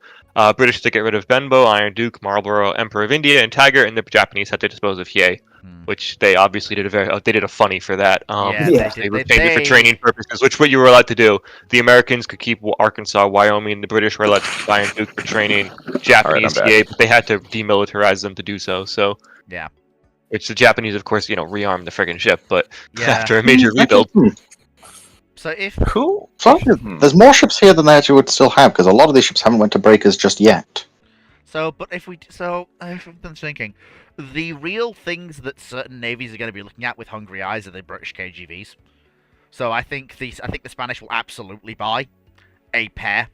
British had to get rid of Benbow, Iron Duke, Marlborough, Emperor of India, and Tiger, and the Japanese had to dispose of Hye, which they obviously did they did a funny for that. They retained it for training purposes, which what you were allowed to do. The Americans could keep Arkansas, Wyoming. The British were allowed to keep Iron Duke for training. Japanese Hye, but they had to demilitarize them to do so. So yeah. Which the Japanese, of course, rearmed the friggin' ship, but after a major rebuild. So if Cool. So there's more ships here than they actually would still have, because a lot of these ships haven't went to breakers just yet. I've been thinking, the real things that certain navies are going to be looking at with hungry eyes are the British KGVs. So I think the Spanish will absolutely buy a pair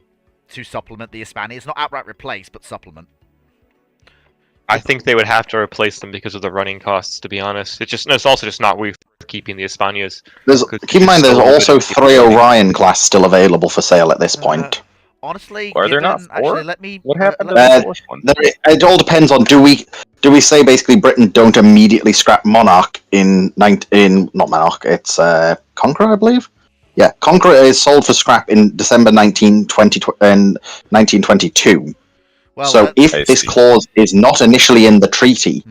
to supplement the Hispanias, not outright replace, but supplement. I think they would have to replace them because of the running costs. To be honest, it's also just not worth keeping the Hispanias. Keep in mind, there's also 3 Orion class still available for sale at this point. Honestly, Are there not four? Actually, What happened to Uh, the fourth one? It all depends on do we say basically Britain don't immediately scrap Monarch in not Monarch, it's Conqueror, I believe. Yeah, Conqueror is sold for scrap in December 1922. Well, so if this clause is not initially in the treaty,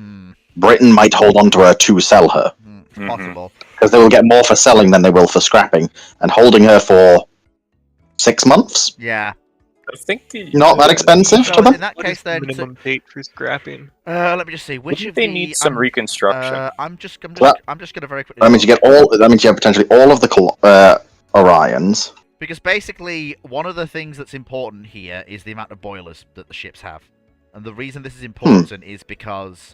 Britain might hold on to her to sell her. Possible. Because they will get more for selling than they will for scrapping. And holding her for 6 months? Yeah. I think not that expensive to them? In that case, then, minimum date for scrapping? Let me just see. Which of they need some reconstruction? I'm just gonna very quickly. That means you get all. That means you have potentially all of the Orions. Because basically, one of the things that's important here is the amount of boilers that the ships have, and the reason this is important is because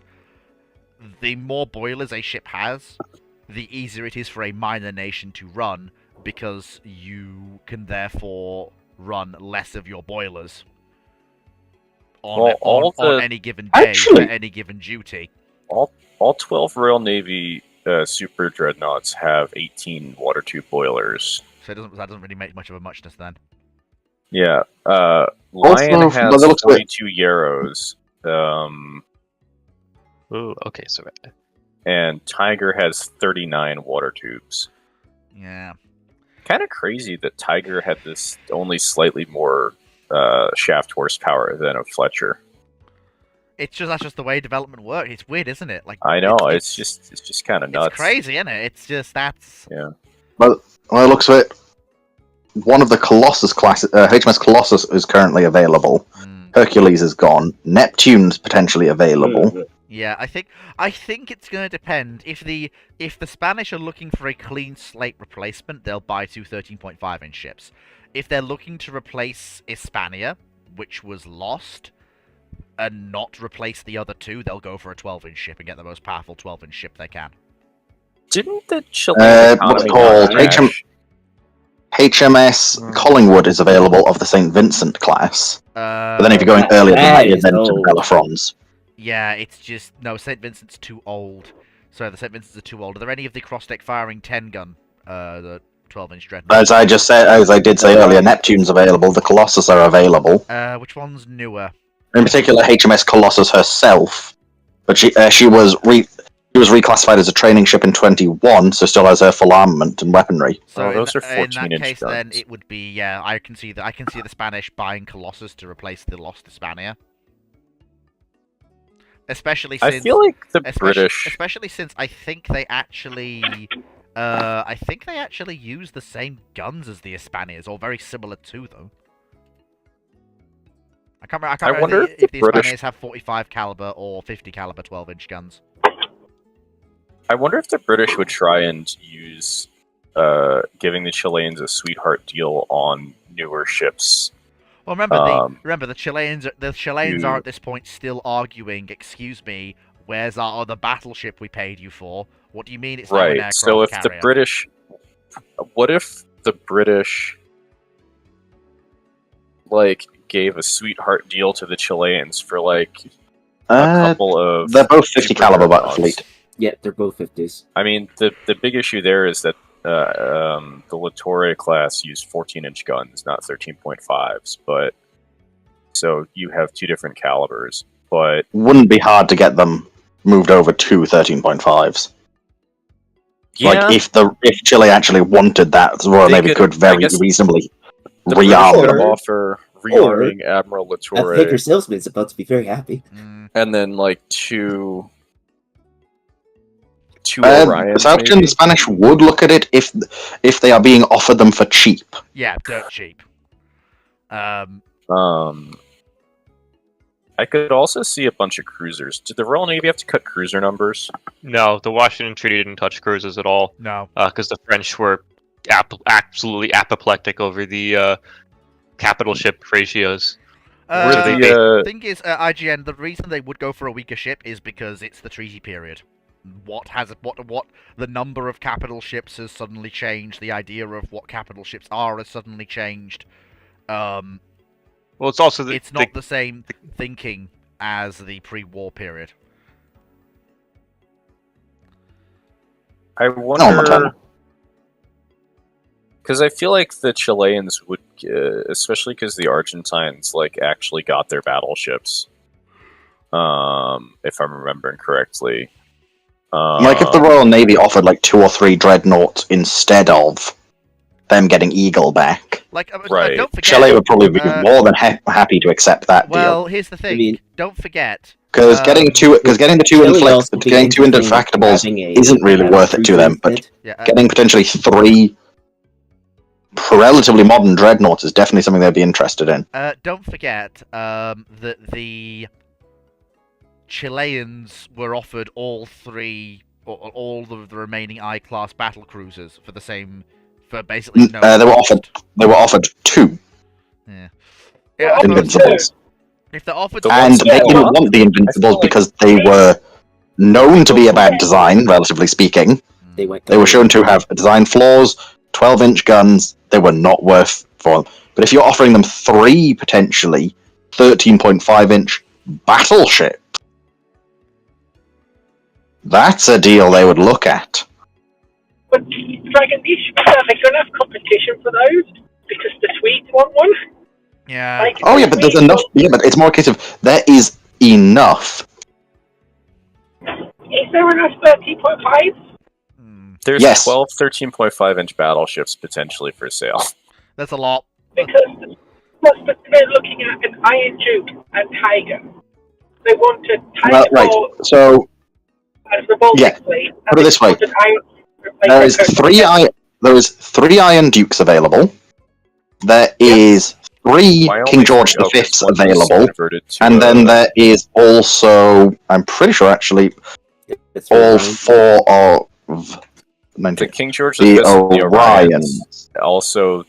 the more boilers a ship has, the easier it is for a minor nation to run, because you can therefore run less of your boilers on any given day for any given duty. All 12 Royal Navy super dreadnoughts have 18 water tube boilers. So that doesn't really make much of a muchness then. Yeah. Lion has 42 Yarrows. Ooh, okay, so and Tiger has 39 water tubes. Yeah. Kind of crazy that Tiger had this only slightly more shaft horsepower than a Fletcher. That's just the way development works. It's weird, isn't it? Like I know, it's just kind of nuts. It's crazy, isn't it? It's just yeah. Well, it looks at it. One of the Colossus classes, HMS Colossus, is currently available. Hercules is gone. Neptune's potentially available. Yeah, I think it's going to depend. If the Spanish are looking for a clean slate replacement, they'll buy 2 13.5-inch ships. If they're looking to replace Hispania, which was lost, and not replace the other 2, they'll go for a 12-inch ship and get the most powerful 12-inch ship they can. Didn't the Chilean what's called HMS Collingwood is available of the St. Vincent class. But then if you're going earlier than that, you're then to Belafrons. Yeah, it's just... No, St. Vincent's too old. Sorry, the St. Vincent's are too old. Are there any of the cross-deck firing 10-gun, the 12-inch dreadnoughts? As I did say earlier, Neptune's available. The Colossus are available. Which one's newer? In particular, HMS Colossus herself. But she was reclassified as a training ship in 21, so still has her full armament and weaponry. So those are 14-inch in that case, guns. then it would be I can see the Spanish buying Colossus to replace the lost Hispania. Especially since I feel like the British, especially since I think they actually use the same guns as the Hispanias, or very similar to them. I can't remember if the Hispanias have 45 caliber or 50 caliber 12-inch guns. I wonder if the British would try and use giving the Chileans a sweetheart deal on newer ships. Well, remember the Chileans are at this point still arguing, excuse me, where's our other battleship we paid you for? What do you mean it's now an Right. aircraft So if carrier? the British, what if the British like gave a sweetheart deal to the Chileans for like a couple of? They're both 50 super caliber battle dreadnoughts? fleet. Yeah, they're both 50s. I mean, the big issue there is that the Littorio class used 14-inch guns, not 13.5s. But so you have two different calibers. But Wouldn't be hard to get them moved over to 13.5s. yeah, Like if Chile actually wanted that, the Royal They Navy could- could very I guess reasonably the British rearm could them. Or- offer rearming Admiral That Littorio, Baker salesman's about to be very happy. Mm, and then like two Orions. South China maybe? Spanish would look at it if they are being offered them for cheap. yeah, dirt cheap. I could also see a bunch of cruisers. Did the Royal Navy have to cut cruiser numbers? No, the Washington Treaty didn't touch cruises at all No. because the French were absolutely apoplectic over the capital ship ratios. Were Uh, the thing is, IGN, the reason they would go for a weaker ship is because it's the treaty period. What the number of capital ships has suddenly changed. The idea of what capital ships are has suddenly changed. Well, it's also It's not the same thinking as the pre-war period. I not wonder done. because I feel like the Chileans would, especially because the Argentines like actually got their battleships. If I'm remembering correctly. Like if the Royal Navy offered like 2 or 3 dreadnoughts instead of them getting Eagle back, Like, Right. don't forget. Chile would probably be uh, more than happy to accept that Well, deal. here's the thing. mean- Don't forget. Because getting the two Chile also getting two began to think of indefractables having a isn't really battle worth it to cruiser them, but instead. Yeah, getting potentially 3 relatively modern dreadnoughts is definitely something they'd be interested in. don't forget that the Chileans were offered all the remaining I-class battle cruisers for basically no. They were cost. offered 2 Yeah, Well, I suppose Invincibles, if they're offered, The and ones they that didn't were- want the I Invincibles feel like- because they were known to be a bad design, relatively speaking. They went. They were shown to have design flaws, 12-inch guns. They were not worth for them. But if you're offering them 3 potentially 13.5-inch battleships, that's a deal they would look at. But Dragon, these ships are they going to have competition for those? Because the Swedes want one. yeah. Like, Oh yeah, but there's enough. Yeah, but it's more a case of there is enough. Is there enough 13.5s? Hmm, There's Yes. 12 13.5-inch battleships potentially for sale. that's a lot. Because they're looking at an Iron Duke and Tiger. They want a Well, Tiger right. ball So as the Baltic Yeah, fleet. put it this way. there is 3 Iron Dukes available. There is 3 My only King George hope is V's one is available, converted to and a- then there is also, I'm pretty sure actually, It's all Orion. 4 of the King George the V and the Orions. Orions. Also,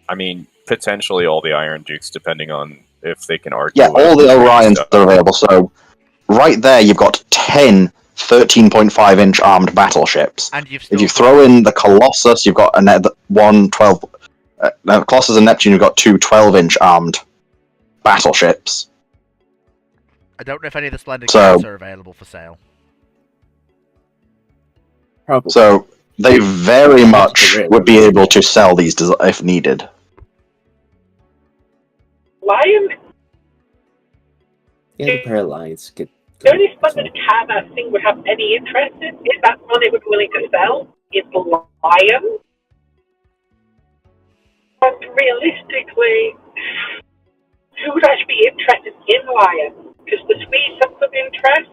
I mean, potentially all the Iron Dukes, depending on if they can argue. Yeah, all the with Orions stuff. are available. So right there, you've got 10 13.5-inch armed battleships. And you've still If you throw in the Colossus, you've got one 12. Colossus and Neptune, you've got 2 12-inch armed battleships. I don't know if any of the Splendid So- Cats are available for sale. Probably. So they very That's much the would be railroad. able to sell these if needed. Lion? Yeah, the Paralines could. The only Splendid Cat that thing would have any interest in is that one they would be willing to sell is the Lion. But realistically, who would actually be interested in Lion? Because the Swedes have some interest.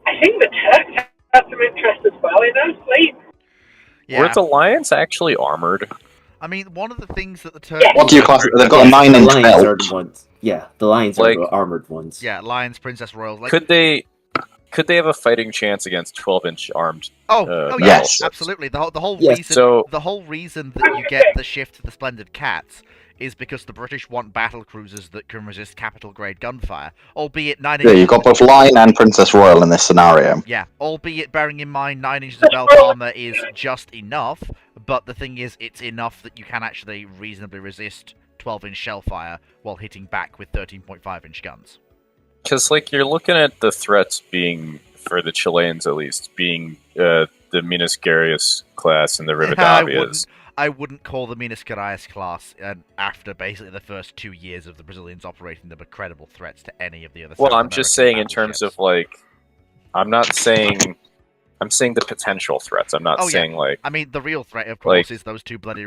I think the Turks have some interest as well in our fleet. Yeah. Were the Lions actually armored? I mean, one of the things that the Turks... Yeah. What do you class? They've got a The 9-inch Lions are belt. the ones. Yeah, the Lions Like- are the armored ones. Yeah, Lions, Princess Royals. Like, Could they have a fighting chance against 12-inch armed? oh yeah, Yes. absolutely. The whole Yes. reason So- the whole reason that you get the shift to the Splendid Cats is because the British want battle cruisers that can resist capital-grade gunfire, albeit 9 Yeah, inches... you've got both Line and Princess Royal in this scenario. Yeah, albeit bearing in mind 9 inches of belt armor is just enough, but the thing is, it's enough that you can actually reasonably resist 12-inch shell fire while hitting back with 13.5-inch guns. Because, like, you're looking at the threats being, for the Chileans at least, being the Minas Geraes class and the Rivadavias. I wouldn't call the Minas Geraes class, after basically the first 2 years of the Brazilians operating them, a credible threats to any of the other Well, South I'm just American saying in terms battleships. of, like, I'm not saying... I'm saying the potential threats. I'm not saying, like... I mean, the real threat, of course, like- is those two bloody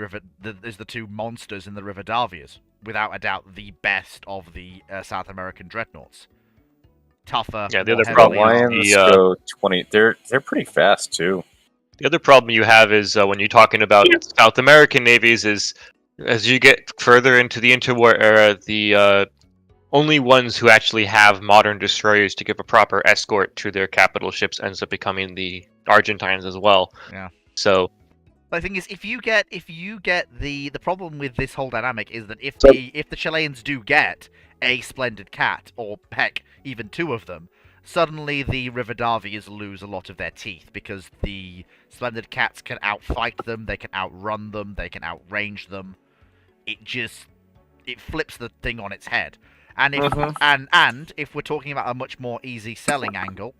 is the two monsters in the Rivadavias. Without a doubt, the best of the South American dreadnoughts. Tougher. Yeah, the more other heavily problem armed. is Lions go 20... They're pretty fast, too. The other problem you have is when you're talking about South American navies is as you get further into the interwar era, the only ones who actually have modern destroyers to give a proper escort to their capital ships ends up becoming the Argentines as well. Yeah. So The thing is, if you get the problem with this whole dynamic is that if So- the Chileans do get a splendid cat, or heck, even two of them, suddenly the Rivadavias lose a lot of their teeth because the splendid cats can outfight them, they can outrun them, they can outrange them. It flips the thing on its head. And if and if we're talking about a much more easy selling angle,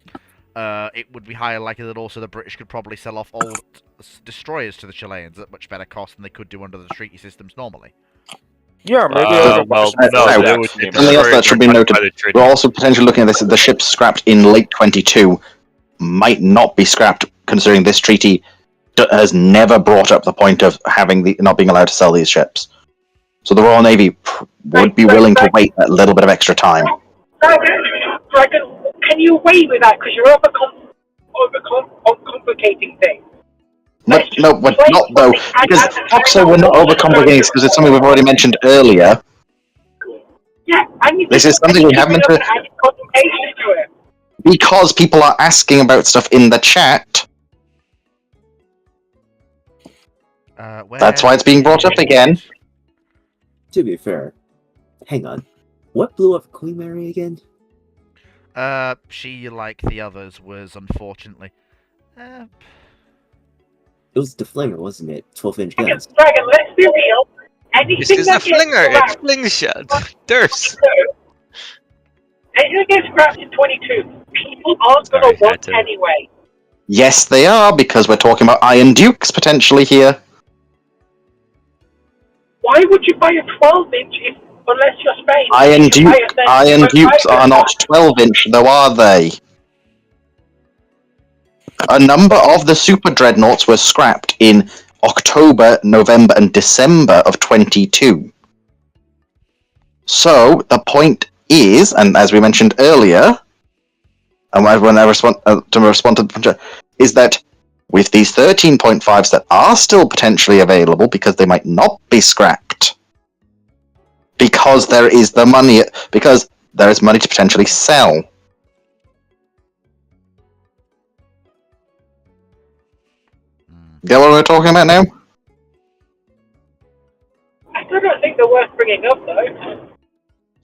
it would be highly likely that also the British could probably sell off old destroyers to the Chileans at much better cost than they could do under the treaty systems normally. Yeah, maybe... well, no, no, they would Something else that should be noted. We're also potentially looking at this. The ships scrapped in late 22 might not be scrapped, considering this treaty has never brought up the point of having not being allowed to sell these ships. So the Royal Navy would be willing to wait a little bit of extra time. Dragon, can you wait with that? Because you're overcomplicating things. But no, we're not though, because Foxo, we're not overcomplicating this because it's something we've already mentioned earlier. Yeah, I need This is something we haven't to add complications to it. Because people are asking about stuff in the chat. That's why it's being brought up again. To be fair, hang on. What blew up Queen Mary again? She, like the others, was unfortunately... It was the Flinger, wasn't it? 12-inch Dragon, guns. let's be real. Anything This is a that gets flinger. It's scrapped, fling shot. There's. anything that gets scrapped in 22, people aren't going Sorry, to want had to- anyway. Yes, they are, because we're talking about Iron Dukes potentially here. Why would you buy a 12-inch unless you're Spain? Iron Dukes are not 12-inch, though, are they? A number of the Super Dreadnoughts were scrapped in October, November, and December of 22. So, the point is, and as we mentioned earlier, and when I respond to the is that with these 13.5s that are still potentially available, because they might not be scrapped, because there is the money, because there is money to potentially sell. Get what we're talking about now? I still don't think they're worth bringing up, though.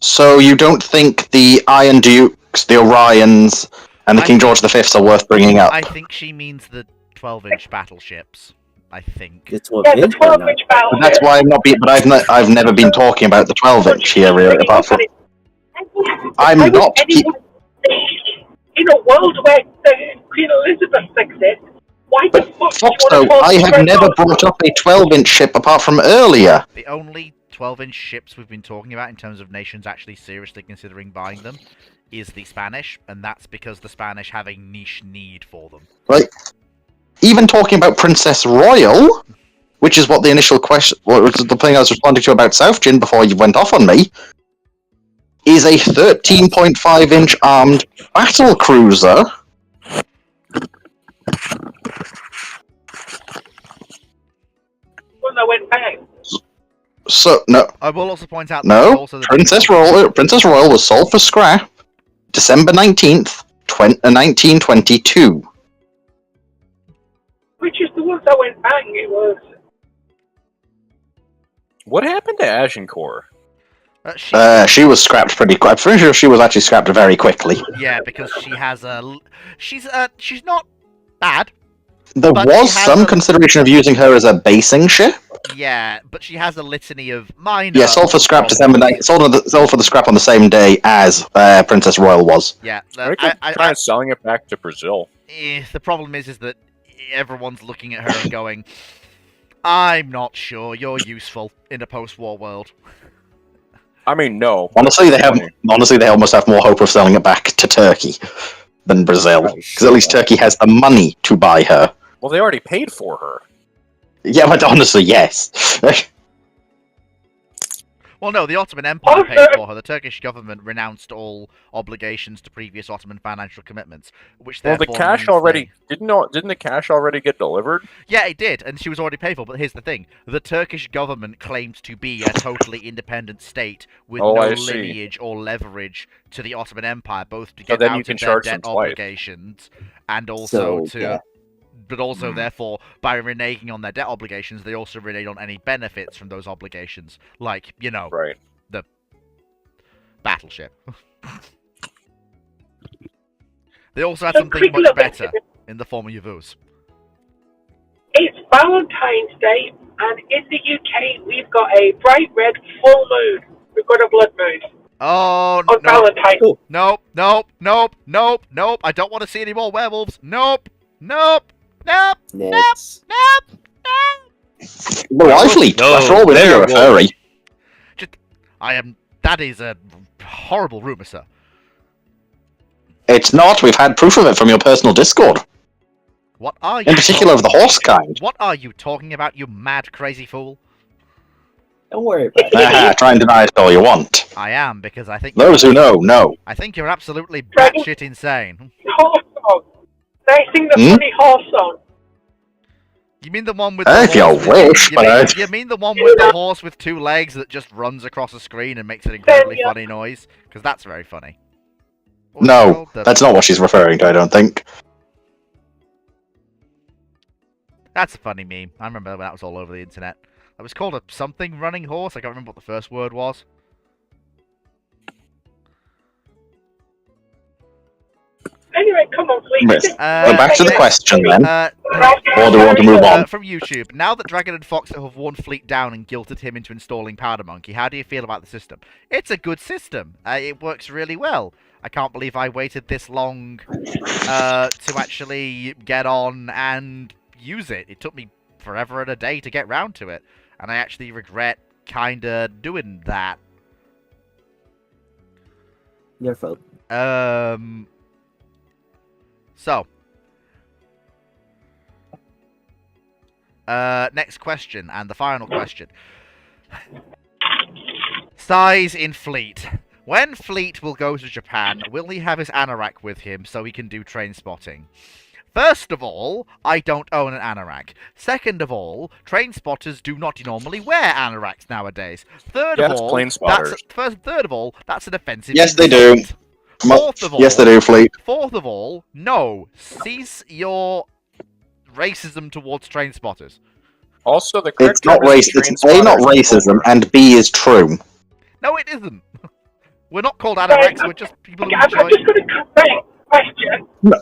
So you don't think the Iron Dukes, the Orions, and the King George V's are worth bringing up? I think she means the 12-inch battleships. I think. The 12-inch? Yeah, the 12-inch battle. But that's why I'm not being. But I've never been talking about the 12-inch here, really, apart from. I'm Why would not. anyone in a world where Queen Elizabeth exists, why the fuck do you Foxo, want I to have never brought up a 12-inch ship apart from earlier. The only 12-inch ships we've been talking about in terms of nations actually seriously considering buying them is the Spanish, and that's because the Spanish have a niche need for them. Right. Even talking about Princess Royal, which is what the initial question, which is the thing I was responding to about Southgin before you went off on me, is a 13.5-inch armed battle cruiser. when they went bang? So no, I will also point out that no. also the Princess Royal was sold for scrap, December 19th, 1922. Which is the ones that went bang? It was. What happened to Agincourt? She was scrapped pretty quick. I'm pretty sure she was actually scrapped very quickly. Yeah, because she has a. She's not bad. There But was she has some a- consideration of using her as a basing ship. Yeah, but she has a litany of minor. Yeah, sold for scrap problems. December. Sold for the scrap on the same day as Princess Royal was. Yeah, I think they're trying selling it back to Brazil. the problem is that everyone's looking at her and going, "I'm not sure you're useful in a post-war world." I mean, no. Honestly, they almost have more hope of selling it back to Turkey than Brazil, because at least Turkey has the money to buy her. Well, they already paid for her. Yeah, but honestly, yes. Well, no, the Ottoman Empire paid for her. The Turkish government renounced all obligations to previous Ottoman financial commitments, which Well, the therefore cash means already didn't the cash already get delivered? Yeah, it did, and she was already paid for. But here's the thing: the Turkish government claimed to be a totally independent state with Oh, no I see. lineage or leverage to the Ottoman Empire, both to So get then out you can of their charge them debt twice. obligations and also So, yeah. But also, therefore, by reneging on their debt obligations, they also renege on any benefits from those obligations, like Right. battleship. They also had So something quick much look, better in the form of Yavuz. It's Valentine's Day, and in the UK, we've got a bright red full moon. We've got a blood moon Oh on no! Valentine's. Cool. Nope! I don't want to see any more werewolves. Nope! Next. No, I fleet. No, After all, we know you're a they're furry. That is a horrible rumor, sir. It's not. We've had proof of it from your personal Discord. What are you? In particular, of the horse kind. What are you talking about, you mad crazy fool? Don't worry about it. Aha, try and deny it all you want. I am, because I think Those who know, know. I think you're absolutely Dragon- batshit insane. Horse song. They sing the funny horse song. You mean the one with If the you horse wish, you, mean, but you mean the one with the horse with two legs that just runs across a screen and makes an incredibly Yeah. funny noise? Because that's very funny. What was it no, called? that's not what she's referring to. I don't think. That's a funny meme. I remember when that was all over the internet. It was called a something running horse. I can't remember what the first word was. Anyway, come on, please. Yes. Back to the question then. Uh, Or do we want to move on? From YouTube, now that Dragon and Fox have worn Fleet down and guilted him into installing Powder Monkey, how do you feel about the system? It's a good system. It works really well. I can't believe I waited this long to actually get on and use it. It took me forever and a day to get round to it, and I actually regret kinda doing that. Your fault. So, next question, and the final question. Size in Fleet. When Fleet will go to Japan, will he have his anorak with him so he can do train spotting? First of all, I don't own an anorak. Second of all, train spotters do not normally wear anoraks nowadays. Third Yeah, of it's all, plane spotters. third of all, that's an offensive Yes, they do. insult. Fourth of all, Yes, they do, Fleet. Fourth of all, no. Cease your racism towards train spotters. Also, the correct It's not term is racist. It's train A, not spotters. racism, and B is true. No, it isn't. We're not called anoraks, we're just people who Okay, I'm enjoy... just going to correct question. No.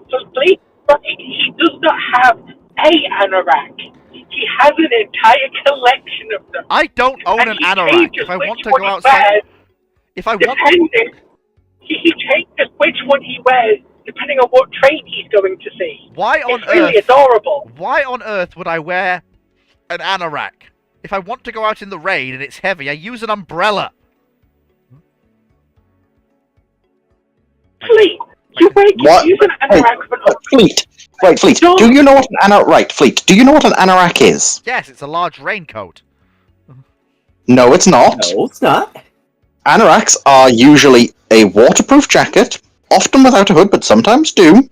So please, he does not have a anorak. He has an entire collection of them. I don't own And an he anorak. changes If I which want to one go he outside... wears If I want... Depending, he changes which one he wears depending on what train he's going to see. Why on It's really earth... adorable. Why on earth would I wear an anorak? If I want to go out in the rain and it's heavy, I use an umbrella. Fleet, you What? use an anorak for Fleet. Right, Fleet. No. Do you know what an anorak? Right, Fleet. Do you know what an anorak is? Yes, it's a large raincoat. No, it's not. No, it's not. Anoraks are usually a waterproof jacket, often without a hood, but sometimes do,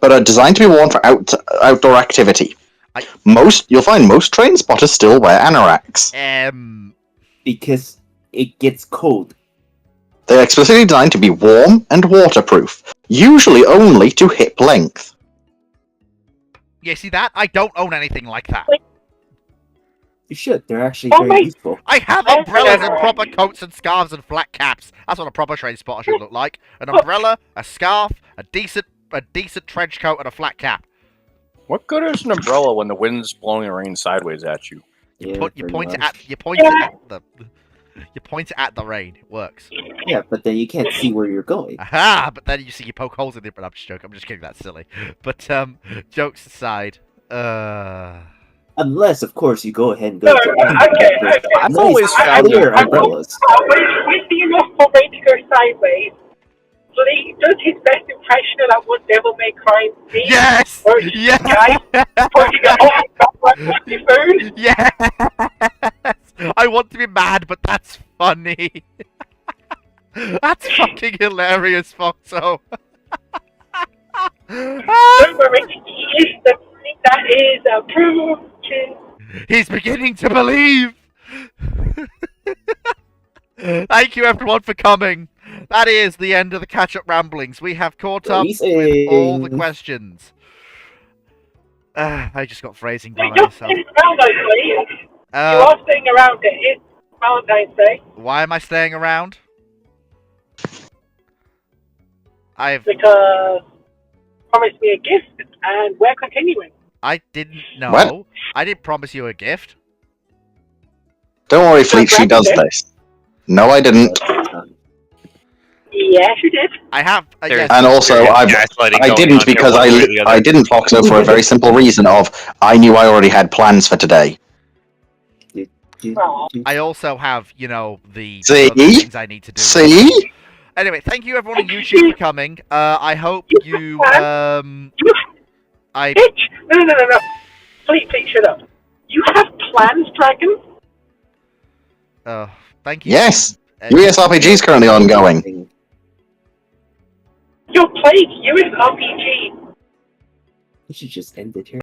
but are designed to be worn for outdoor activity. You'll find most train spotters still wear anoraks. Because it gets cold. They're explicitly designed to be warm and waterproof, usually only to hip length. You see that? I don't own anything like that. You should. They're actually Oh very my- useful. I have Oh, umbrellas and yeah. proper coats and scarves and flat caps. That's what a proper train spotter should look like. An umbrella, a scarf, a decent trench coat, and a flat cap. What good is an umbrella when the wind's blowing the rain sideways at you? Yeah, You pretty point it much. at you point it at the rain. It works. Yeah, but then you can't see where you're going. Aha! But then you see you poke holes in it. But I'm just joking. I'm just kidding. That's silly. But jokes aside, Unless, of course, you go ahead and go No, to okay. I've nice, always found clear that- umbrellas. With the enough for Ray to go sideways, so he does his best impression of that one Devil May Cry scene. yes, Where it's yes, guy pointing at all the phone. yes. I want to be mad, but that's funny. That's fucking hilarious, Foxo. Don't worry, that is approved. He's beginning to believe. Thank you, everyone, for coming. That is the end of the catch-up ramblings. We have caught up with all the Racing. questions. I just got phrasing by You're myself. staying around, I believe. You are staying around. It is Valentine's Day Why am I staying around? because you promised me a gift, and we're continuing. I didn't know. What? I didn't promise you a gift. Don't worry, Fleet, she does Okay. this. No, I didn't. Yes, you did. I have. There's- Yes. And also, There's I gaslighting going didn't on here because one way or the other. I didn't, Foxo, for a very simple reason of I knew I already had plans for today. Aw. I also have, the See? other things I need to do. See? Anyway, thank you everyone on YouTube for coming. I hope you I Bitch! No. Please, shut up. You have plans, Dragon? thank you. Yes. Uh, US RPG is currently ongoing. You're playing US RPG. We should just end it here.